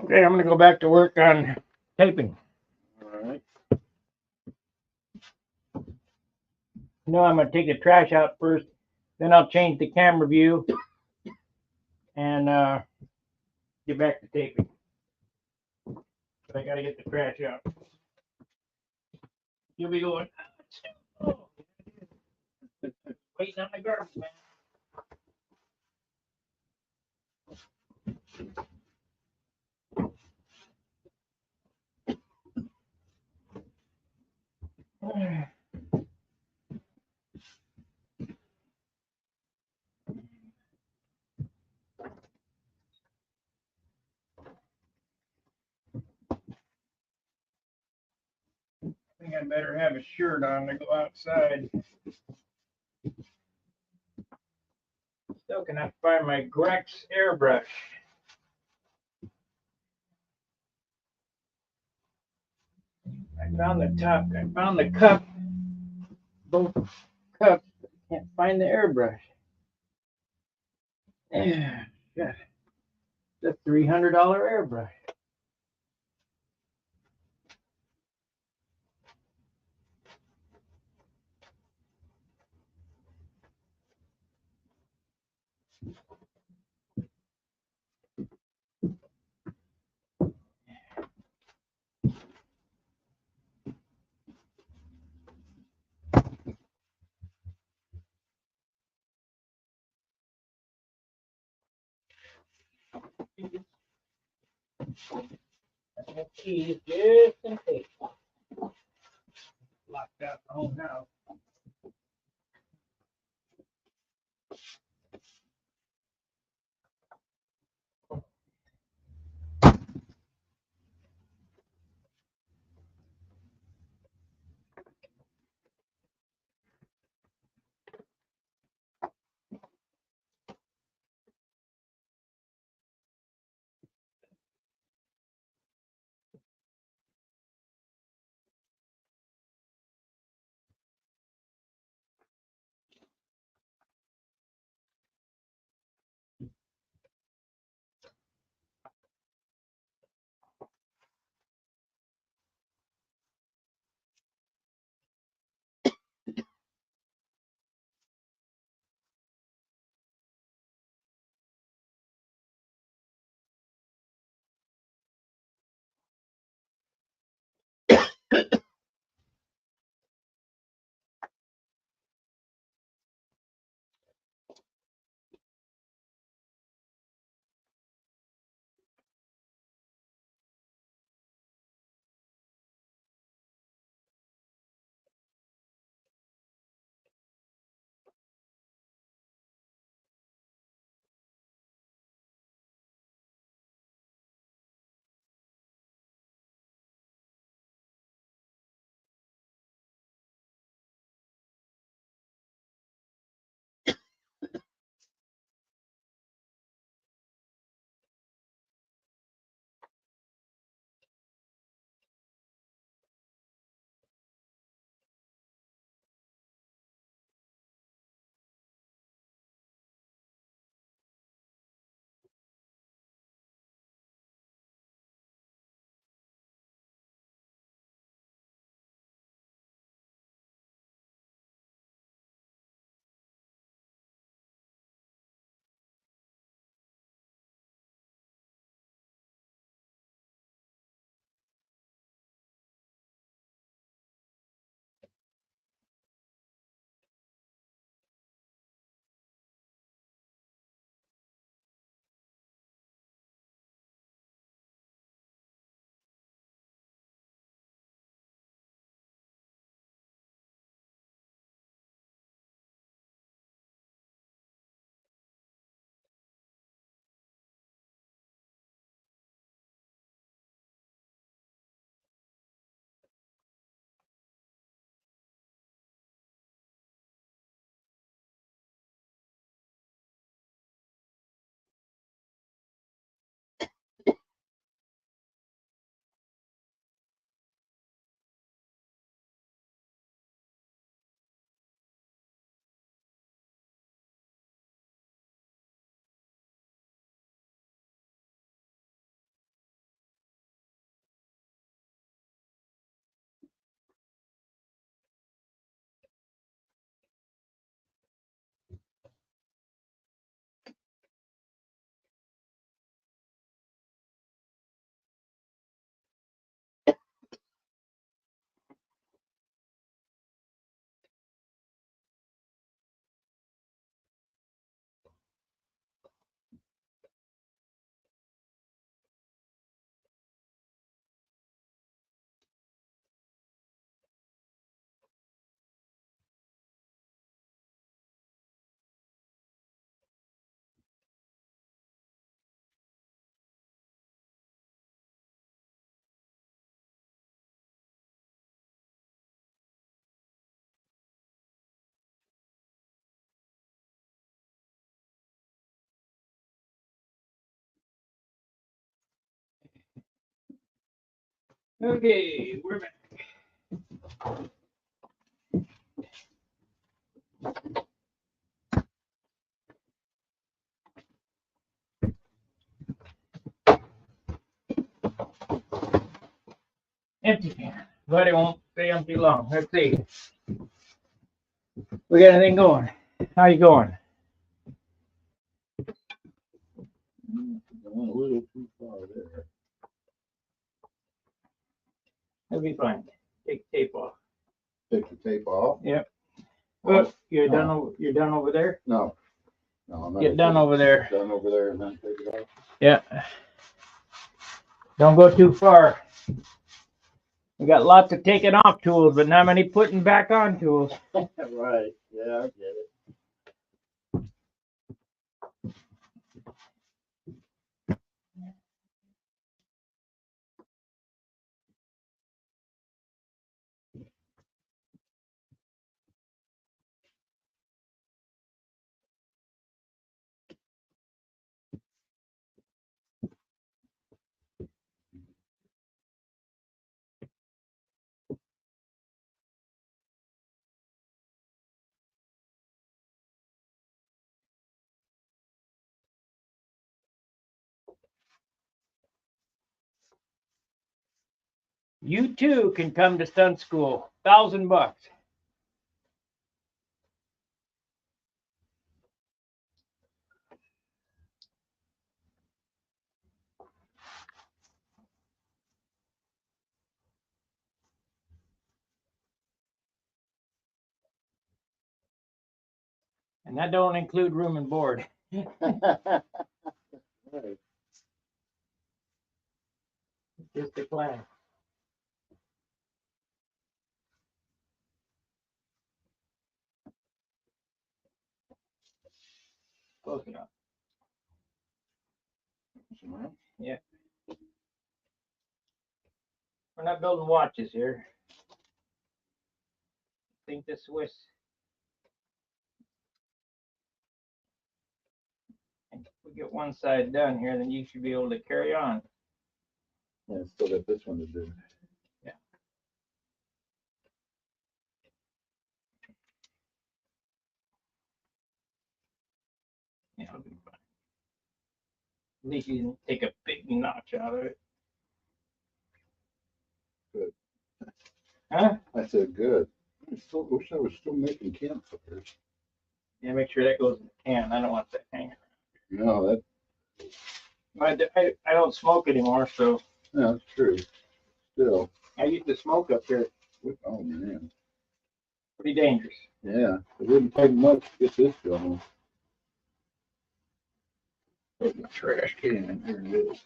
Okay, I'm going to go back to work on taping. All right. No, I'm going to take the trash out first. Then I'll change the camera view and get back to taping. But I got to get the trash out. You'll be going, oh, waiting on the garbage man. I think I better have a shirt on to go outside. Still cannot find my Grex airbrush. I found the top. I found the cup. Both cup. Can't find the airbrush. Yeah, yeah. It's a $300 airbrush. The keys just in case. Locked out the whole house. Okay, we're back. Empty can, but it won't stay empty long. Let's see. We got anything going? How you going? Going a little too far there. It'll be fine. Take the tape off. Take the tape off? Yep. Well, you're no. done. You're done over there. No. No, I'm not. Get done over there. Done over there and then take it off? Yeah. Don't go too far. We got lots of taking off tools, but not many putting back on tools. Right. Yeah, I get it. You too can come to stunt school. $1,000. And that don't include room and board. Right. Just the class. Close enough. Yeah. We're not building watches here. Think the Swiss. And if we get one side done here, then you should be able to carry on. Yeah, still got this one to do. Yeah. Yeah, it'll be fine. At least you didn't take a big notch out of it. Good. Huh? I said, good. I still wish I was still making campfires. Yeah, make sure that goes in the can. I don't want that hanging. No, that, I don't smoke anymore, so yeah, that's true. Still. I used to smoke up here. Oh, man. Pretty dangerous. Yeah, it wouldn't take much to get this going. Put my trash can in here. It is.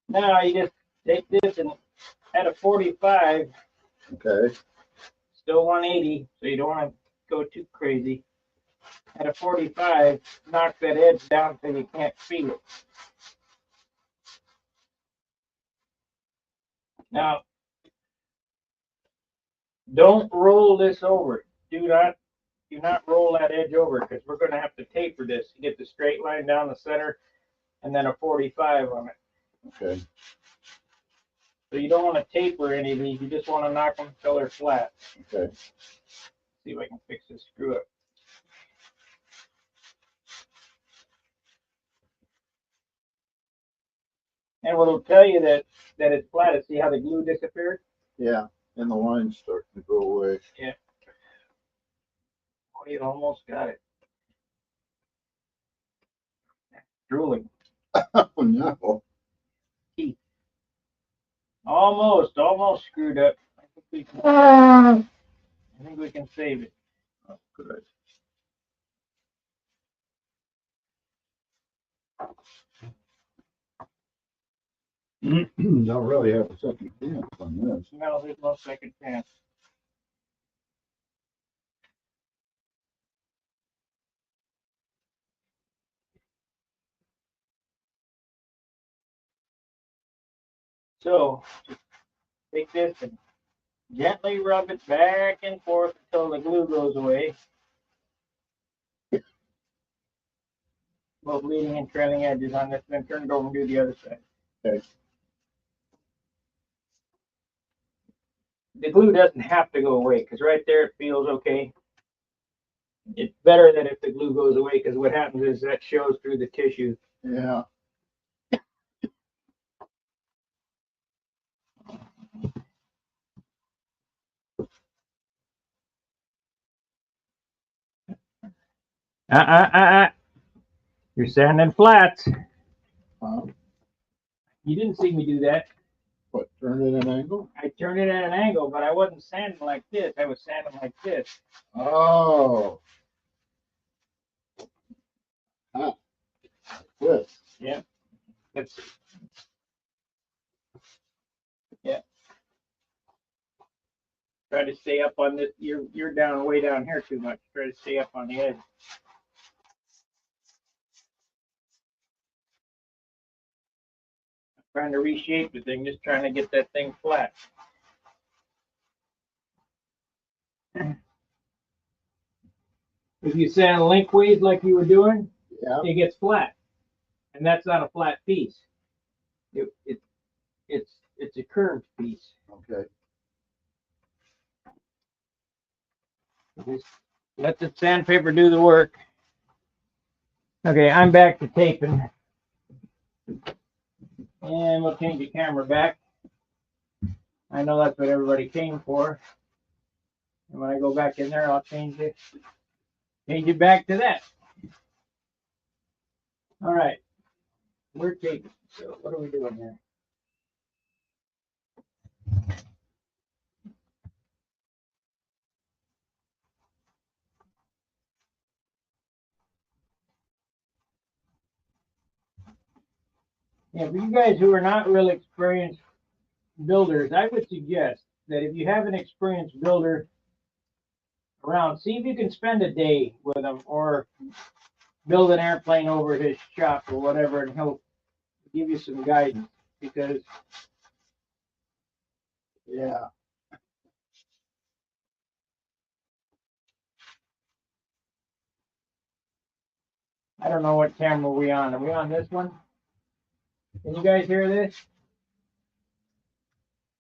Now you just take this and at a 45, Okay. still 180, so you don't want to go too crazy. At a 45, knock that edge down so you can't feel it. Now, don't roll this over. Do not roll that edge over because we're going to have to taper this to get the straight line down the center and then a 45 on it. Okay. So you don't want to taper any of these. You just want to knock them till they're flat. Okay. See if I can fix this screw up. And what'll tell you that it's flat is see how the glue disappeared? Yeah, and the line's starting to go away. Yeah. Oh, you almost got it. Drooling. Oh, no. Almost screwed up. I think we can save it. Oh, good. Don't really have a second chance on this. No, there's no second chance. So, just take this and gently rub it back and forth until the glue goes away. Both leading and trailing edges on this, then turn it over and do the other side. Okay. The glue doesn't have to go away because right there it feels okay. It's better than if the glue goes away, because what happens is that shows through the tissue. Yeah. Uh. You're sanding flats. Uh, You didn't see me do that. what, turn it at an angle? I turned it at an angle, but I wasn't sanding like this. I was sanding like this. Oh. Ah, good. Yeah. That's yeah. Try to stay up on this. You're down way down here too much. Try to stay up on the edge. Trying to reshape the thing, just trying to get that thing flat. If you sand lengthways like you were doing, Yeah. it gets flat, and that's not a flat piece. It's a curved piece. Okay. Just let the sandpaper do the work. Okay, I'm back to taping, and we'll change the camera back. I know that's what everybody came for, and when I go back in there, I'll change it back to that. All right, we're taping. So what are we doing here? Yeah, for you guys who are not real experienced builders, I would suggest that if you have an experienced builder around, see if you can spend a day with him or build an airplane over his shop or whatever, and he'll give you some guidance, because Yeah. I don't know what camera we on. Are we on this one? Can you guys hear this?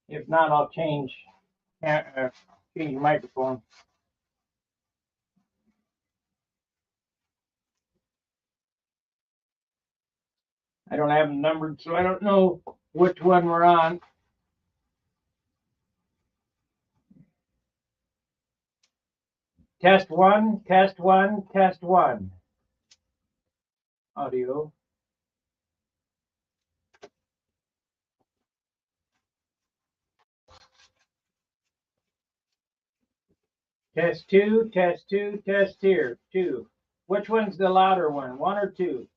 If not, I'll change your microphone. I don't have them numbered, so I don't know which one we're on. Test one, test one, test one. Audio. Test two, test two, test here, two. Which one's the louder one or two?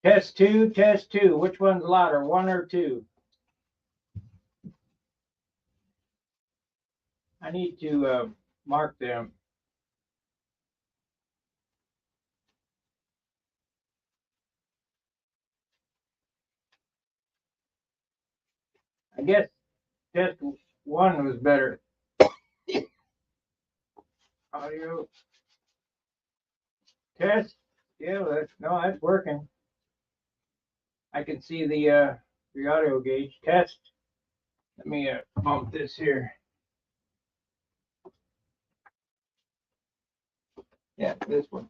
Test two, test two. Which one's louder, one or two? I need to mark them. I guess test one was better. Audio. Test. Yeah, that's working. I can see the audio gauge. Test. Let me bump this here. Yeah, this one.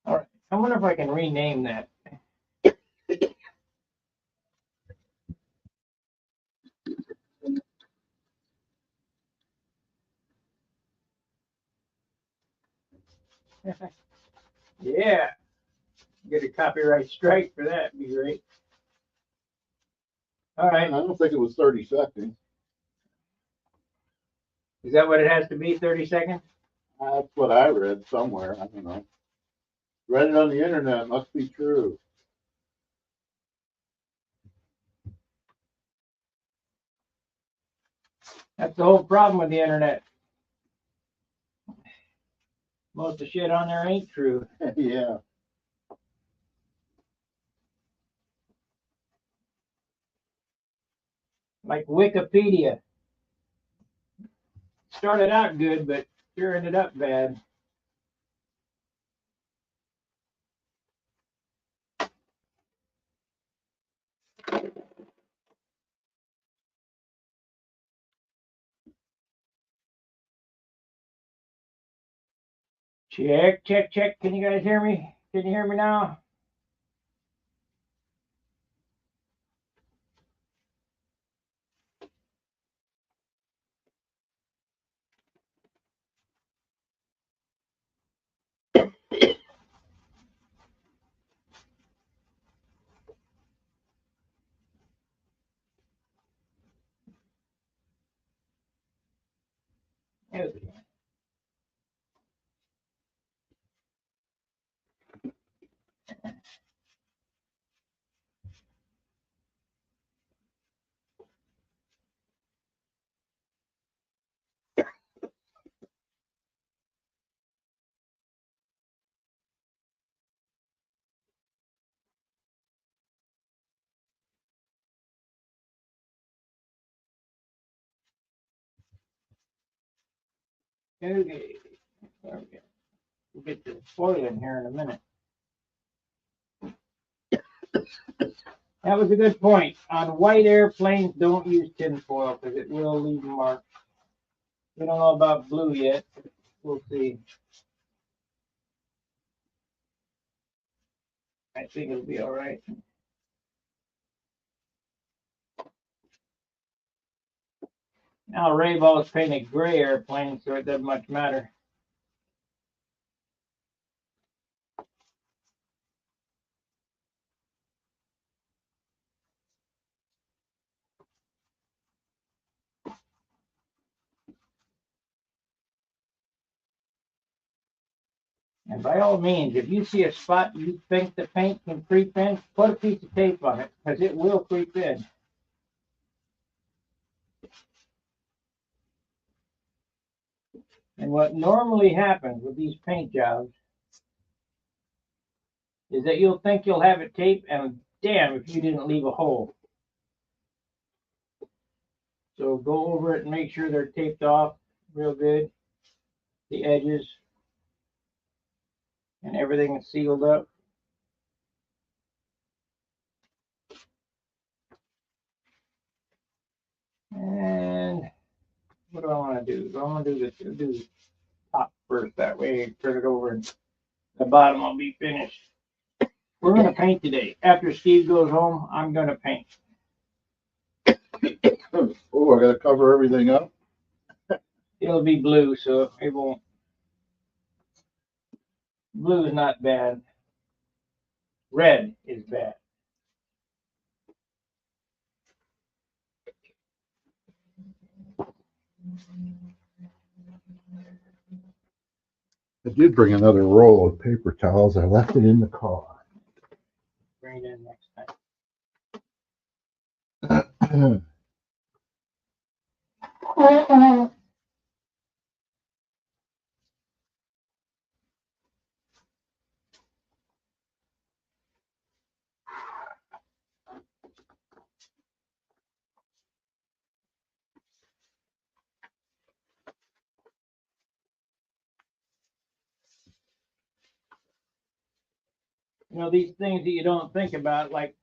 All right. I wonder if I can rename that. Yeah. Get a copyright strike for that. Be great. All I right. don't think it was 30 seconds. Is that what it has to be? 30 seconds? That's what I read somewhere. I don't know. Read it on the internet. Must be true. That's the whole problem with the internet. Most of the shit on there ain't true. Yeah. like Wikipedia. Started out good, but sure ended up bad. Check, check, check. Can you guys hear me? Can you hear me now? Okay. Okay. There we go. We'll get the foil in here in a minute. That was a good point. On white airplanes, don't use tinfoil because it will leave marks. We don't know about blue yet. We'll see. I think it'll be all right. Now Ray's always painted gray airplanes, so it doesn't much matter. And by all means, if you see a spot you think the paint can creep in, put a piece of tape on it, because it will creep in. And what normally happens with these paint jobs is that you'll think you'll have it taped, and damn if you didn't leave a hole. So go over it and make sure they're taped off real good, the edges, and everything is sealed up. And what do I want to do? Do I want to do this? I'll do the top first. That way, turn it over, and the bottom will be finished. We're going to paint today. After Steve goes home, I'm going to paint. Oh, I gotta cover everything up. It'll be blue, so it won't. Blue is not bad. Red is bad. I did bring another roll of paper towels. I left it in the car. Bring it in next time. You know, these things that you don't think about, like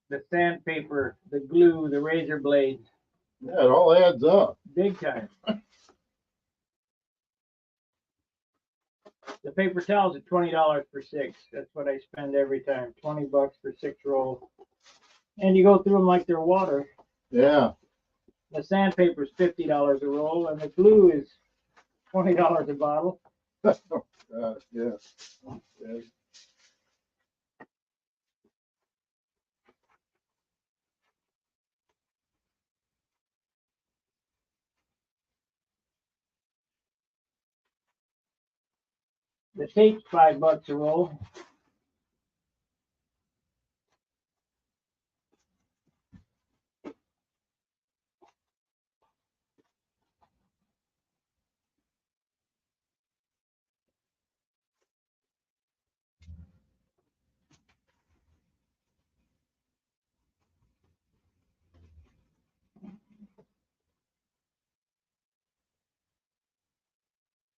the sandpaper, the glue, the razor blades, Yeah, it all adds up. big time. The paper towels are $20 for 6. That's what I spend every time. $20 for 6 rolls. And you go through them like they're water. Yeah. The sandpaper is $50 a roll, and the glue is $20 a bottle. Yeah. Okay. The tape's $5 a roll.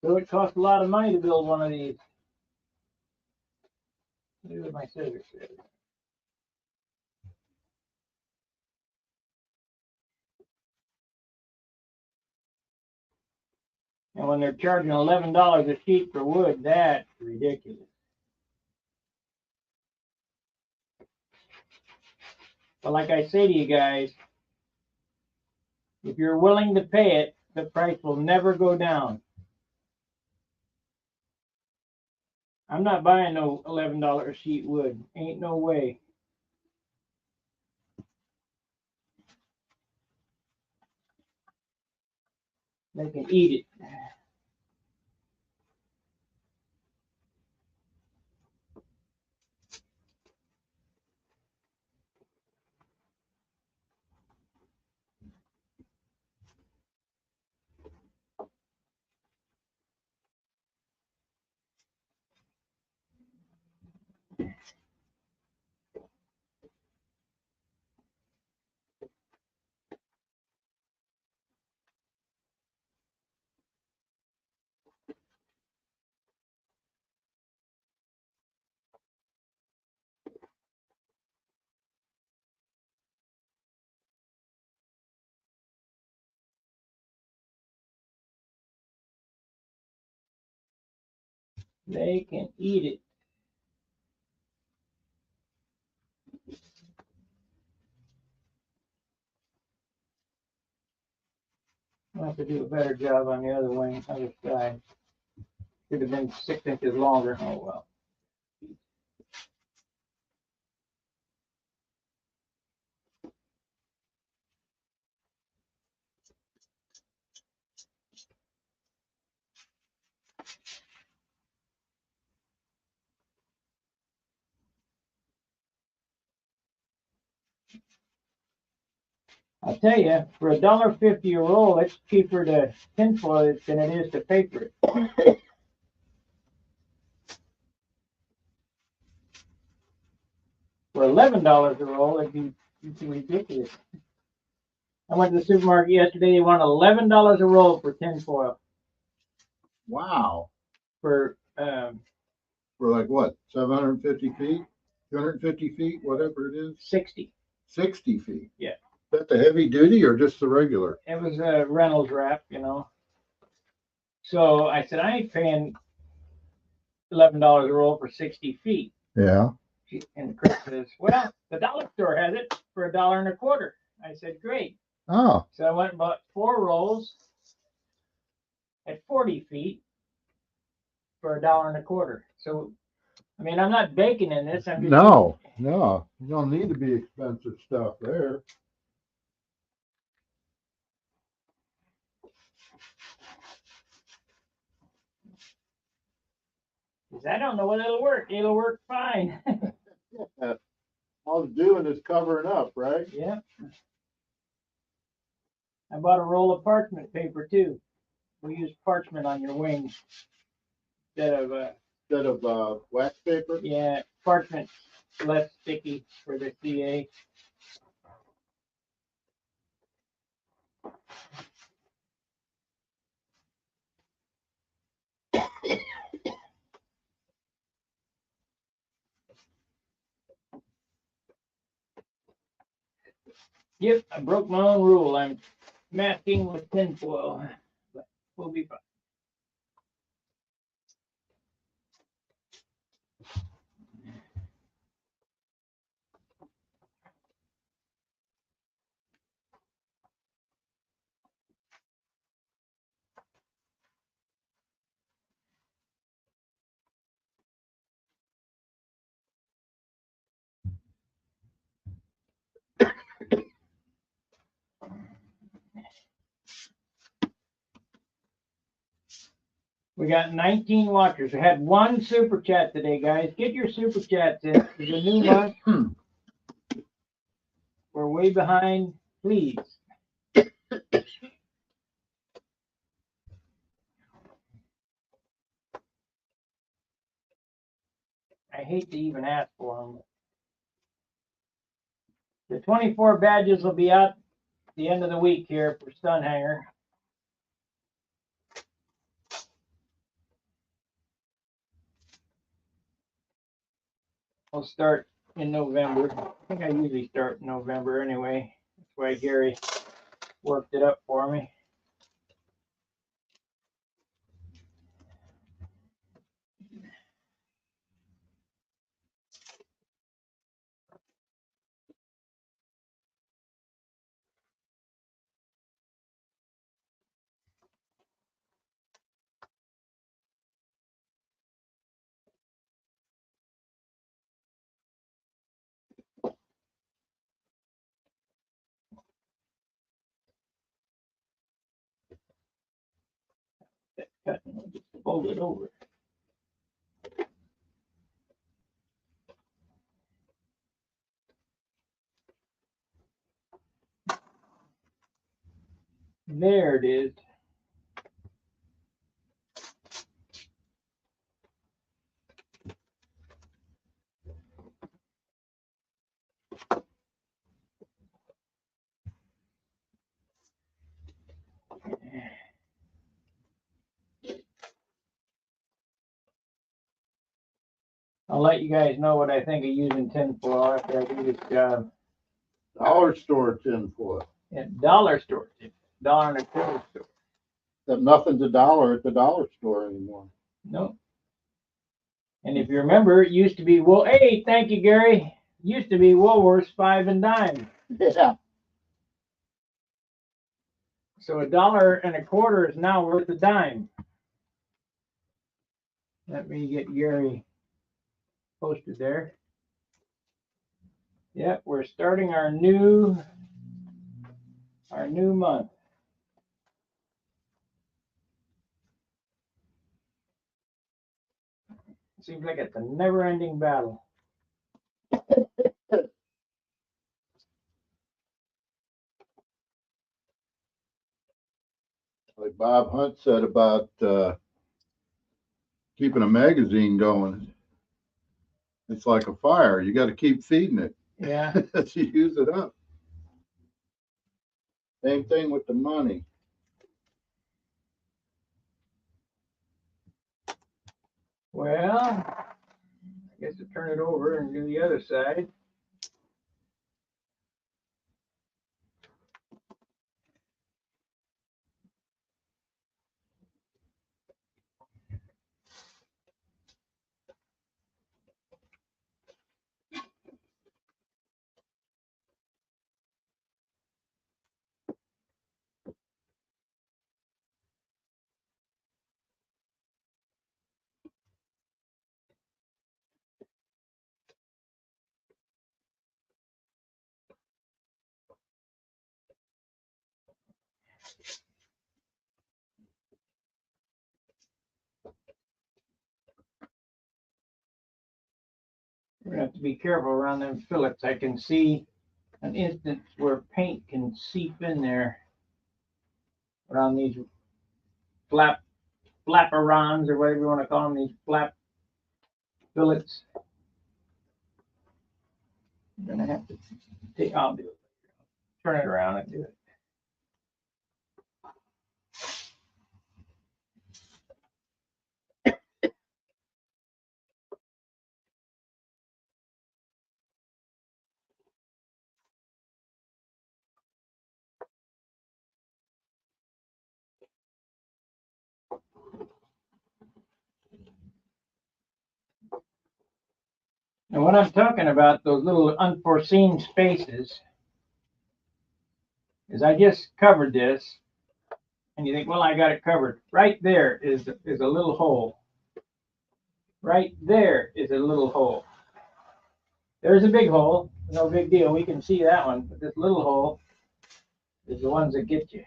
So it costs a lot of money to build one of these. Look at my scissors. And when they're charging $11 a sheet for wood, that's ridiculous. But like I say to you guys, if you're willing to pay it, the price will never go down. I'm not buying no $11 a sheet wood. Ain't no way. They can eat it. They can eat it. I'll have to do a better job on the other wing, other side. Should have been 6 inches longer. Oh well. I'll tell you, for $1.50 a roll, it's cheaper to tinfoil it than it is to paper it. For $11 a roll, it's ridiculous. I went to the supermarket yesterday. They want $11 a roll for tinfoil. Wow. For like what? 750 feet? 250 feet? Whatever it is? 60. 60 feet? Yeah. Is that the heavy duty or just the regular? It was a Reynolds wrap, you know. So I said, I ain't paying $11 a roll for 60 feet. Yeah. And Chris says, well, the dollar store has it for $1.25. I said, great. Oh. So I went and bought 4 rolls at 40 feet for $1.25. So, I mean, I'm not baking in this. I'm just No. You don't need to be expensive stuff there. I don't know whether it'll work. It'll work fine. All it's doing is covering up, right? Yeah. I bought a roll of parchment paper too. We use parchment on your wings instead of wax paper. yeah, parchment's less sticky for the CA. Yep, I broke my own rule. I'm masking with tinfoil, but we'll be fine. We got 19 watchers. We had 1 super chat today, guys. Get your super chats in. It's a new month. We're way behind. Please. I hate to even ask for them. The 24 badges will be out the end of the week here for Sun Hanger. I'll start in November. I think I usually start in November anyway. That's why Gary worked it up for me. Cut and just fold it over. There it is. I'll let you guys know what I think of using tinfoil after I do this job. Dollar store tinfoil. At dollar store, $1.25 store. That nothing's a dollar at the dollar store anymore. No. And if you remember, it used to be, well, hey, thank you, Gary. It used to be Woolworths 5 and dime. Yeah. So $1.25 is now worth a dime. Let me get Gary posted there. Yep, we're starting our new month. Seems like it's a never-ending battle. Like Bob Hunt said about keeping a magazine going. It's like a fire. You got to keep feeding it. Yeah. As you use it up. Same thing with the money. Well, I guess to turn it over and do the other side. We're gonna have to be careful around them fillets. I can see an instance where paint can seep in there around these flaperons or whatever you want to call them, these flap fillets. I'm gonna have to take, I'll do it. Turn it around and do it. And what I'm talking about, those little unforeseen spaces, is I just covered this, and you think, well, I got it covered. Right there is a little hole. Right there is a little hole. There's a big hole, no big deal. We can see that one, but this little hole is the ones that get you.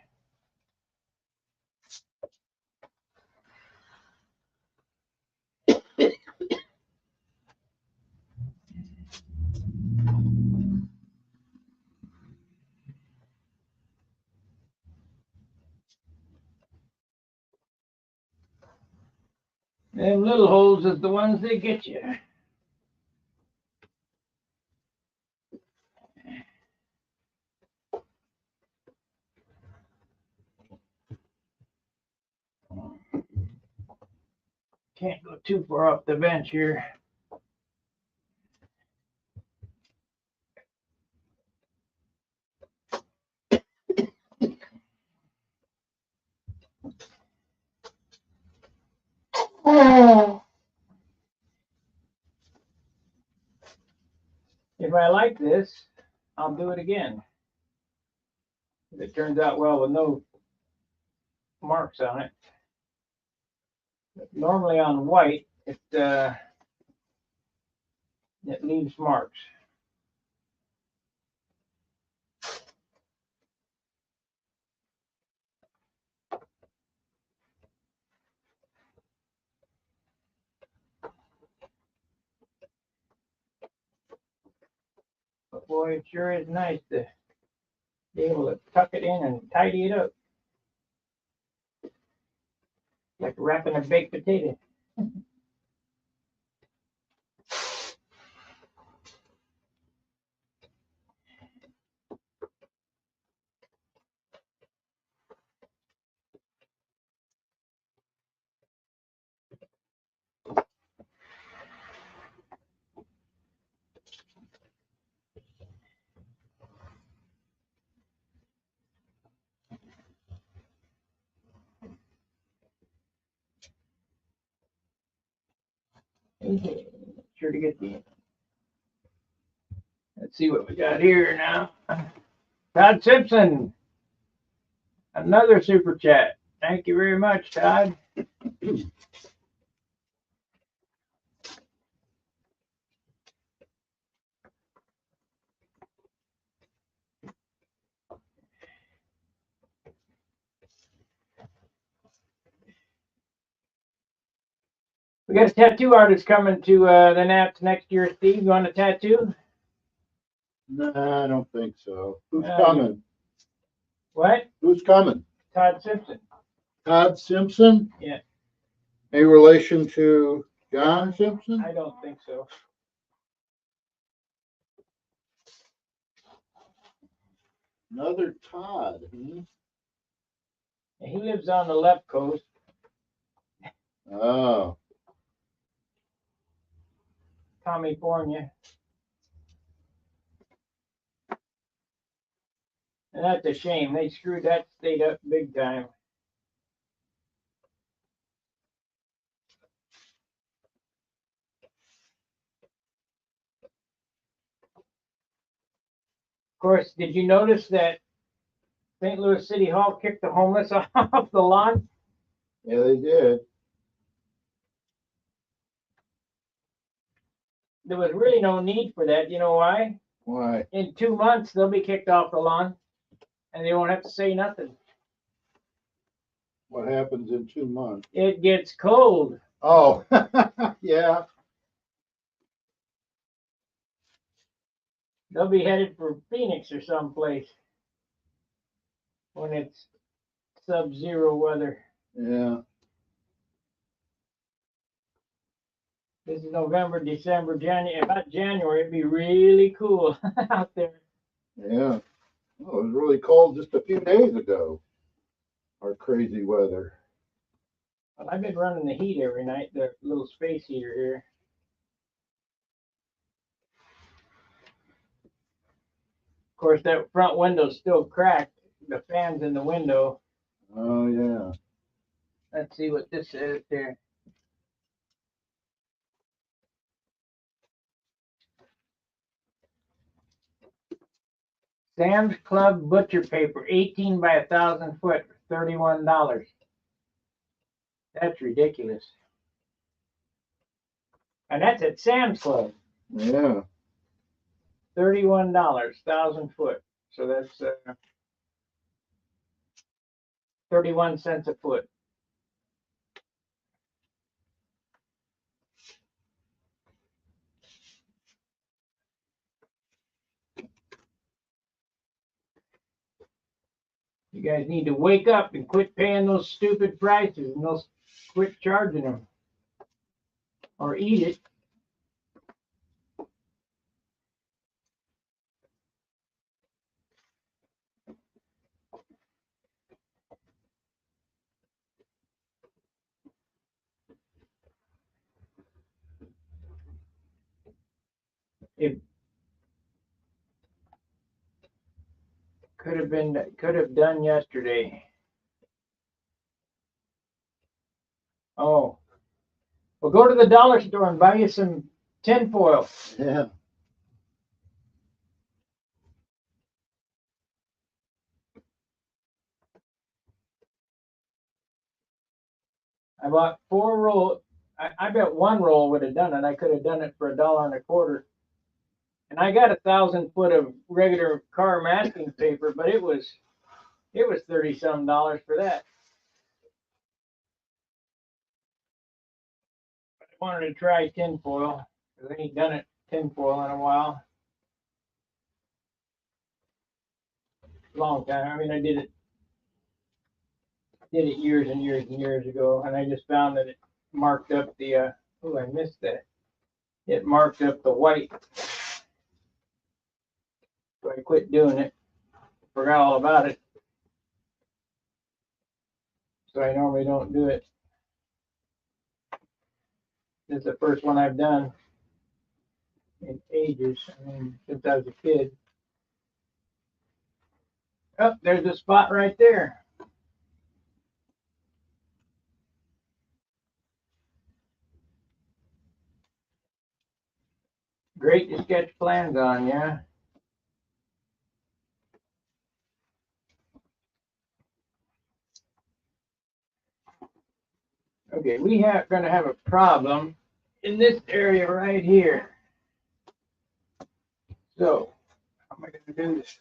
Them little holes is the ones that get you. Can't go too far off the bench here. I like this, I'll do it again. If it turns out well with no marks on it. Normally on white, it leaves marks. But boy, it sure is nice to be able to tuck it in and tidy it up. Like wrapping a baked potato. Sure to get the. Let's see what we got here now. Todd Simpson, another super chat. Thank you very much, Todd. We got a tattoo artist coming to the Nats next year, Steve. You want a tattoo? Nah, I don't think so. Who's coming? What? Who's coming? Todd Simpson. Todd Simpson? Yeah. Any relation to John Simpson? I don't think so. Another Todd. Hmm? He lives on the left coast. Oh. California. And that's a shame. They screwed that state up big time. Of course, did you notice that St. Louis City Hall kicked the homeless off the lawn? Yeah, they did. There was really no need for that. You know why? Why? In 2 months, they'll be kicked off the lawn, and they won't have to say nothing. What happens in 2 months? It gets cold. Oh, yeah. They'll be headed for Phoenix or someplace when it's sub-zero weather. Yeah. This is November, December, January. About January, it'd be really cool out there. Yeah. Oh, it was really cold just a few days ago. Our crazy weather. Well, I've been running the heat every night, the little space heater here. Of course, that front window's still cracked. The fan's in the window. Oh, yeah. Let's see what this is here. Sam's Club butcher paper, 18 by 1,000 foot, $31. That's ridiculous. And that's at Sam's Club. Yeah. $31, 1,000 foot. So that's 31 cents a foot. You guys need to wake up and quit paying those stupid prices and those quit charging them. Or eat it. It could have done yesterday. Oh. Well, go to the dollar store and buy you some tin foil. Yeah. I bought 4 rolls. I bet 1 roll would have done it. I could have done it for $1.25. And I got 1,000 foot of regular car masking paper, but it was $30-some for that. I wanted to try tinfoil because I ain't done it tinfoil in a while. Long time. I mean, I did it years and years and years ago, and I just found that it marked up the. Oh, I missed that. It marked up the white, so I quit doing it. Forgot all about it. So I normally don't do it. This is the first one I've done in ages. I mean, since I was a kid. Oh, there's a spot right there. Great to sketch plans on, yeah. Okay, we have going to have a problem in this area right here. So, how am I going to do this?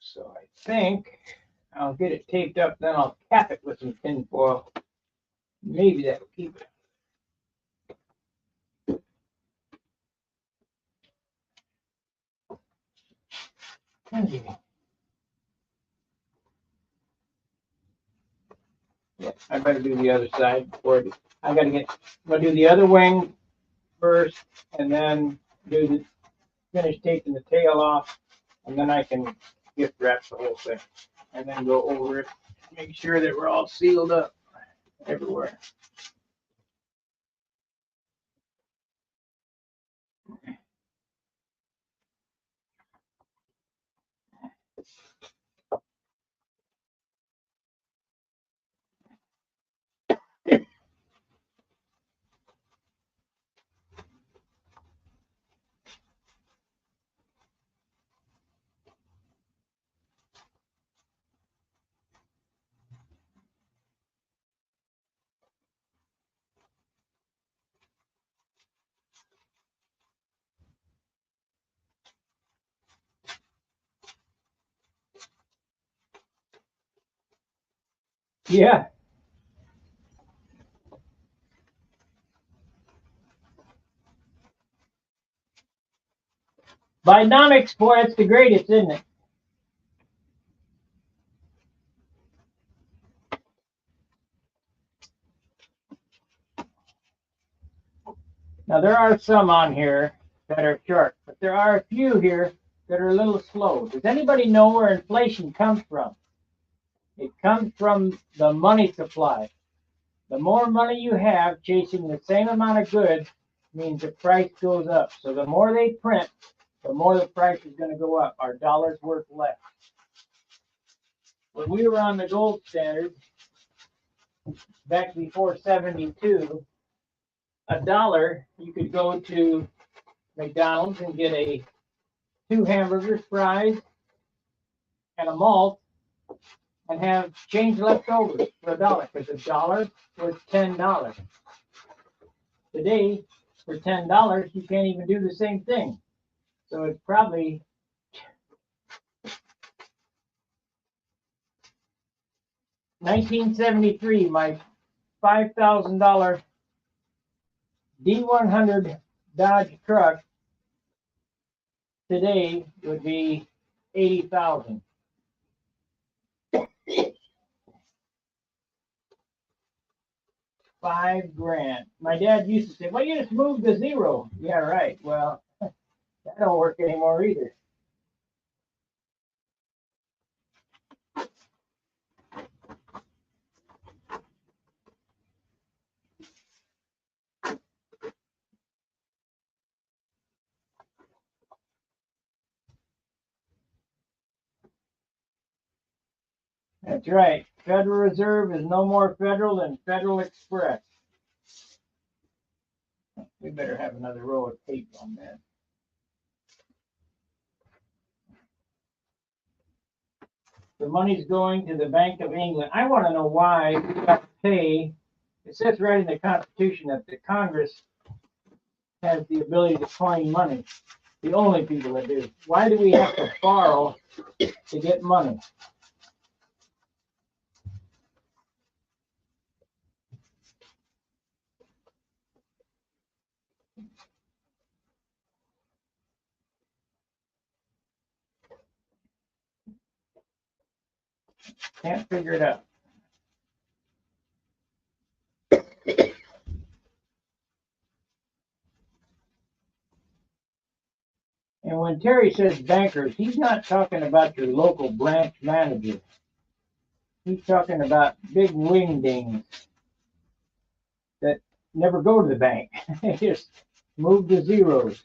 So I think I'll get it taped up, then I'll cap it with some tin foil. Maybe that'll keep it. Yeah, I better do the other side before I gotta get. I'll do the other wing first, and then finish taking the tail off, and then I can gift wrap the whole thing, and then go over it, make sure that we're all sealed up everywhere. Yeah. Binomics, boy, it's the greatest, isn't it? Now, there are some on here that are short, but there are a few here that are a little slow. Does anybody know where inflation comes from? It comes from the money supply. The more money you have chasing the same amount of goods means the price goes up. So the more they print, the more the price is going to go up. Our dollar's worth less. When we were on the gold standard back before 72, $1, you could go to McDonald's and get 2 hamburgers, fries, and a malt, and have change left over for $1, because $1 was $10. Today, for $10, you can't even do the same thing. So it's probably 1973. My $5,000 D100 Dodge truck today would be $80,000. $5,000. My dad used to say, "Well, you just moved to zero." Yeah, right. Well, that don't work anymore either. That's right. Federal Reserve is no more federal than Federal Express. We better have another row of tape on that. The money's going to the Bank of England. I want to know why we got to pay. It says right in the Constitution that the Congress has the ability to coin money. The only people that do. Why do we have to borrow to get money? Can't figure it out. And when Terry says bankers, he's not talking about your local branch manager. He's talking about big wingdings that never go to the bank. They just move the zeros.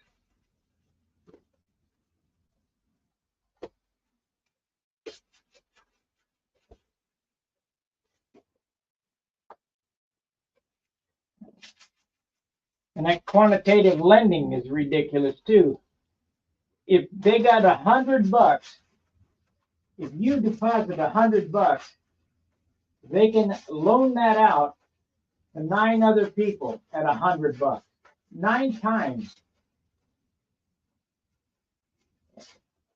And that quantitative lending is ridiculous too. If they got $100, if you deposit $100, they can loan that out to 9 other people at $100. 9 times.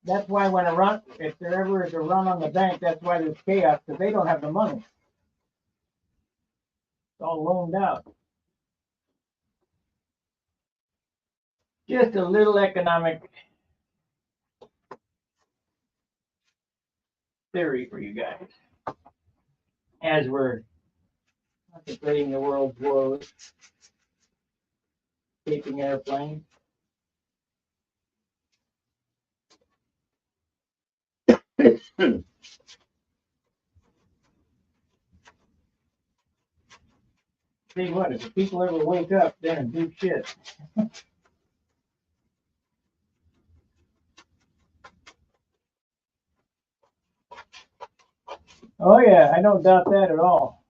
That's why when a run, if there ever is a run on the bank, that's why there's chaos, because they don't have the money. It's all loaned out. Just a little economic theory for you guys as we're contemplating the world's woes, escaping airplanes. See what, if the people ever wake up, then and do shit. Oh yeah, I don't doubt that at all.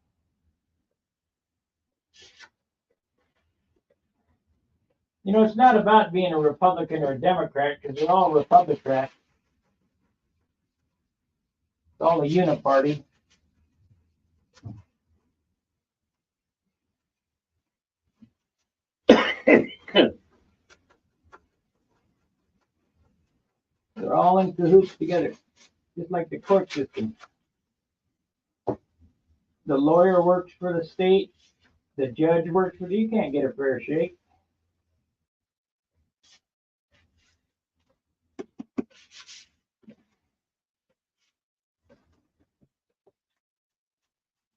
You know, it's not about being a Republican or a Democrat, because they're all Republicrats. It's all a uniparty. They're all in cahoots together, just like the court system. The lawyer works for the state, the judge works for you can't get a fair shake.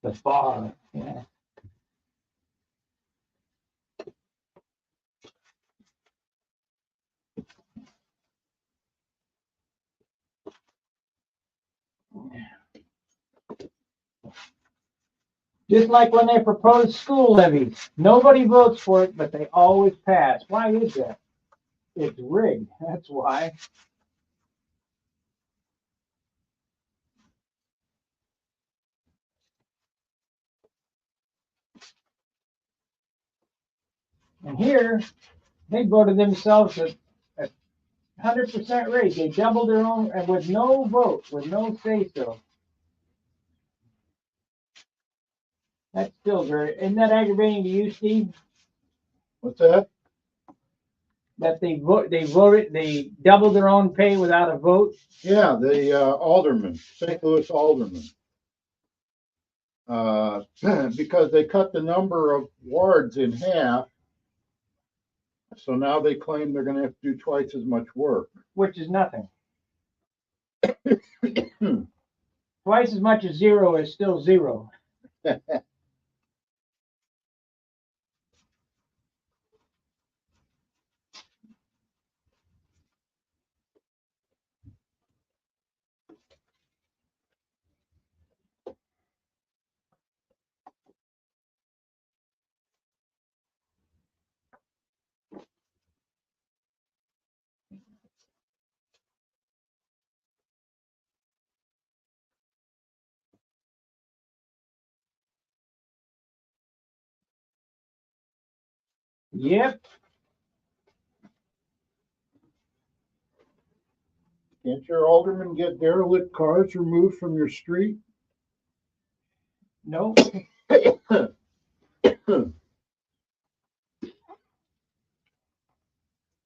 The bar, yeah. Just like when they propose school levies. Nobody votes for it, but they always pass. Why is that? It's rigged. That's why. And here, they voted themselves a 100% raise. They doubled their own, and with no vote, with no say so. That's still very, isn't that aggravating to you, Steve? What's that? That they voted, they doubled their own pay without a vote? Yeah, the alderman, St. Louis alderman. Because they cut the number of wards in half. So now they claim they're gonna have to do twice as much work. Which is nothing. Twice as much as zero is still zero. Yep. Can't your alderman get derelict cars removed from your street? No.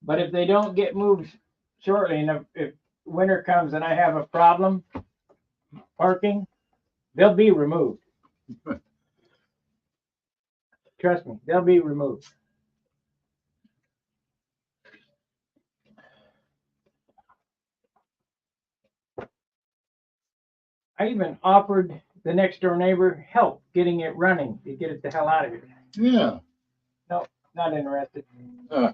But if they don't get moved shortly, and if winter comes and I have a problem parking, they'll be removed. Trust me, they'll be removed. I even offered the next door neighbor help getting it running to get it the hell out of here. Yeah. No, not interested. Uh.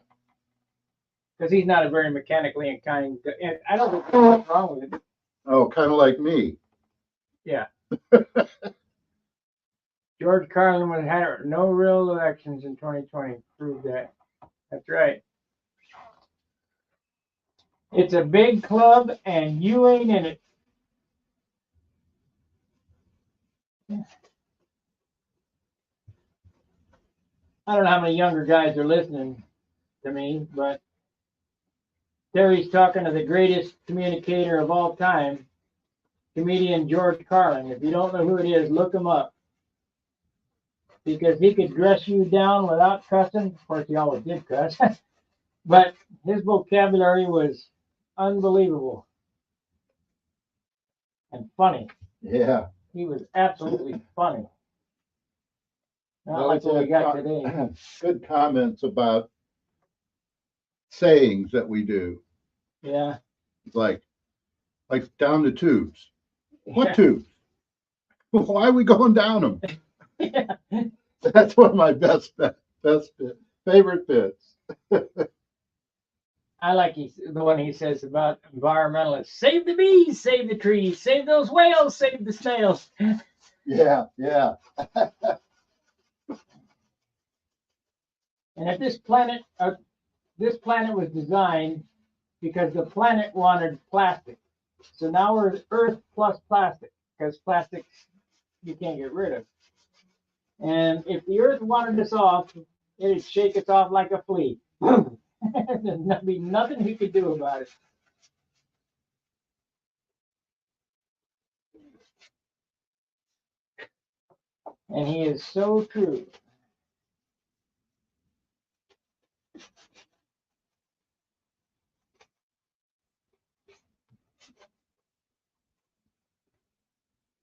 Because he's not a very mechanically inclined. And I don't think there's anything wrong with it. Oh, kind of like me. Yeah. George Carlin would have had no real elections in 2020. Prove that. That's right. It's a big club and you ain't in it. I don't know how many younger guys are listening to me, but Terry's talking to the greatest communicator of all time, comedian George Carlin. If you don't know who it is, look him up. Because he could dress you down without cussing. Of course, he always did cuss. But his vocabulary was unbelievable and funny. Yeah. He was absolutely funny. Not Well, like what we got today. Good comments about sayings that we do. Yeah. Like down the tubes. What Yeah. tubes? Why are we going down them? Yeah. That's one of my favorite bits. I like the one he says about environmentalists. Save the bees, save the trees, save those whales, save the snails. Yeah, yeah. And if this planet was designed because the planet wanted plastic. So now we're Earth plus plastic, because plastic you can't get rid of. And if the Earth wanted us off, it'd shake us off like a flea. There'd be nothing he could do about it. And he is so true.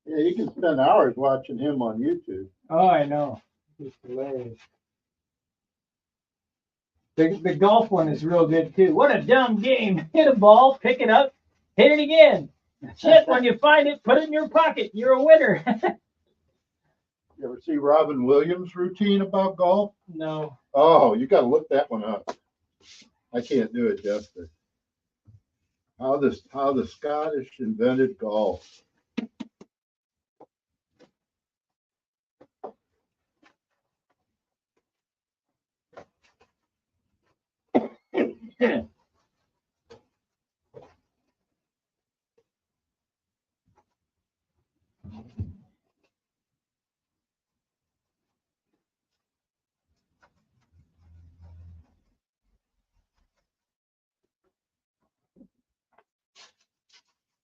Yeah, you can spend hours watching him on YouTube. Oh, I know. It's hilarious. The golf one is real good too. What a dumb game. Hit a ball, pick it up, hit it again. Shit, when you find it, put it in your pocket. You're a winner. You ever see Robin Williams' routine about golf? No. Oh, you got to look that one up. I can't do it justice. How the Scottish invented golf.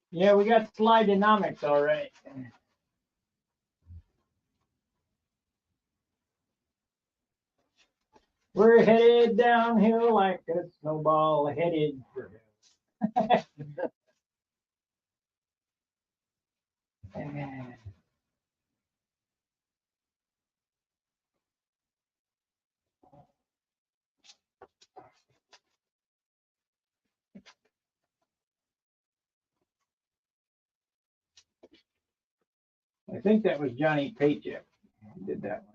Yeah, we got slideonomics all right. We're headed downhill like a snowball headed for I think that was Johnny Paycheck who did that one.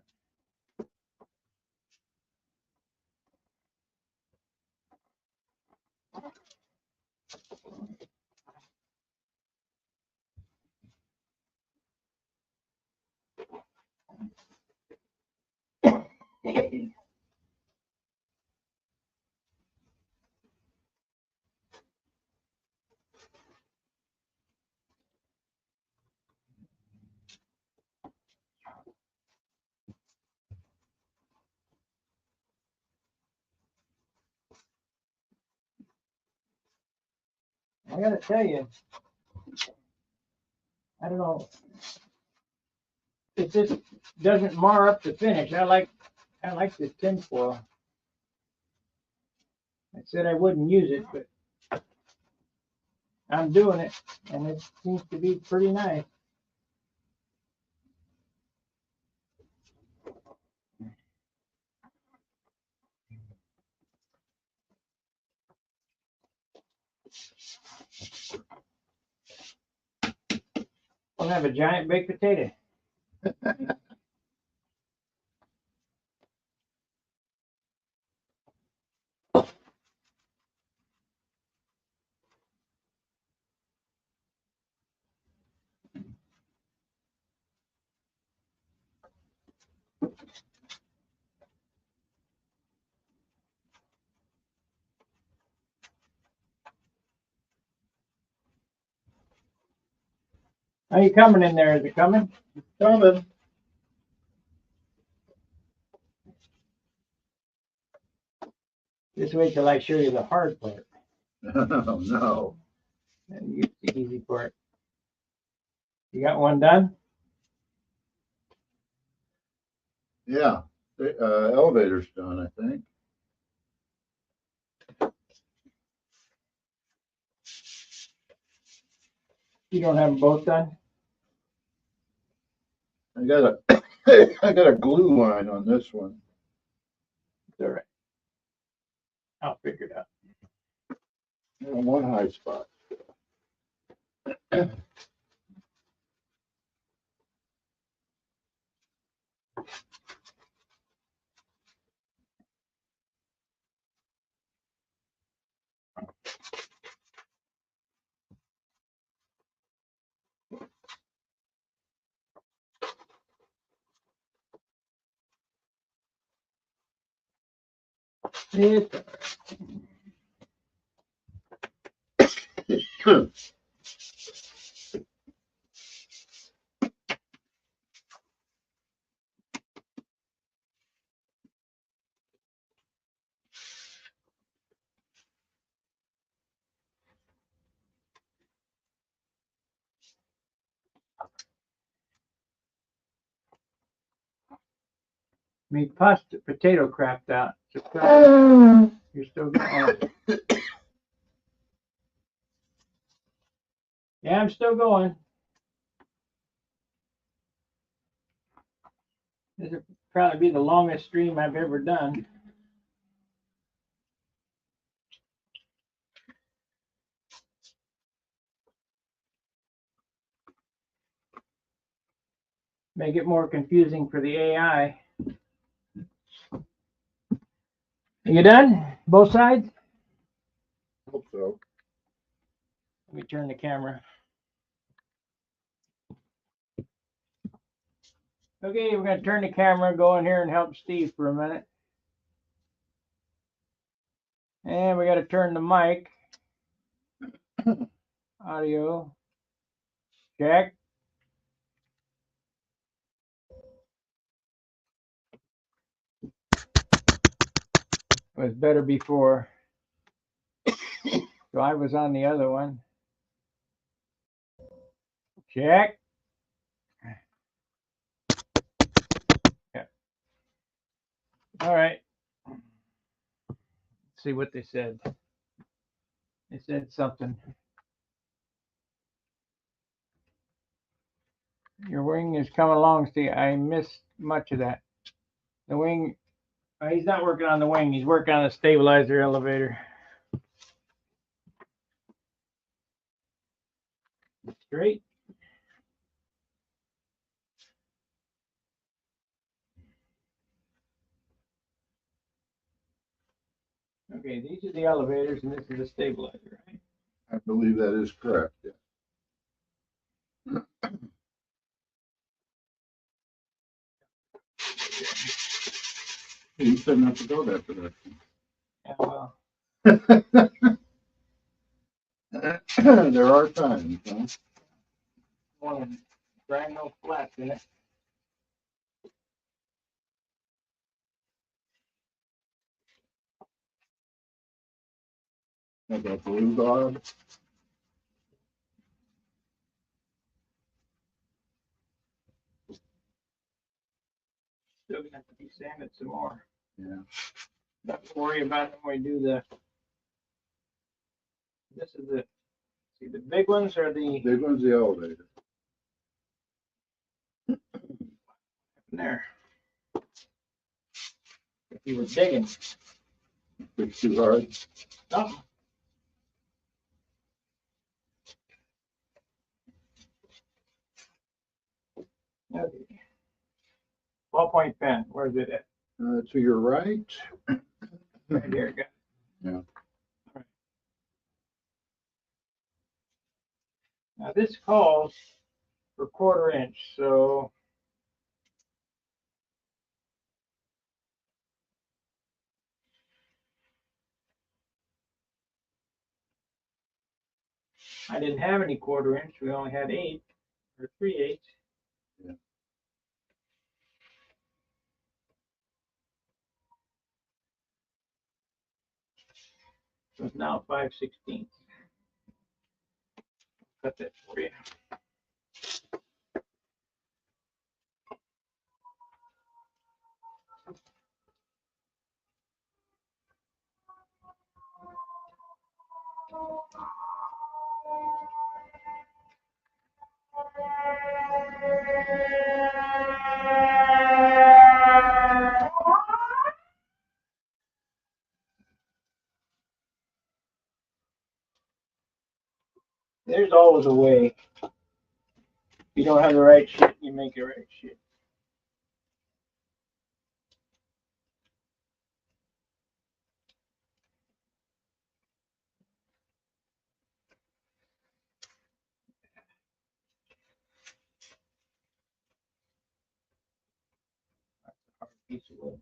gotta tell you, I don't know. It just doesn't mar up the finish. I like this tinfoil. I said I wouldn't use it, but I'm doing it, and it seems to be pretty nice. We'll have a giant baked potato. How you coming in there? Is it coming? Coming. Just wait till I show you the hard part. Oh, no. And you get the easy part. You got one done? Yeah. The elevator's done, I think. You don't have them both done? I got a I got a glue line on this one. It's all right. I'll figure it out. One high spot. It's me pasta potato crapped out. You're still going. Yeah, I'm still going. This will probably be the longest stream I've ever done. Make it more confusing for the AI. You done? Both sides? Hope so. Let me turn the camera. Okay, we're going to turn the camera, go in here and help Steve for a minute. And we got to turn the mic. Audio. Check. It was better before. So I was on the other one. Check. Yeah. All right. Let's see what they said. They said something. Your wing is coming along, Steve. I missed much of that. The wing, he's not working on the wing. He's working on the stabilizer elevator. Straight. Okay, these are the elevators and this is the stabilizer, right? I believe that is correct. Yeah. You said not to go that direction. Yeah, well, There are times, huh? want to grind no flats in it. Like a blue guard. Still gonna have to be sanded some more. Yeah. Don't worry about it when we do the. This is the. See, the big ones are the. Big one's the elevator. There. If you were digging. It's too hard. Something. Okay. Ballpoint pen, where's it at? To your right. Right here, got it. Yeah. All right. Now this calls for 1/4 inch, so I didn't have any 1/4 inch. We only had 8 or 3/8. Yeah. So it's now 5/16. Cut that for you. There's always a way. If you don't have the right shit, you make the right shit. That's a hard piece of wood.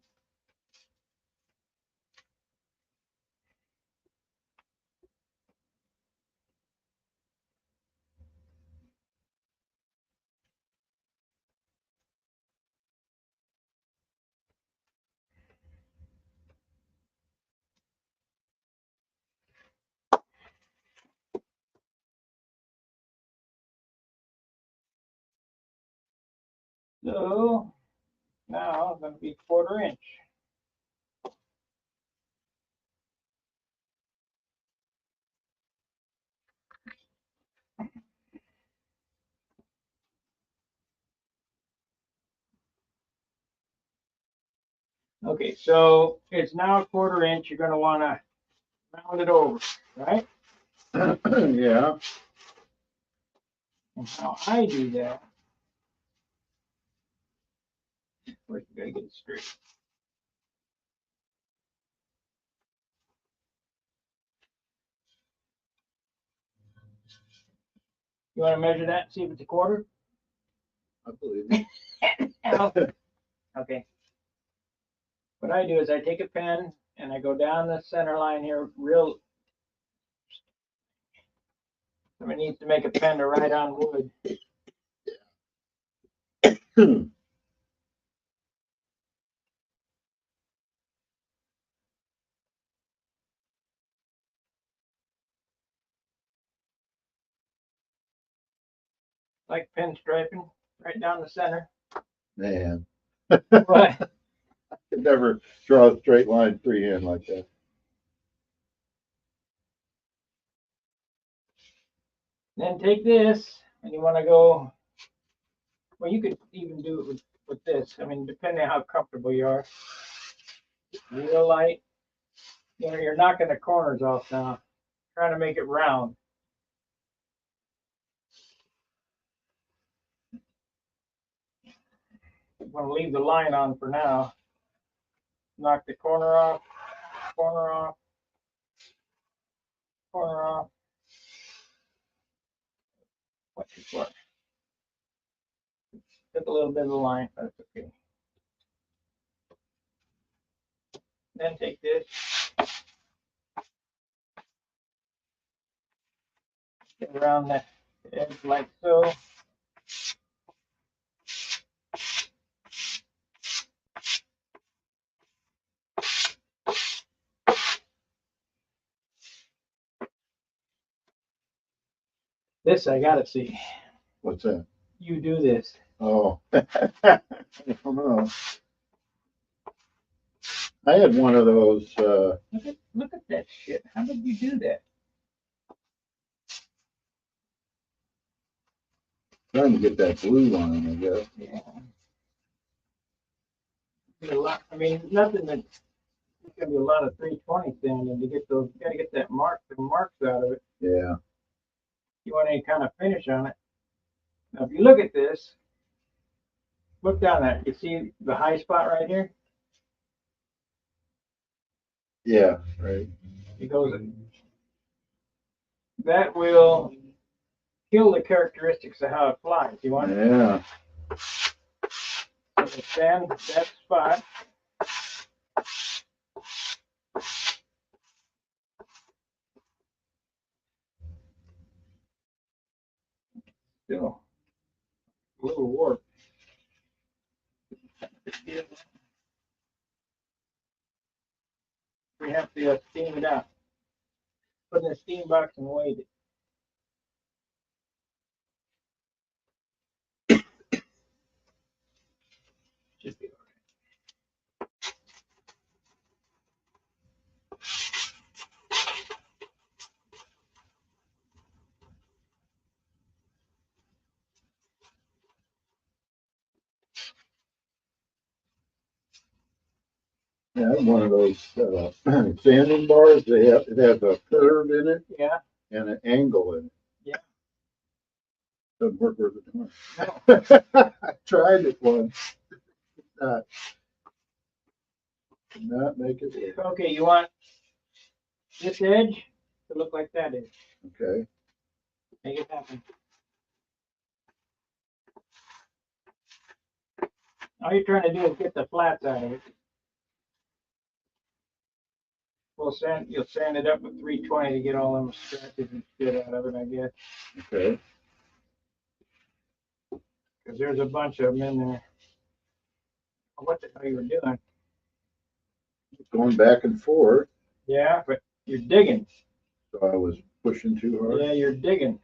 So now it's going to be 1/4 inch. Okay, so it's now 1/4 inch. You're going to want to round it over, right? Yeah. And how I do that, first you got to get it straight. You want to measure that and see if it's a 1/4? I believe it. Okay. What I do is I take a pen and I go down the center line here real. Somebody needs to make a pen to write on wood. Like pen striping, right down the center. Man, What? could never draw a straight line freehand like that. Then take this and you want to go. Well, you could even do it with this. I mean, depending on how comfortable you are. Real light. You know, you're knocking the corners off now. Trying to make it round. I'm going to leave the line on for now. Knock the corner off, corner off, corner off. What you for? Took a little bit of the line, but it's okay. Then take this. Get around the edge like so. This I gotta see. What's that? You do this. Oh, I don't know. I had one of those, Look at that shit. How did you do that? trying to get that blue line, I guess. Yeah. Be a lot. I mean, nothing that. There's gonna be a lot of 320 sanding to get those. You gotta get that the marks out of it. Yeah, You want any kind of finish on it. Now, if you look at this, look down there. You see the high spot right here? yeah, right. It goes. That will kill the characteristics of how it flies. You want Yeah, to sand that spot. Still a little warped. We have to steam it out. Put it in a steam box and wait it. Should be all yeah, I had one of those, sanding bars. It has a curve in it right. Yeah. and an angle in it. Yeah. Doesn't work worth it. No. I tried it once. Not, did not make it work. Okay, you want this edge to look like that edge. Okay, Make it happen. All you're trying to do is get the flats out of it. You'll sand it up with 320 to get all them scratches and shit out of it, I guess. okay. Because there's a bunch of them in there. What the hell you were doing? Going back and forth, Yeah, but you're digging. so I was pushing too hard. Yeah, you're digging.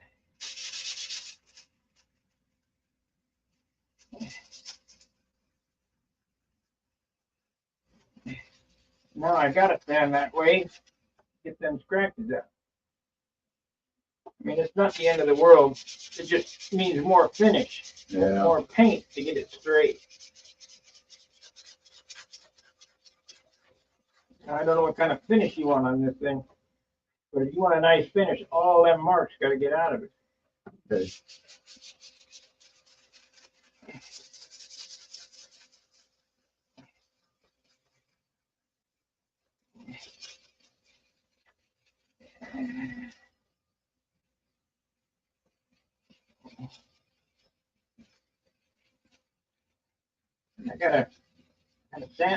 Now I gotta stand that way, get them scratches out. I mean, it's not the end of the world. It just means more finish, Yeah. more paint to get it straight. Now, I don't know what kind of finish you want on this thing, but if you want a nice finish, all them marks got to get out of it. Okay. I got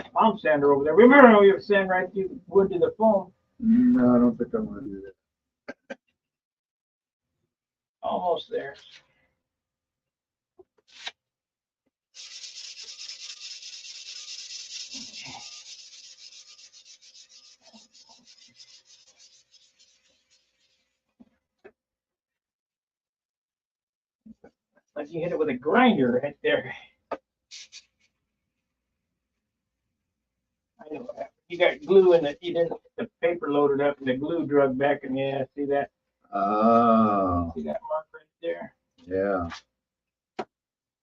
a palm sander over there. Remember we were sanding right through the wood to the foam? No, I don't think I want to do that. Almost there. Like you hit it with a grinder right there. I know that. You got glue in it. You didn't get the paper loaded up and the glue drug back in. Yeah, see that? Oh, See that mark right there? yeah.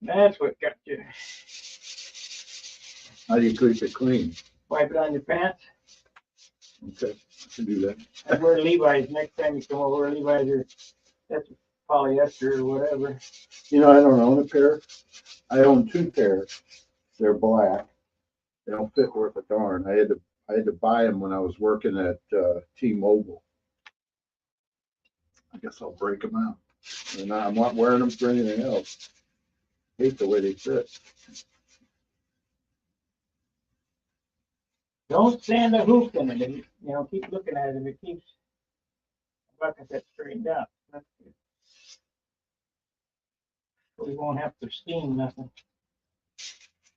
That's what got you. How do you keep it clean? Wipe it on your pants. Okay, I can do that. And wear Levi's next time you come over. Levi's are that's polyester or whatever. You know, I don't own a pair. I own two pairs. They're black. They don't fit worth a darn. I had to buy them when I was working at T-Mobile. I guess I'll break them out. And I'm not wearing them for anything else. Hate the way they fit. Don't sand a hoop in it. You know, keep looking at it. If it keeps, like I said, straightened out. That's good. So we won't have to steam nothing.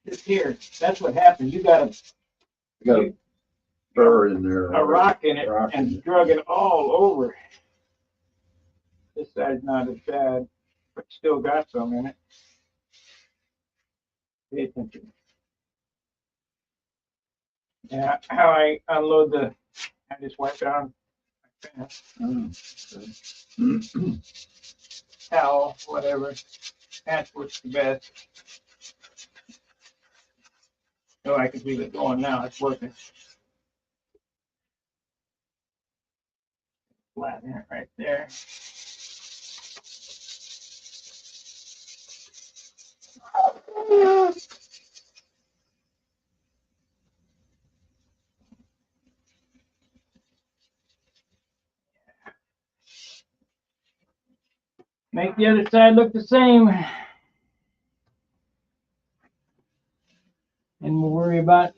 This here, that's what happened. You got I got a burr in there. a rock in it Rock in and it. drug it all over. This side's not as bad, but still got some in it. Pay attention. Yeah, how I unload I just wipe it on my towel, whatever. That's what's the best. So I can leave it going now. It's working. Flatten it right there. Make the other side look the same. And we'll worry about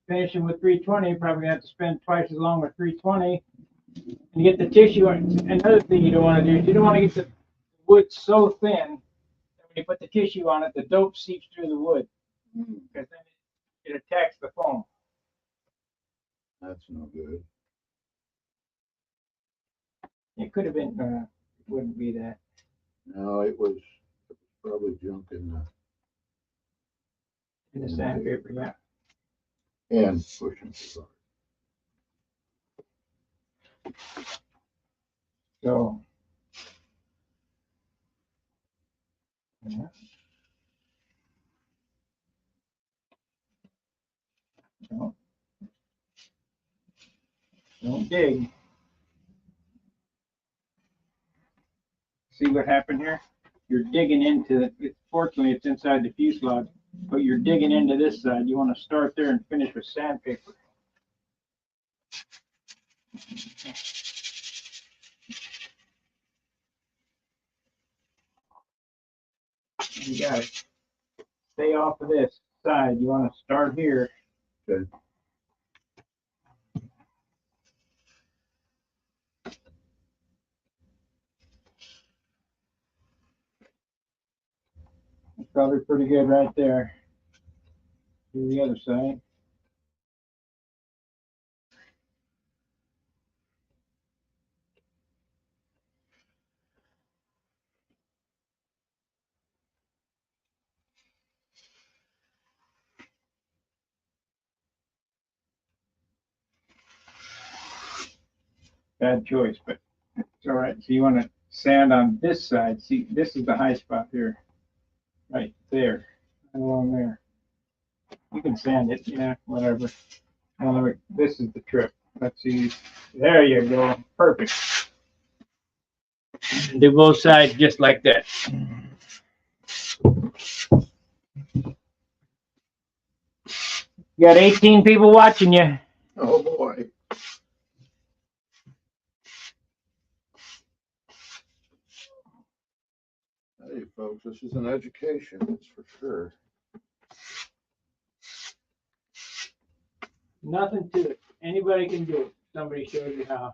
finishing with 320. Probably gonna have to spend twice as long with 320. And get the tissue. Another thing you don't want to do is you don't want to get the wood so thin that when you put the tissue on it, the dope seeps through the wood. Because then it attacks the foam. That's no good. It could have been, wouldn't be that. No, it was probably junk in In the sandpaper, yeah. and pushing too hard. So. Yeah. Don't dig. See what happened here? You're digging into it. Fortunately, it's inside the fuselage, but you're digging into this side. You want to start there and finish with sandpaper. You got it. Stay off of this side. You want to start here. Okay. It's probably pretty good right there. Do the other side. Bad choice, but it's all right. So you want to sand on this side. See, this is the high spot here. Right there. Right along there. You can sand it, yeah, whatever. Now, this is the trip. Let's see. There you go. Perfect. Do both sides just like that. You got 18 people watching you. Oh boy. Hey folks, this is an education, that's for sure. Nothing to it. Anybody can do it. Somebody shows you how.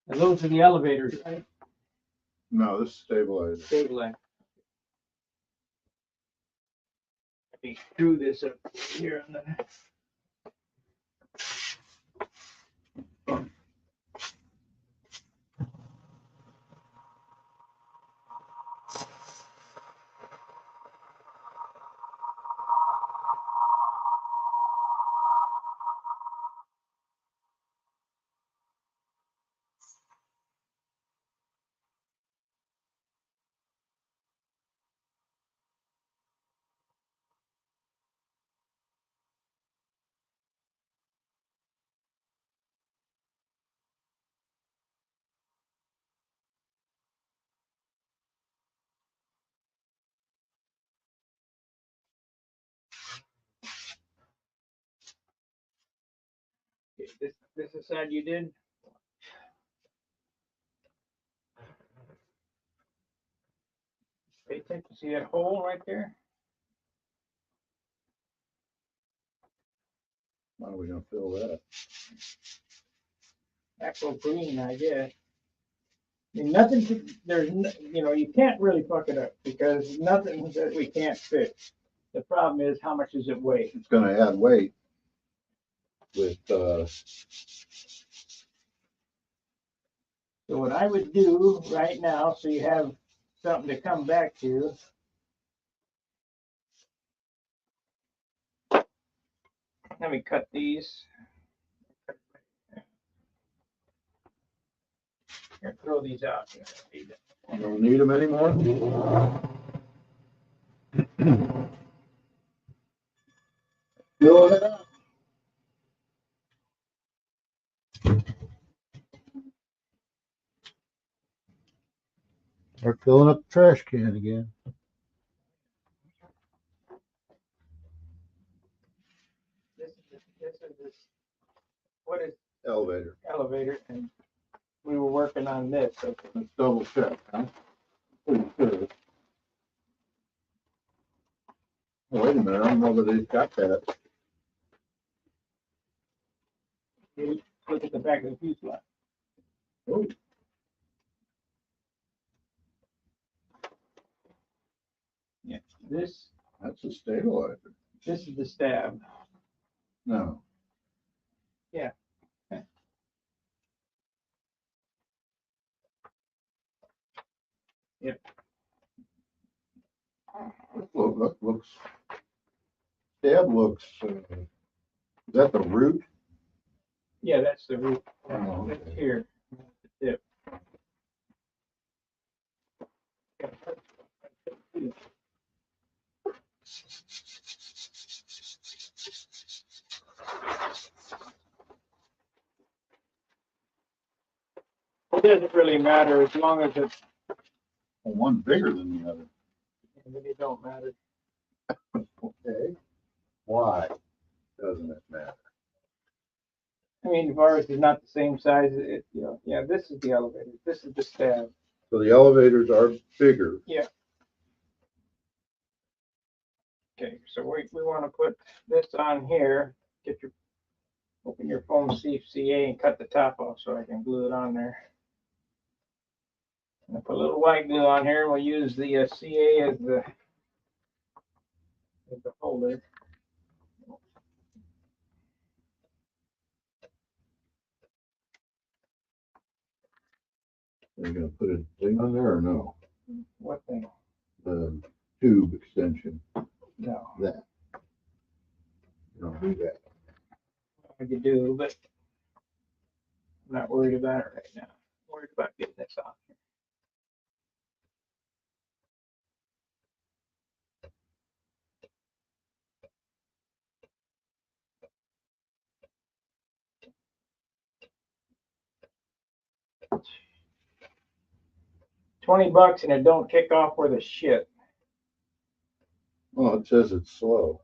And those are the elevators, right? No, this is stabilizer. Stabilizer. Let me screw this up here on the. This is the side you did. Pay attention. See that hole right there? How are we gonna fill that? Actual green, I guess. I mean, nothing, you can't really fuck it up because nothing that we can't fix. The problem is, how much does it weigh? It's gonna add weight with, So what I would do right now, so you have something to come back to. Let me cut these. Here, throw these out. you don't need them anymore? Fill it up. We're filling up the trash can again. This is what is Elevator. elevator, and we were working on this. Okay. Let's double check, huh? Pretty sure. Oh, wait a minute, I don't know that they've got that. Look at the back of the fuselage. Oh, Yeah, this that's a stabilizer. is the stab. No. Yeah. Yep. Looks. Stab looks. Is that the root? Yeah, that's the root. Oh, That's okay. here. The tip. It doesn't really matter as long as it's. Well, one's bigger than the other. It don't matter. Okay. Why doesn't it matter? I mean, if ours is not the same size, yeah, this is the elevator. This is the stab. So the elevators are bigger. Yeah. Okay, so we want to put this on here. Open your foam CCA and cut the top off so I can glue it on there. And put a little white glue on here. We'll use the CA as the holder. Are you gonna put a thing on there or no? What thing? The tube extension, No, that. You don't do that. I could do, but I'm not worried about it right now. I'm worried about getting this off. 20 bucks and it don't kick off worth a shit. Well, it says it's slow.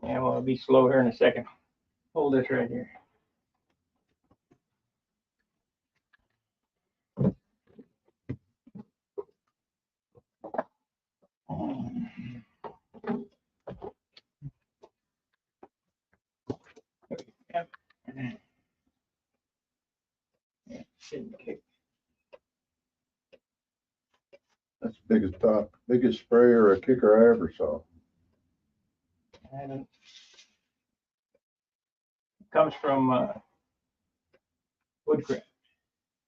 Yeah, well, it'll be slow here in a second. Hold this right here. Yeah, shouldn't kick. That's the biggest sprayer or kicker I ever saw. I don't. Comes from Woodcraft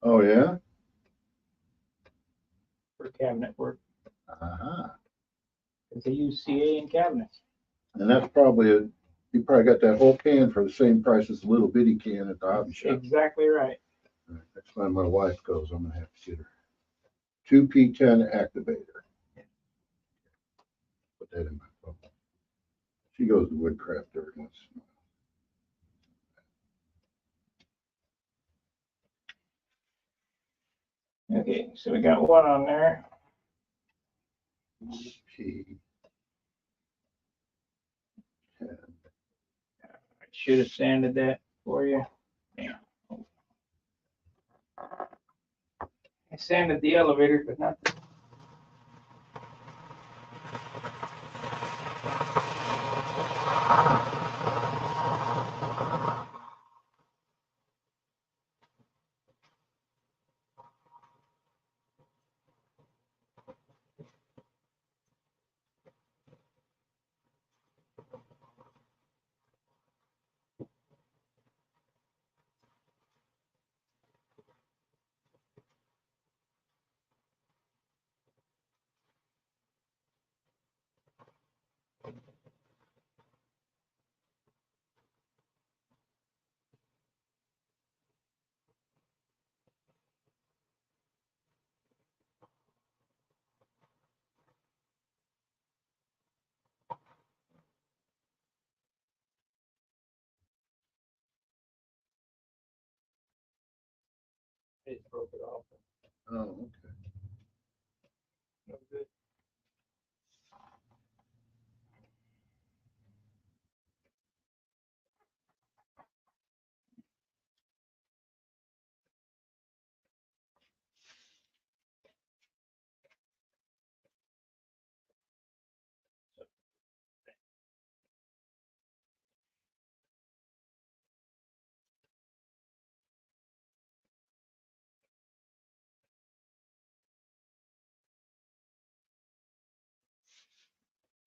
Oh, yeah? for cabinet work. Uh-huh. Because they use CA in cabinets. And that's probably you probably got that whole can for the same price as a little bitty can at the hobby shop. Exactly right. Next time my wife goes, I'm gonna have to get her 2P10 activator. Put that in my phone. She goes to Woodcraft every once in a while. Okay, so we got one on there. P10. I should have sanded that for you. Yeah. I sanded the elevator, but not the. Oh, okay. No good.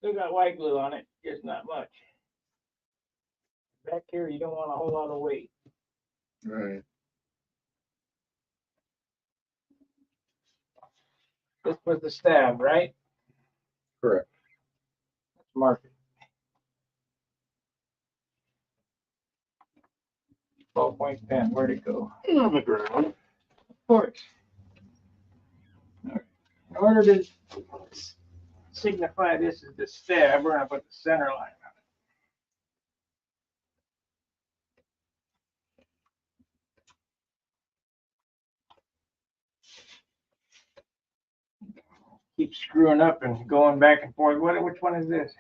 Still got white glue on it, just not much. Back here, you don't want a whole lot of weight. Right. This was the stab, right? Correct. Let's mark it. 12-point pen, where'd it go? On the ground. Of course. In order to signify this is the stab, we're gonna put the center line on it. Keep screwing up and going back and forth. Which one is this?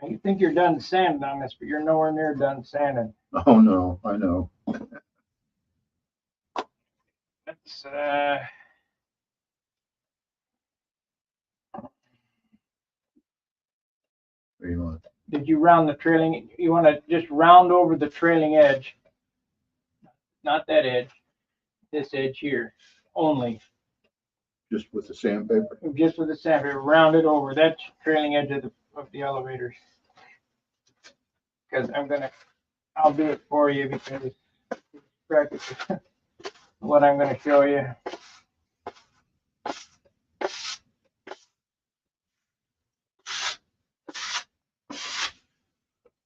You think you're done sanding on this, but you're nowhere near done sanding. Oh, no, I know. That's What do you want? did you round the trailing? You want to just round over the trailing edge, not that edge, this edge here only. Just with the sandpaper? Just with the sandpaper, round it over. That's trailing edge of the elevators. Because I'll do it for you because it's practice what I'm gonna show you.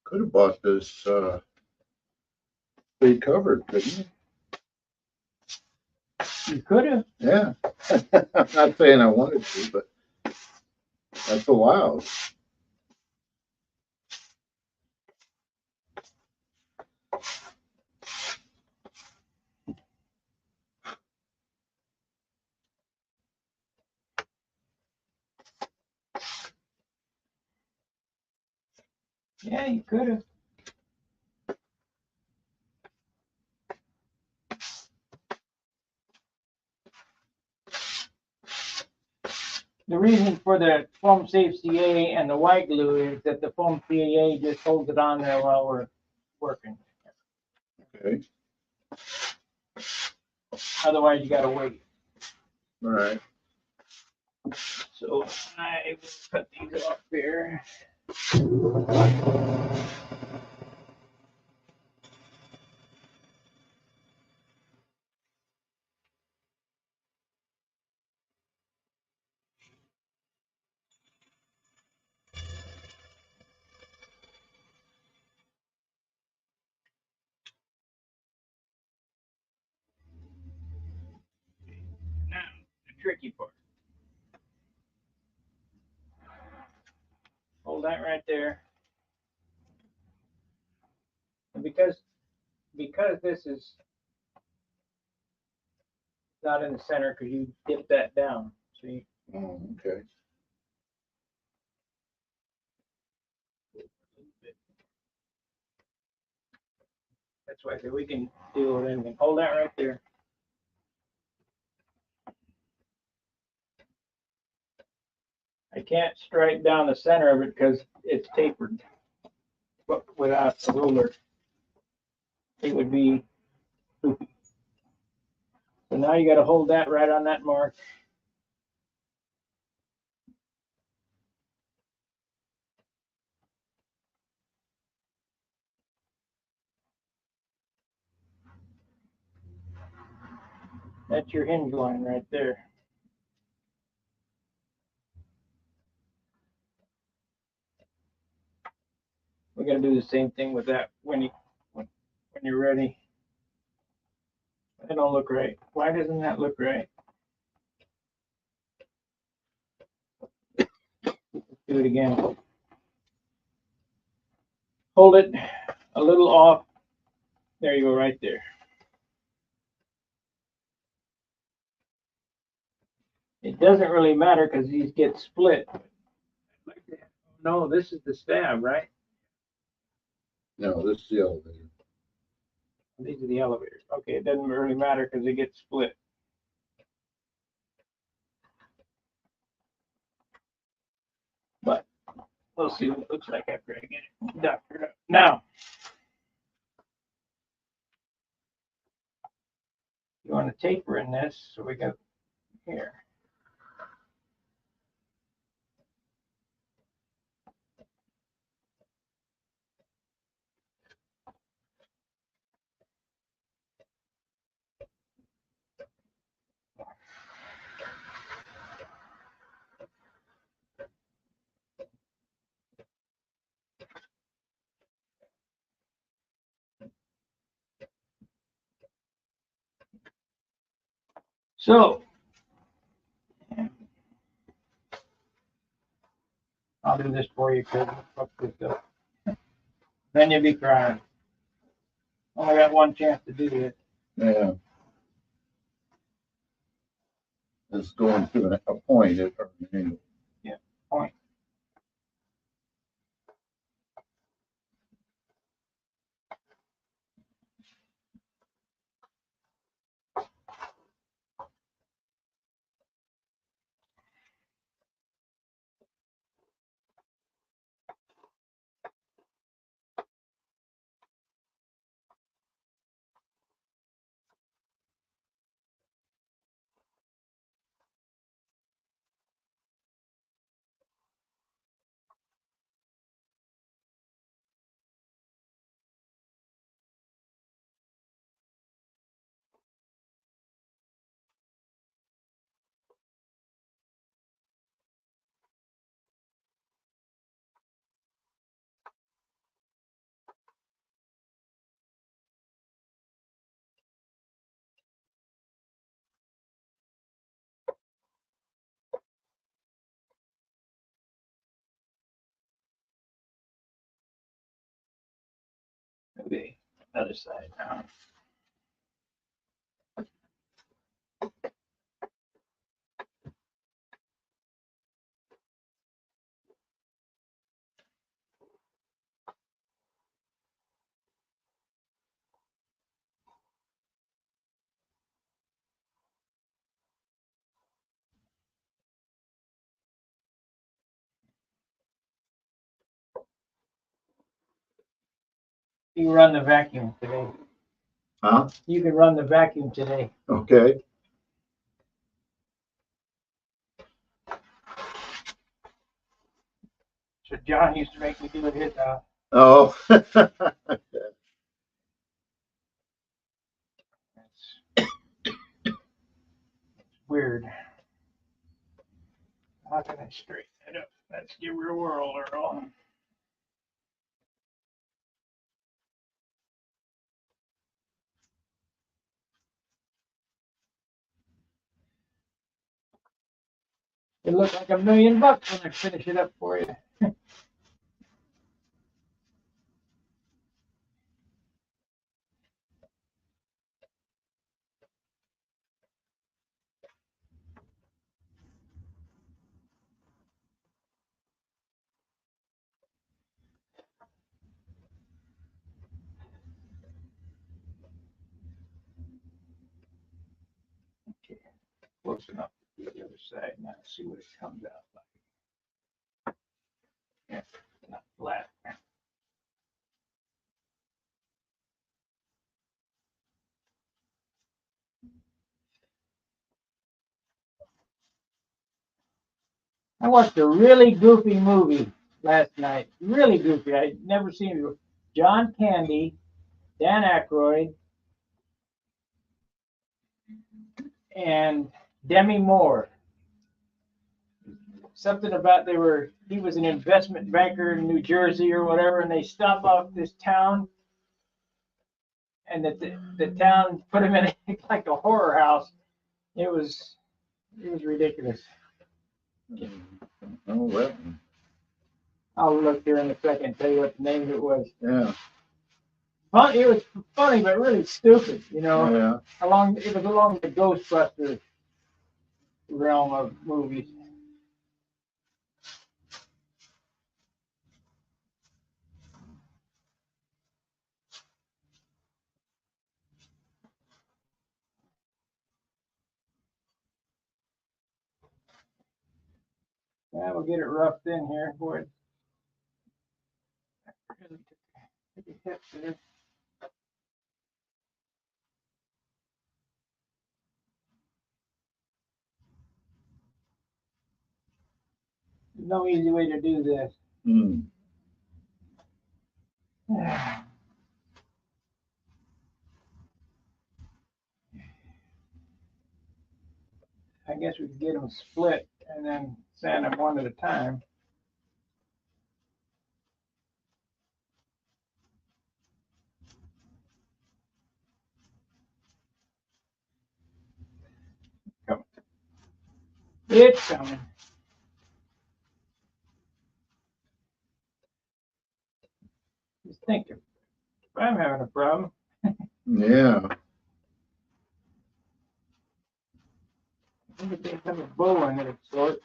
Could have bought this big covered, couldn't you? You could have. Yeah. I'm not saying I wanted to, but that's allowed. Yeah, you could have. The reason for the foam safe CA and the white glue is that the foam CA just holds it on there while we're working. Okay. Otherwise, you gotta wait. All right. So I will cut these off here. Now, the tricky part. Hold that right there. And because this is not in the center, because you dip that down. So you, Oh, okay. that's why I say we can deal with anything. Hold that right there. I can't strike down the center of it because it's tapered. But without a ruler, it would be. So now you got to hold that right on that mark. That's your hinge line right there. We're gonna do the same thing with that when you're ready. That don't look right. Why doesn't that look right? do it again. Hold it a little off. There you go, right there. It doesn't really matter because these get split. No, this is the stab, right? No, this is the elevator. These are the elevators. Okay, it doesn't really matter because they get split. But we'll see what it looks like after I get it doctored up. Now, you want to taper in this, so we got here. So, I'll do this for you, kid. Fuck this up. Then you'll be crying. Only got one chance to do it. Yeah. It's going to a point at an angle. Yeah, point. Okay, other side now. You run the vacuum today. Huh? You can run the vacuum today. Okay. So John used to make me do it his house. Oh. It's weird. How can I straighten it up? Let's give her a whirl, Earl. It looked like $1 million when I finish it up for you. Okay, close enough to the other side. Now see what it comes out like. Yeah, not flat. I watched a really goofy movie last night. Really goofy. I'd never seen it before. John Candy, Dan Aykroyd, and Demi Moore. Something about he was an investment banker in New Jersey or whatever, and they stop off this town, and the town put him in like a horror house. It was ridiculous. Oh, well. I'll look here in a second and tell you what the name of it was. Yeah, Fun, it was funny, but really stupid, you know. yeah. It was along the Ghostbusters realm of movies. Yeah, we'll get it roughed in here, boy. Really took a hit there. There's no easy way to do this. Hmm. I guess we could get them split and then sand them one at a time. Come. It's coming. Just think if I'm having a problem. Yeah. Maybe they have a bow in it of sort.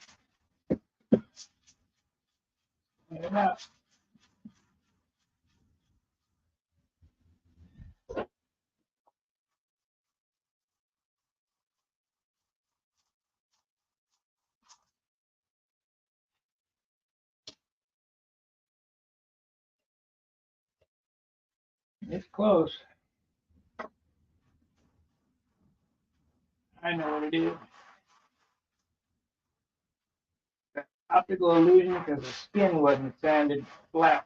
Maybe not. It's close. I know what it is. Optical illusion because the skin wasn't sanded flat.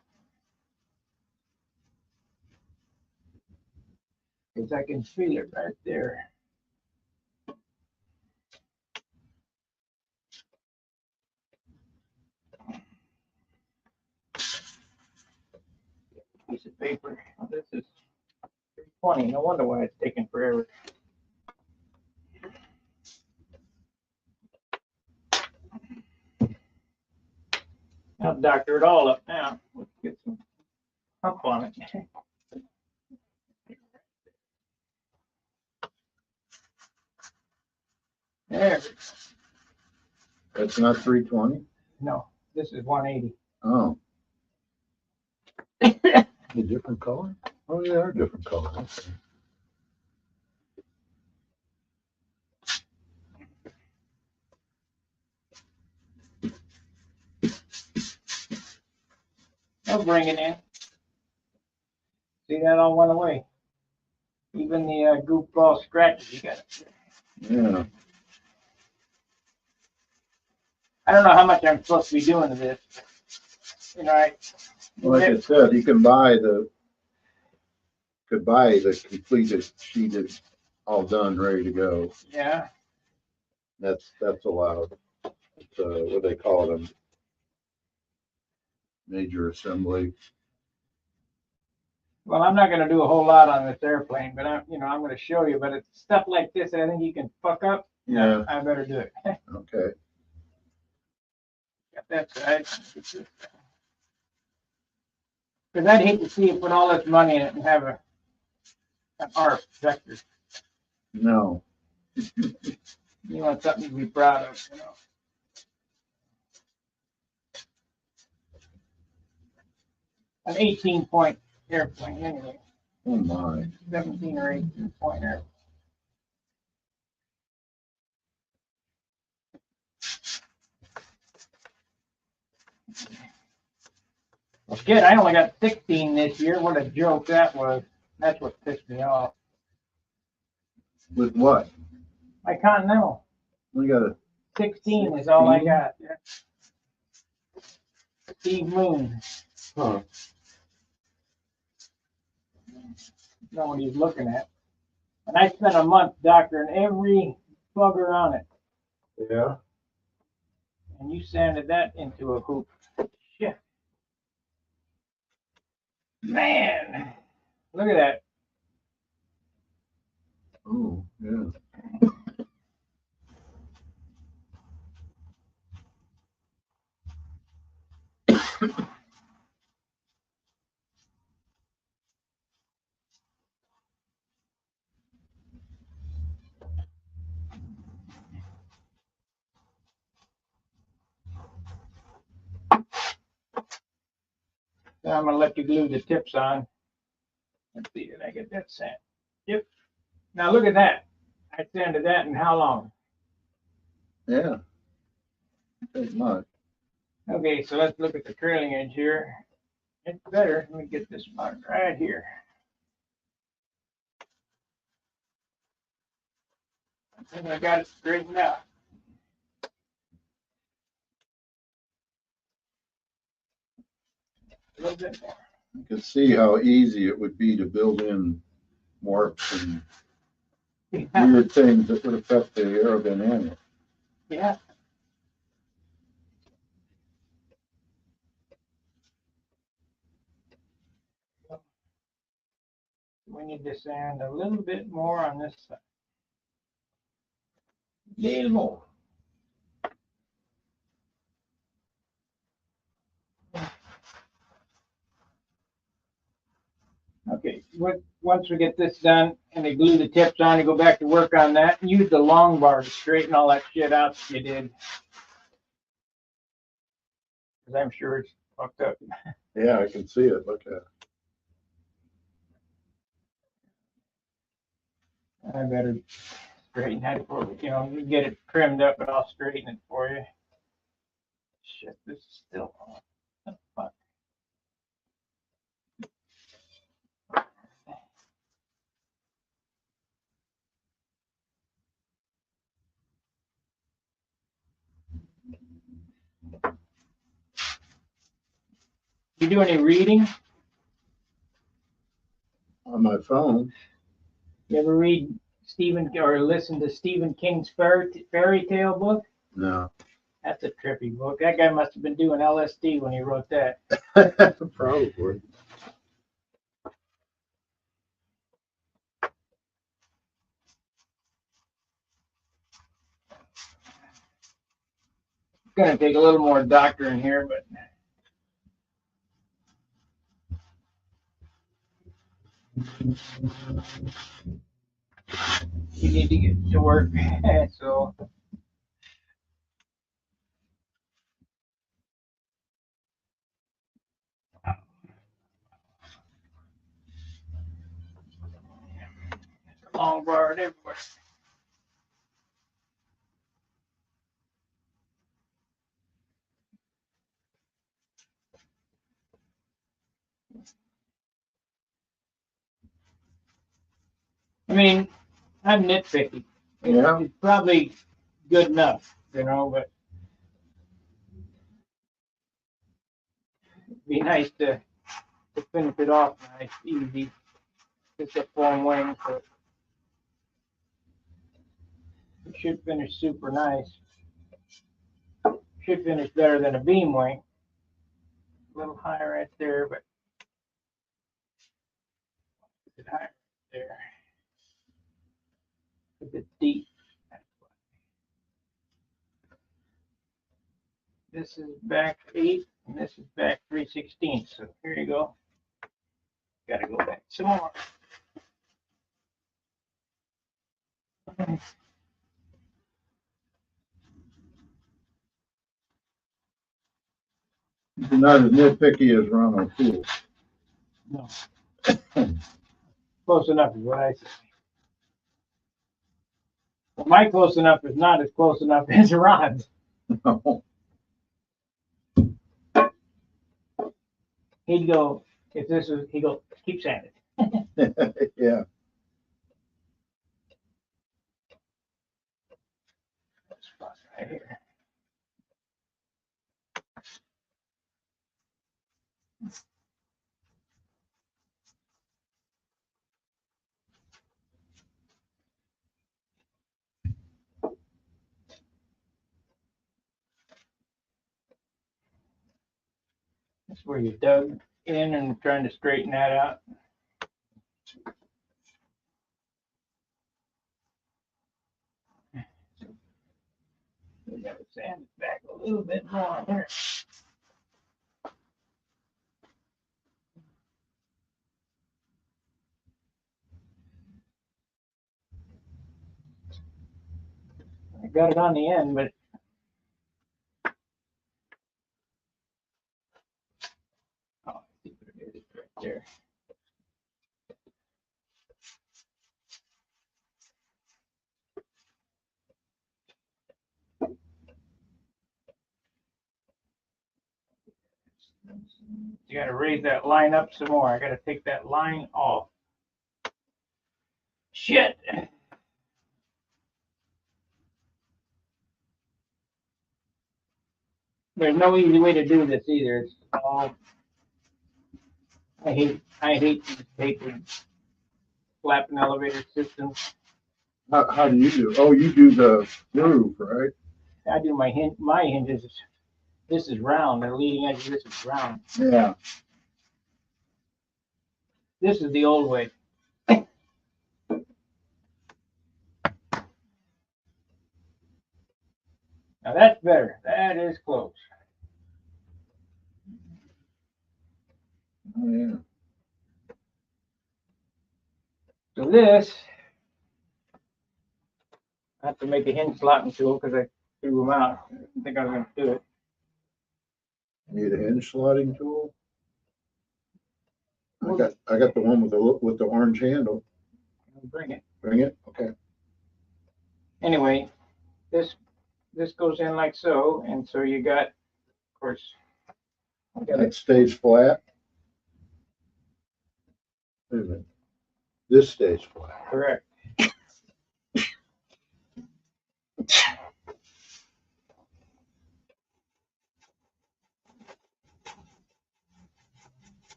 Because I can feel it right there. Piece of paper. This is 320. No wonder why it's taking forever. I'll doctor it all up now. Let's get some hump on it. There. That's not 320? No, this is 180. Oh. A different color? Oh, yeah, they're different colors. Okay. I'll bring it in. See, that all went away. Even the goofball scratches you got. Yeah. I don't know how much I'm supposed to be doing to this. You know, Like I said, you can buy the completed sheeted, all done, ready to go. yeah. That's allowed. It's what they call them, major assembly. Well, I'm not going to do a whole lot on this airplane, but I'm going to show you. But it's stuff like this that I think you can fuck up. Yeah. I better do it. Okay. Got that side. Because I'd hate to see you put all this money in it and have an art vector. No. You want something to be proud of, you know. An 18-point airplane, anyway. Oh my. 17 or 18-point airplane. Well, shit, I only got 16 this year. What a joke that was. That's what pissed me off. With what? My Continental. We got a 16 is all I 16? got. Yeah. Steve Moon. huh. Know what he's looking at. And I spent a month doctoring every bugger on it. Yeah. And you sanded that into a hoop. Shit. Man. Look at that. Oh, yeah. I'm gonna let you glue the tips on. Let's see, did I get that sand? Yep. Now look at that. I sanded that in how long? Yeah. Ain't much. Okay, so let's look at the trailing edge here. It's better. Let me get this mark right here. I think I got it straightened out. A little bit more. You can see how easy it would be to build in warps and weird things that would affect the aerodynamics. Yeah. We need to sand a little bit more on this side. A little more. Okay, once we get this done and they glue the tips on, you go back to work on that and use the long bar to straighten all that shit out that you did. Because I'm sure it's fucked up. Yeah, I can see it. Look at it. I better straighten that for you. You know, you get it trimmed up, but I'll straighten it for you. Shit, this is still on. Oh, fuck. You do any reading? On my phone. You ever read Stephen or listen to Stephen King's fairy tale book? No. That's a trippy book. That guy must have been doing LSD when he wrote that. Probably. It's gonna take a little more doctoring here, but you need to get to work. So long bar everywhere. I mean, I'm nitpicky. Yeah. It's probably good enough, you know, but it'd be nice to finish it off nice, easy. Just a foam wing, so it should finish super nice. Should finish better than a beam wing. A little higher right there, but a bit higher there. A bit deep. This is back 8, and this is back 3/16. So here you go. Gotta go back some more. You're not as nitpicky as Ronald Poole. No. Close enough is what I say. Well, my close enough is not as close enough as Ron's. No. He'd go, if this is, he'd go, keep sanding. Yeah. This spot right here. That's where you dug in and trying to straighten that out. We gotta sand it back a little bit more here. I got it on the end, but oh, I see what You got to raise that line up some more. I got to take that line off. Shit. There's no easy way to do this either. It's all, I hate flapping elevator systems. How do you do? Oh, you do the roof, right? I do my hinges. This is round. The leading edge of this is round. Yeah. This is the old way. Now that's better. That is close. Oh, yeah. So this, I have to make a hinge slotting tool because I threw them out. I didn't think I was going to do it. Need a hinge slotting tool? I got the one with the orange handle. Bring it. Bring it? Okay. Anyway, this goes in like so, and so you got, of course, That stays flat. Wait a minute. This stays flat. correct.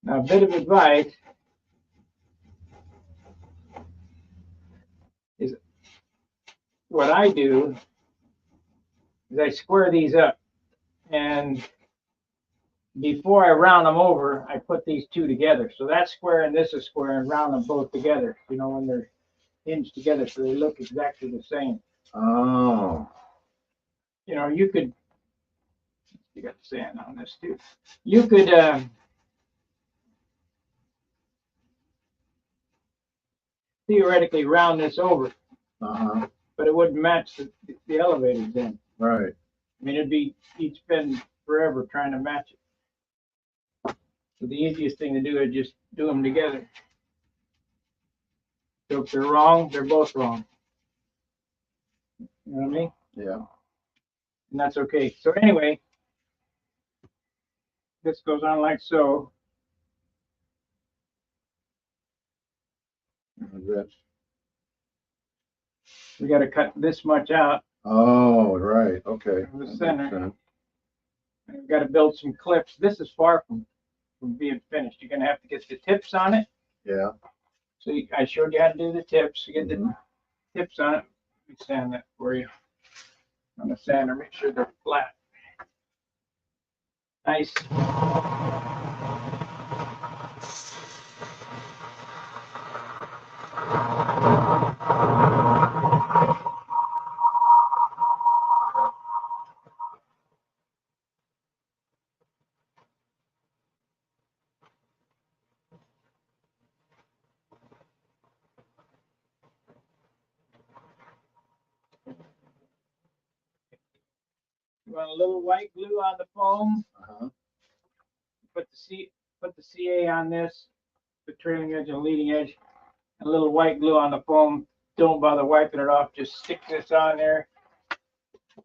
Now, a bit of advice is what I do is I square these up, and before I round them over, I put these two together. So that's square and this is square, and round them both together, you know, when they're hinged together so they look exactly the same. Oh. You know, you got sand on this too. You could theoretically round this over, Uh-huh. but it wouldn't match the elevators then. Right. I mean, you'd spend forever trying to match it. So the easiest thing to do is just do them together. So if they're wrong, they're both wrong. You know what I mean? Yeah. And that's okay. So anyway, this goes on like so. That's, We got to cut this much out oh, right. Okay. from the That makes center. sense. And we've got to build some clips. This is far from being finished. You're going to have to get the tips on it. Yeah. So I showed you how to do the tips. You get the Mhm. tips on it. Let me sand that for you on the sander. Make sure they're flat. Nice. You want a little white glue on the foam. Uh-huh. Put the CA on this, the trailing edge and leading edge, and a little white glue on the foam. Don't bother wiping it off. Just stick this on there.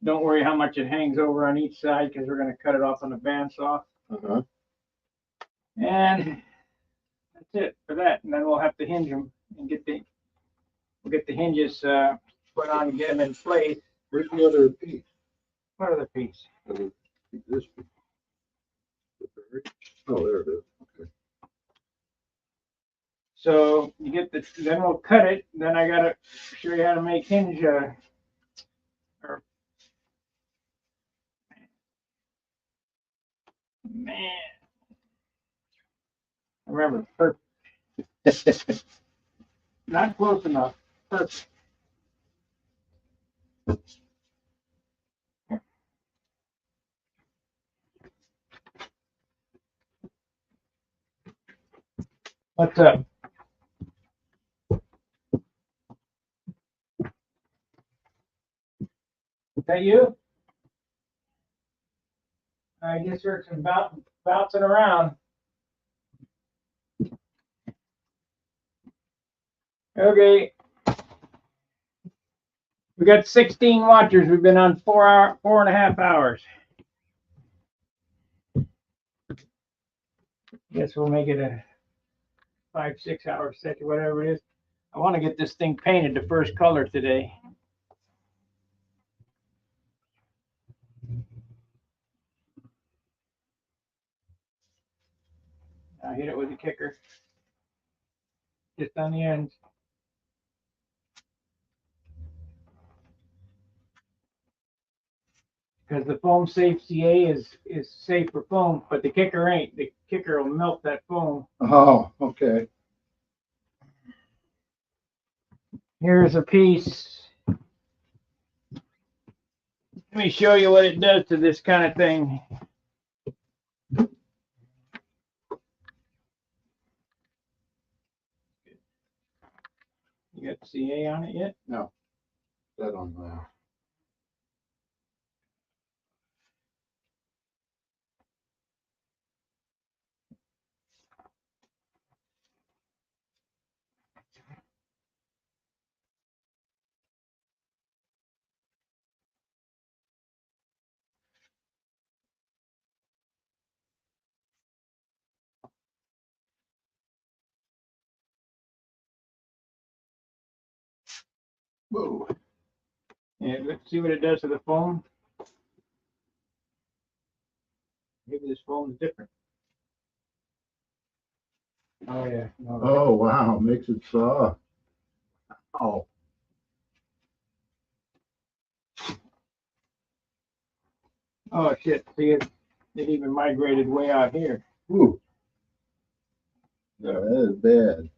Don't worry how much it hangs over on each side because we're going to cut it off on the bandsaw. Uh-huh. And that's it for that. And then we'll have to hinge them and we'll get the hinges put on and get them in place. Where's the other piece? What other piece? This piece. Oh, there it is. Okay. So you get then we'll cut it. Then I gotta show you how to make hinge. Man, remember, perfect. Not close enough. Perfect. What's up? Is that you? I just heard some bouncing around. Okay. We got 16 watchers. We've been on 4.5 hours. Guess we'll make it a 5-6 hour set or whatever it is. I want to get this thing painted the first color today. I hit it with a kicker, just on the ends. Because the foam safe CA is safe for foam, but the kicker ain't. The kicker will melt that foam. Oh, okay. Here's a piece. Let me show you what it does to this kind of thing. You got CA on it yet? No, that on there. Whoa. Yeah, let's see what it does to the foam. Maybe this foam's different. Oh yeah. No. Oh, wow, makes it soft. Oh. Oh shit! See it even migrated way out here. Ooh. Yeah, that is bad.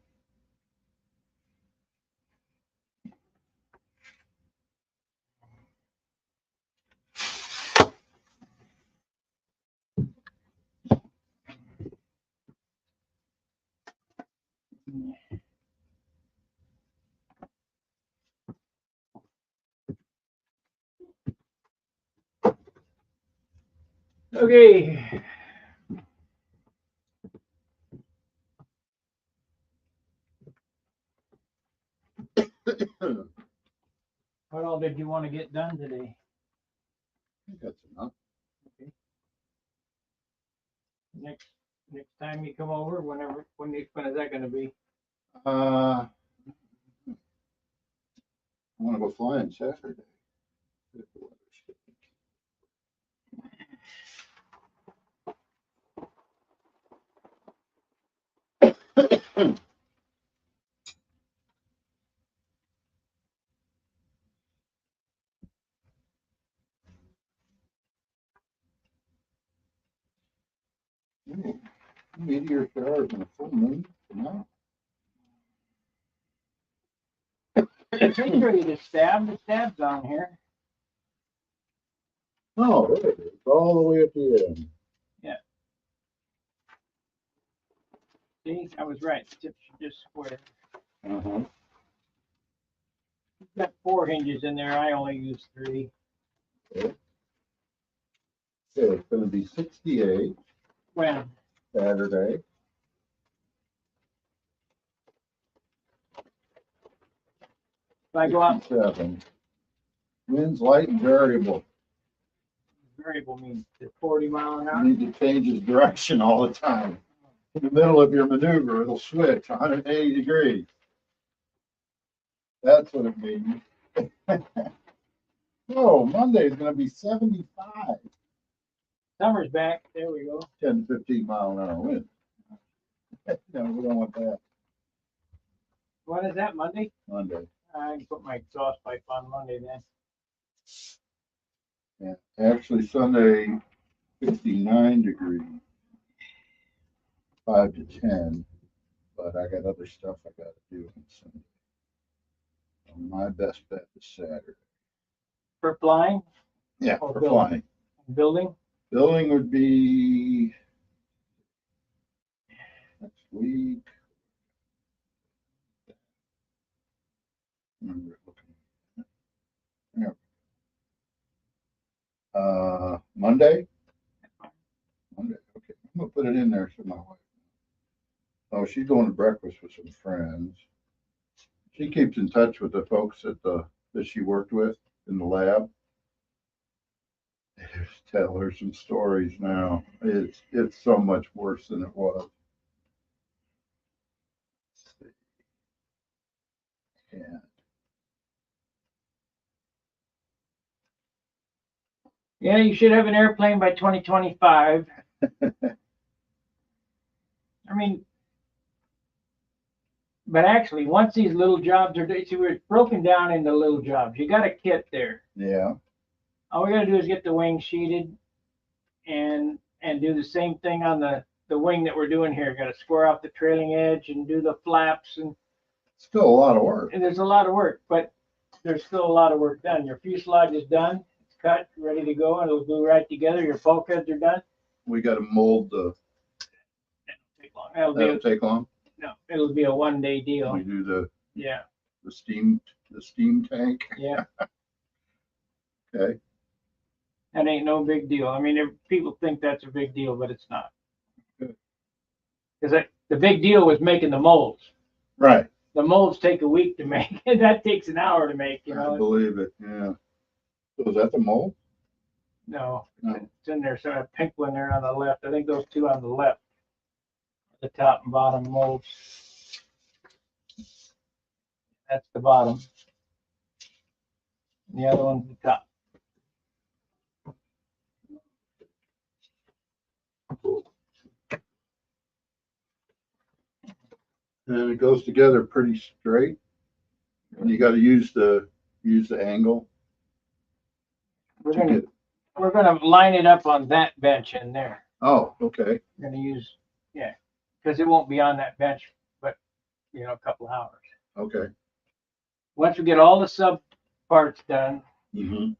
Okay. What all did you want to get done today? That's enough. Okay. Next time you come over, when is that going to be? I want to go flying Saturday. Ooh, meteor showers and a full moon tonight. Make sure you just stab. The stab's on here. Oh, there it is, all the way at the end. Yeah. See, I was right. The tips are just square. Uh-huh. You've got 4 hinges in there. I only use 3. Okay, it's gonna be 68 When? Saturday. If I go out, 7. Winds light and variable. variable means 40 mile an You hour. need to change its direction all the time. In the middle of your maneuver, it'll switch 180 degrees. That's what it means. Oh, Monday is gonna be 75. Summer's back. There we go. 10 to 15 mile an hour wind. No, we don't want that What is that, Monday? Monday. I can put my exhaust pipe on Monday then. Yeah, actually Sunday, 59 degrees, 5 to 10, but I got other stuff I gotta do on Sunday. So my best bet is Saturday. For flying? Yeah, Or for building. flying. Building? Building would be next week. Remember looking. Yeah. Monday? Monday, okay. I'm gonna put it in there so my wife. Oh, she's going to breakfast with some friends. She keeps in touch with the folks at the that she worked with in the lab. Just tell her some stories now. It's so much worse than it was. Yeah. Yeah, you should have an airplane by 2025. I mean, but actually, once these little jobs are done, see, we're broken down into little jobs. You got a kit there. Yeah. All we got to do is get the wing sheeted and do the same thing on the wing that we're doing here. Got to square off the trailing edge and do the flaps, and Still a lot of work. there's a lot of work, but there's still a lot of work done. Your fuselage is done, it's cut, ready to go, and it'll glue right together. Your bulkheads are done. We got to mold the. Take long. That'll take long. No, it'll be a 1 day deal. We do the Yeah, steam tank. yeah. Okay. That ain't no big deal. I mean, people think that's a big deal, but it's not. Good. Because the big deal was making the molds. Right. The molds take a week to make, and that takes an hour to make. You know. I believe it. Yeah. So is that the mold? No, No. it's in there. So a pink one there on the left. I think those two on the left, the top and bottom molds. That's the bottom. The other one's the top. And it goes together pretty straight. And you got to use the angle. We're to gonna get- we're gonna line it up on that bench in there. Oh, okay. We're gonna use because it won't be on that bench, but a couple of hours. Okay. Once we get all the sub parts done, Mm-hmm.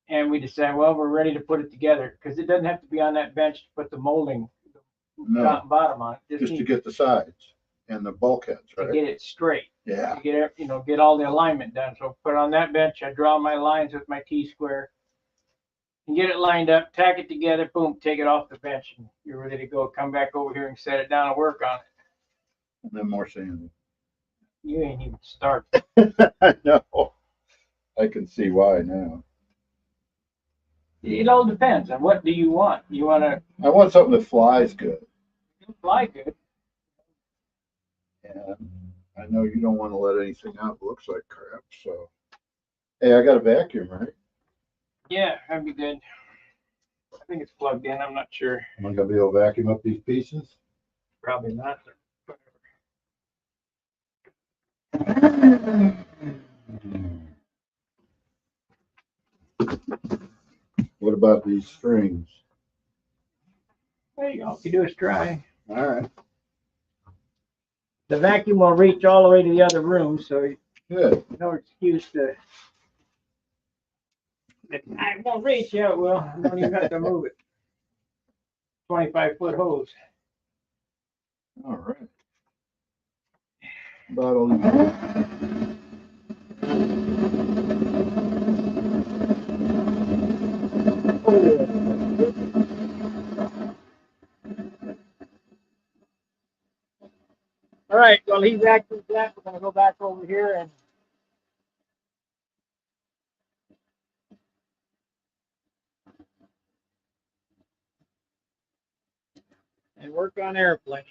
and we decide, well, we're ready to put it together, because it doesn't have to be on that bench to put the molding top No, and bottom on it. just to needs get the sides and the bulkheads, to right? get it straight. Yeah. To get all the alignment done. So put it on that bench. I draw my lines with my T-square and get it lined up, tack it together, boom, take it off the bench, and you're ready to go. Come back over here and set it down and work on it. And then more sanding. You ain't even start. I know. I can see why now. It all depends on what do you want. You want to I want something that flies good. fly good. And I know you don't want to let anything out that looks like crap, so. Hey, I got a vacuum, right? Yeah, that'd be good. I think it's plugged in. I'm not sure. Am I gonna be able to vacuum up these pieces? Probably not. What about these strings? There you go. You do is try. All right. The vacuum will reach all the way to the other room, so Good. no excuse to. I won't reach. Yeah, it will. You don't even have to move it. 25-foot hose. All right. Bottle. All right. Well, he vacuumed that. We're gonna go back over here and work on airplane.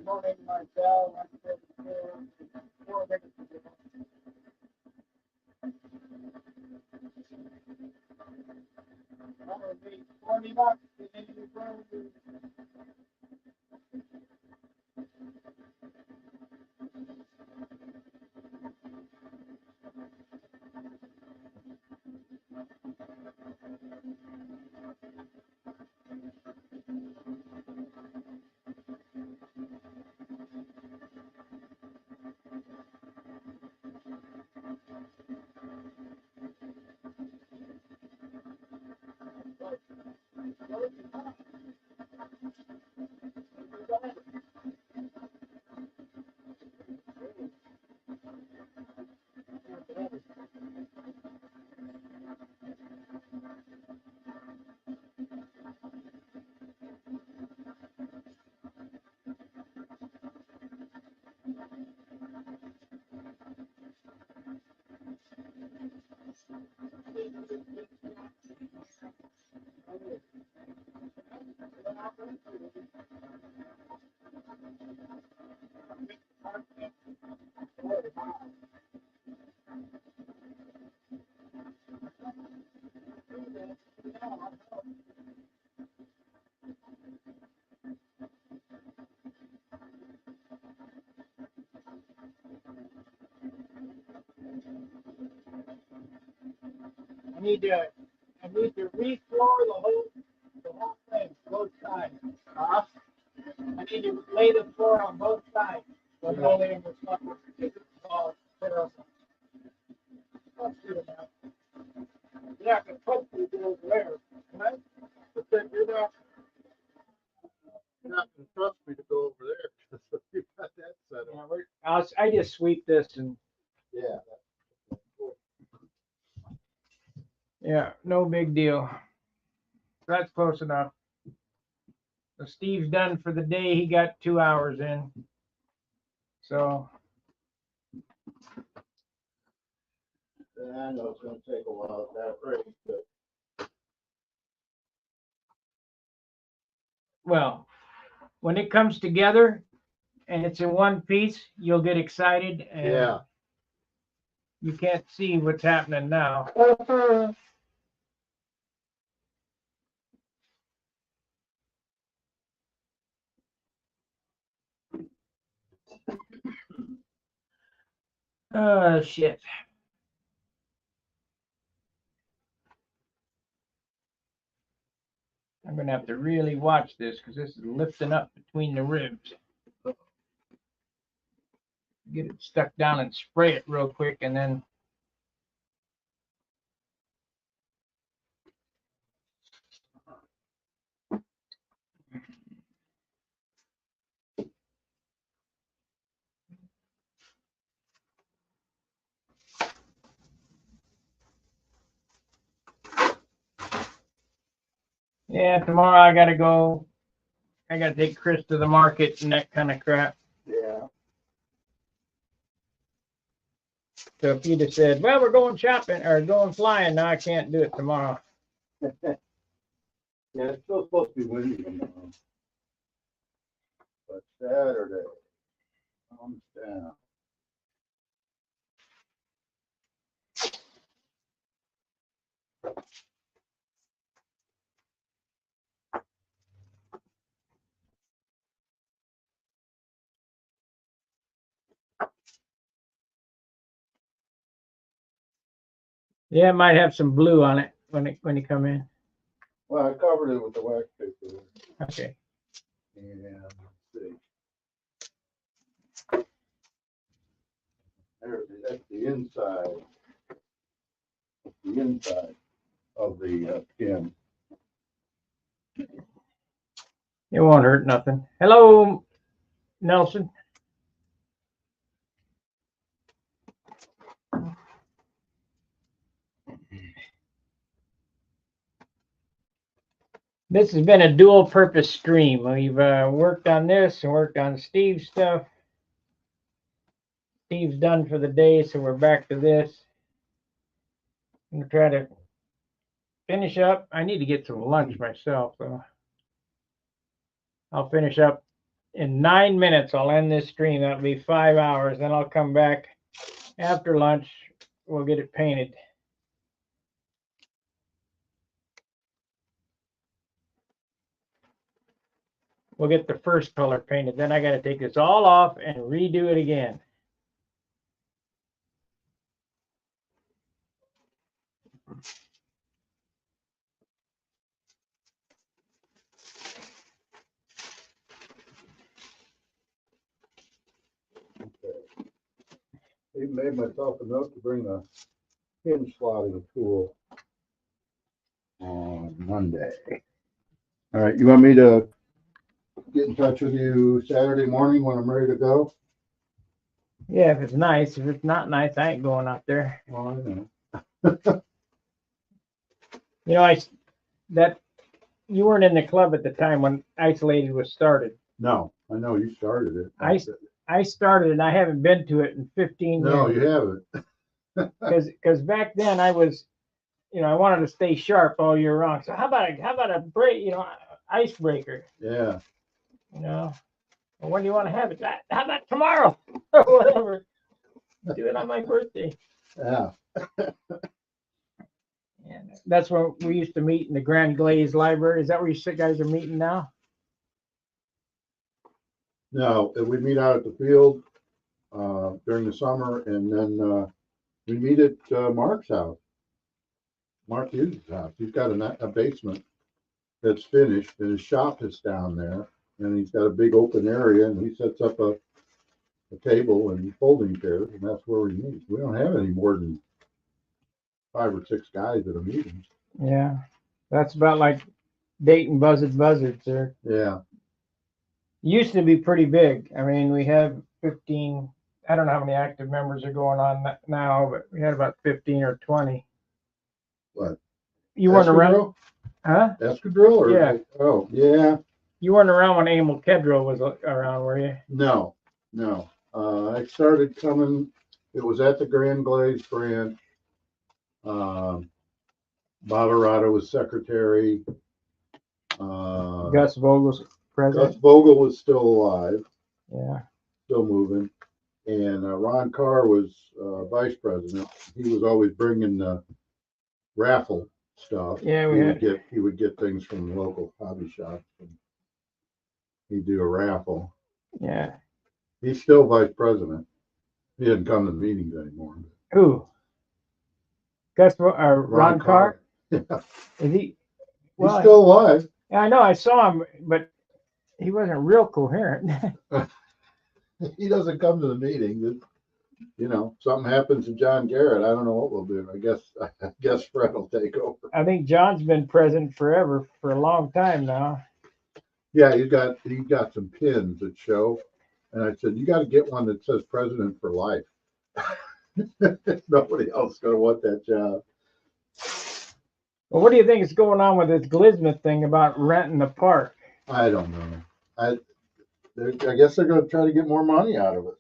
Morning, Marcel. 40 bucks. I need to re-floor the whole thing, both sides. I need to lay the floor on both sides. So no way in the floor. It's all terrible. That's good enough. Yeah, I can put the over there, right? But then you're not You're not gonna trust me to go over there because you got that set up. I just sweep this and Yeah. yeah, no big deal. That's close enough. So Steve's done for the day. He got 2 hours in. So Yeah, I know it's gonna take a while at that rate, but well, when it comes together and it's in one piece, you'll get excited and yeah. you can't see what's happening now. Oh shit. I'm gonna have to really watch this because this is lifting up between the ribs. Get it stuck down and spray it real quick and then yeah, tomorrow I gotta go. I gotta take Chris to the market and that kind of crap. Yeah. So if you'd have said, well, we're going shopping or going flying, now I can't do it tomorrow. Yeah, it's still supposed to be windy tomorrow. But Saturday, calms down. Yeah, it might have some blue on it when you come in. Well, I covered it with the wax paper. Okay. And let's see. That's the inside. The inside of the skin. It won't hurt nothing. Hello, Nelson. This has been a dual purpose stream. We've worked on this and worked on Steve's stuff. Steve's done for the day, so we're back to this. I'm gonna try to finish up. I need to get some lunch myself, so I'll finish up in 9 minutes. I'll end this stream. That'll be 5 hours. Then I'll come back after lunch. We'll get it painted. We'll get the first color painted. Then I got to take this all off and redo it again. Okay. Even made myself a note to bring a hinge slotting tool on Monday. All right, you want me to get in touch with you Saturday morning when I'm ready to go? Yeah, if it's nice. If it's not nice, I ain't going out there. Well, I know. You know, you weren't in the club at the time when Isolated was started. No, I know you started it. I started and I haven't been to it in 15 No, years. you haven't. Because back then I was, I wanted to stay sharp all year round. So how about a break, icebreaker? Yeah. Well, when do you want to have it? How about tomorrow or whatever? Do it on my birthday. Yeah. And that's where we used to meet in the Grand Glaze Library. Is that where you guys are meeting now? No, we meet out at the field during the summer, and then we meet at Mark's house. Mark Hughes' house. He's got a basement that's finished, and his shop is down there, and he's got a big open area, and he sets up a table and folding chairs, and that's where we meet. We don't have any more than 5 or 6 guys at a meeting. Yeah, that's about like Dayton Buzzards there. Yeah. Used to be pretty big. I mean, we have 15. I don't know how many active members are going on now, but we had about 15 or 20. What? You weren't around, huh? Escadrille? Or Yeah. Oh, yeah. You weren't around when Emil Kedro was around, were you? No. I started coming. It was at the Grand Glaze branch. Bob was secretary. Gus Vogel's president. Gus Vogel was still alive, Yeah. still moving, and Ron Carr was vice president. He was always bringing the raffle stuff. Yeah, he would get things from the local hobby shops, and he'd do a raffle. Yeah. He's still vice president. He doesn't come to meetings anymore. Who? Ron Carr? Yeah. Is he? He's still alive. Yeah, I know. I saw him, but he wasn't real coherent. He doesn't come to the meetings. You know, something happens to John Garrett. I don't know what we'll do. I guess Fred will take over. I think John's been president forever, for a long time now. Yeah, he got some pins that show, and I said, you got to get one that says president for life. Nobody else is going to want that job. Well, what do you think is going on with this Glismith thing about renting the park? I don't know. I guess they're going to try to get more money out of it.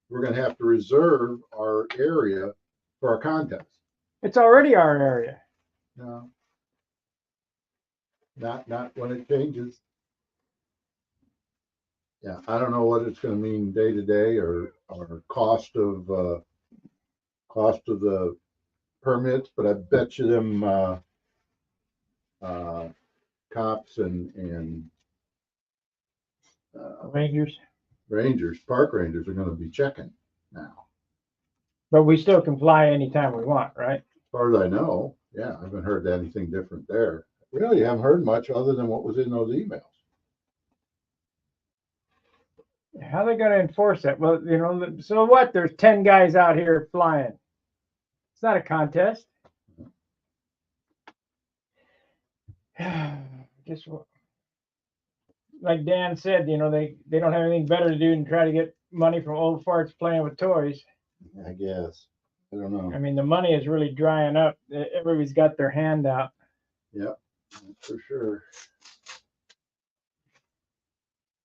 We're going to have to reserve our area for our contest. It's already our area. No, not when it changes. Yeah, I don't know what it's going to mean day to day, or cost of the permits, but I bet you them cops and park rangers are going to be checking now. But we still can fly anytime we want, right? As far as I know, yeah, I haven't heard anything different there. Really, haven't heard much other than what was in those emails. How are they going to enforce that? Well, so what? There's 10 guys out here flying. It's not a contest. Just like Dan said, they don't have anything better to do than try to get money from old farts playing with toys. I guess. I don't know. I mean, the money is really drying up. Everybody's got their hand out. Yep, for sure.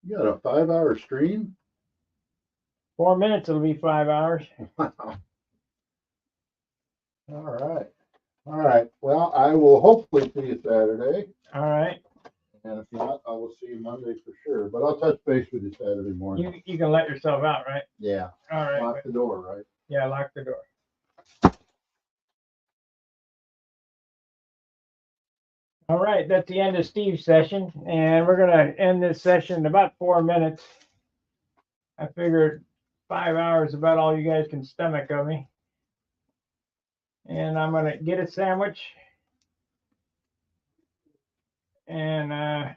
You got a 5-hour stream? 4 minutes, it'll be 5 hours. Wow. All right. Well, I will hopefully see you Saturday. All right. And if not, I will see you Monday for sure. But I'll touch base with you Saturday morning. You can let yourself out, right? Yeah. All right. Lock the door, right? Yeah, lock the door. All right, that's the end of Steve's session, and we're going to end this session in about 4 minutes. I figured 5 hours is about all you guys can stomach of me. And I'm going to get a sandwich and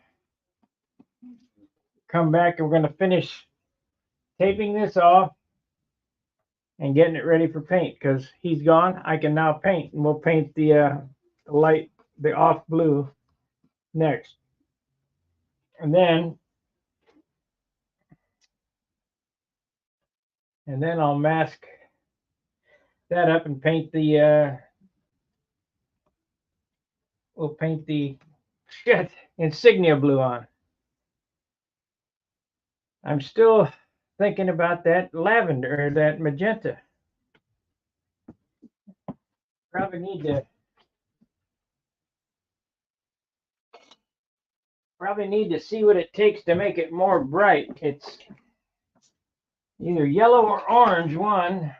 come back, and we're going to finish taping this off and getting it ready for paint, because he's gone. I can now paint, and we'll paint the light, the off blue next. And then I'll mask that up and paint the we'll paint the insignia blue on. I'm still thinking about that lavender, or that magenta. Probably need to see what it takes to make it more bright. It's either yellow or orange one.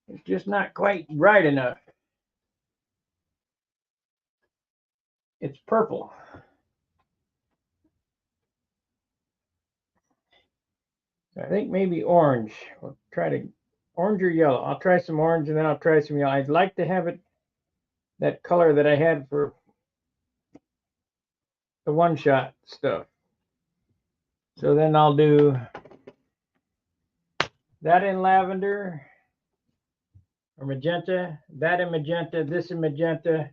It's just not quite bright enough. it's purple. I think maybe orange. We'll try to orange or yellow. I'll try some orange and then I'll try some yellow. I'd like to have it that color that I had for the one-shot stuff. So then I'll do that in lavender or magenta, that in magenta, this in magenta,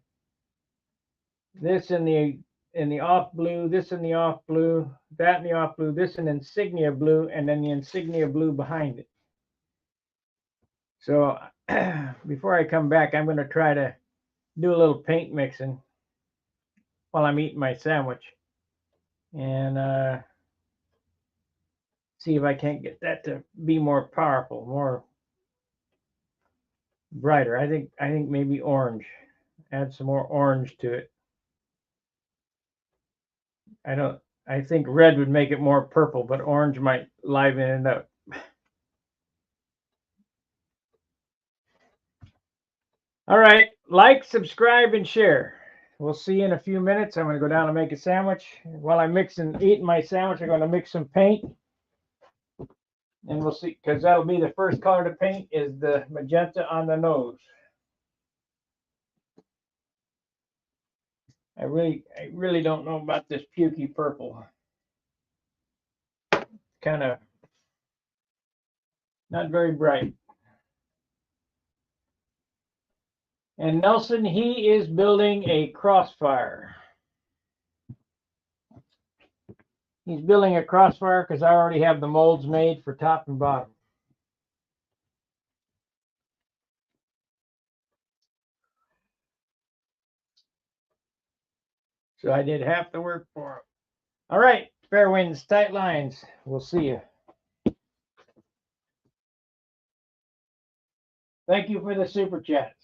this in the off blue, this in the off blue, that in the off blue, this in insignia blue, and then the insignia blue behind it. So before I come back, I'm going to try to do a little paint mixing while I'm eating my sandwich and see if I can't get that to be more powerful, more brighter. I think maybe orange. Add some more orange to it. I think red would make it more purple, but orange might liven it up. All right, like, subscribe, and share. We'll see you in a few minutes. I'm going to go down and make a sandwich. While I'm eating my sandwich, I'm going to mix some paint. And we'll see, because that'll be the first color to paint is the magenta on the nose. I really don't know about this pukey purple. Kind of not very bright. And Nelson, he is building a crossfire. He's building a crossfire because I already have the molds made for top and bottom. So I did half the work for him. All right, fair winds, tight lines. We'll see you. Thank you for the super chats.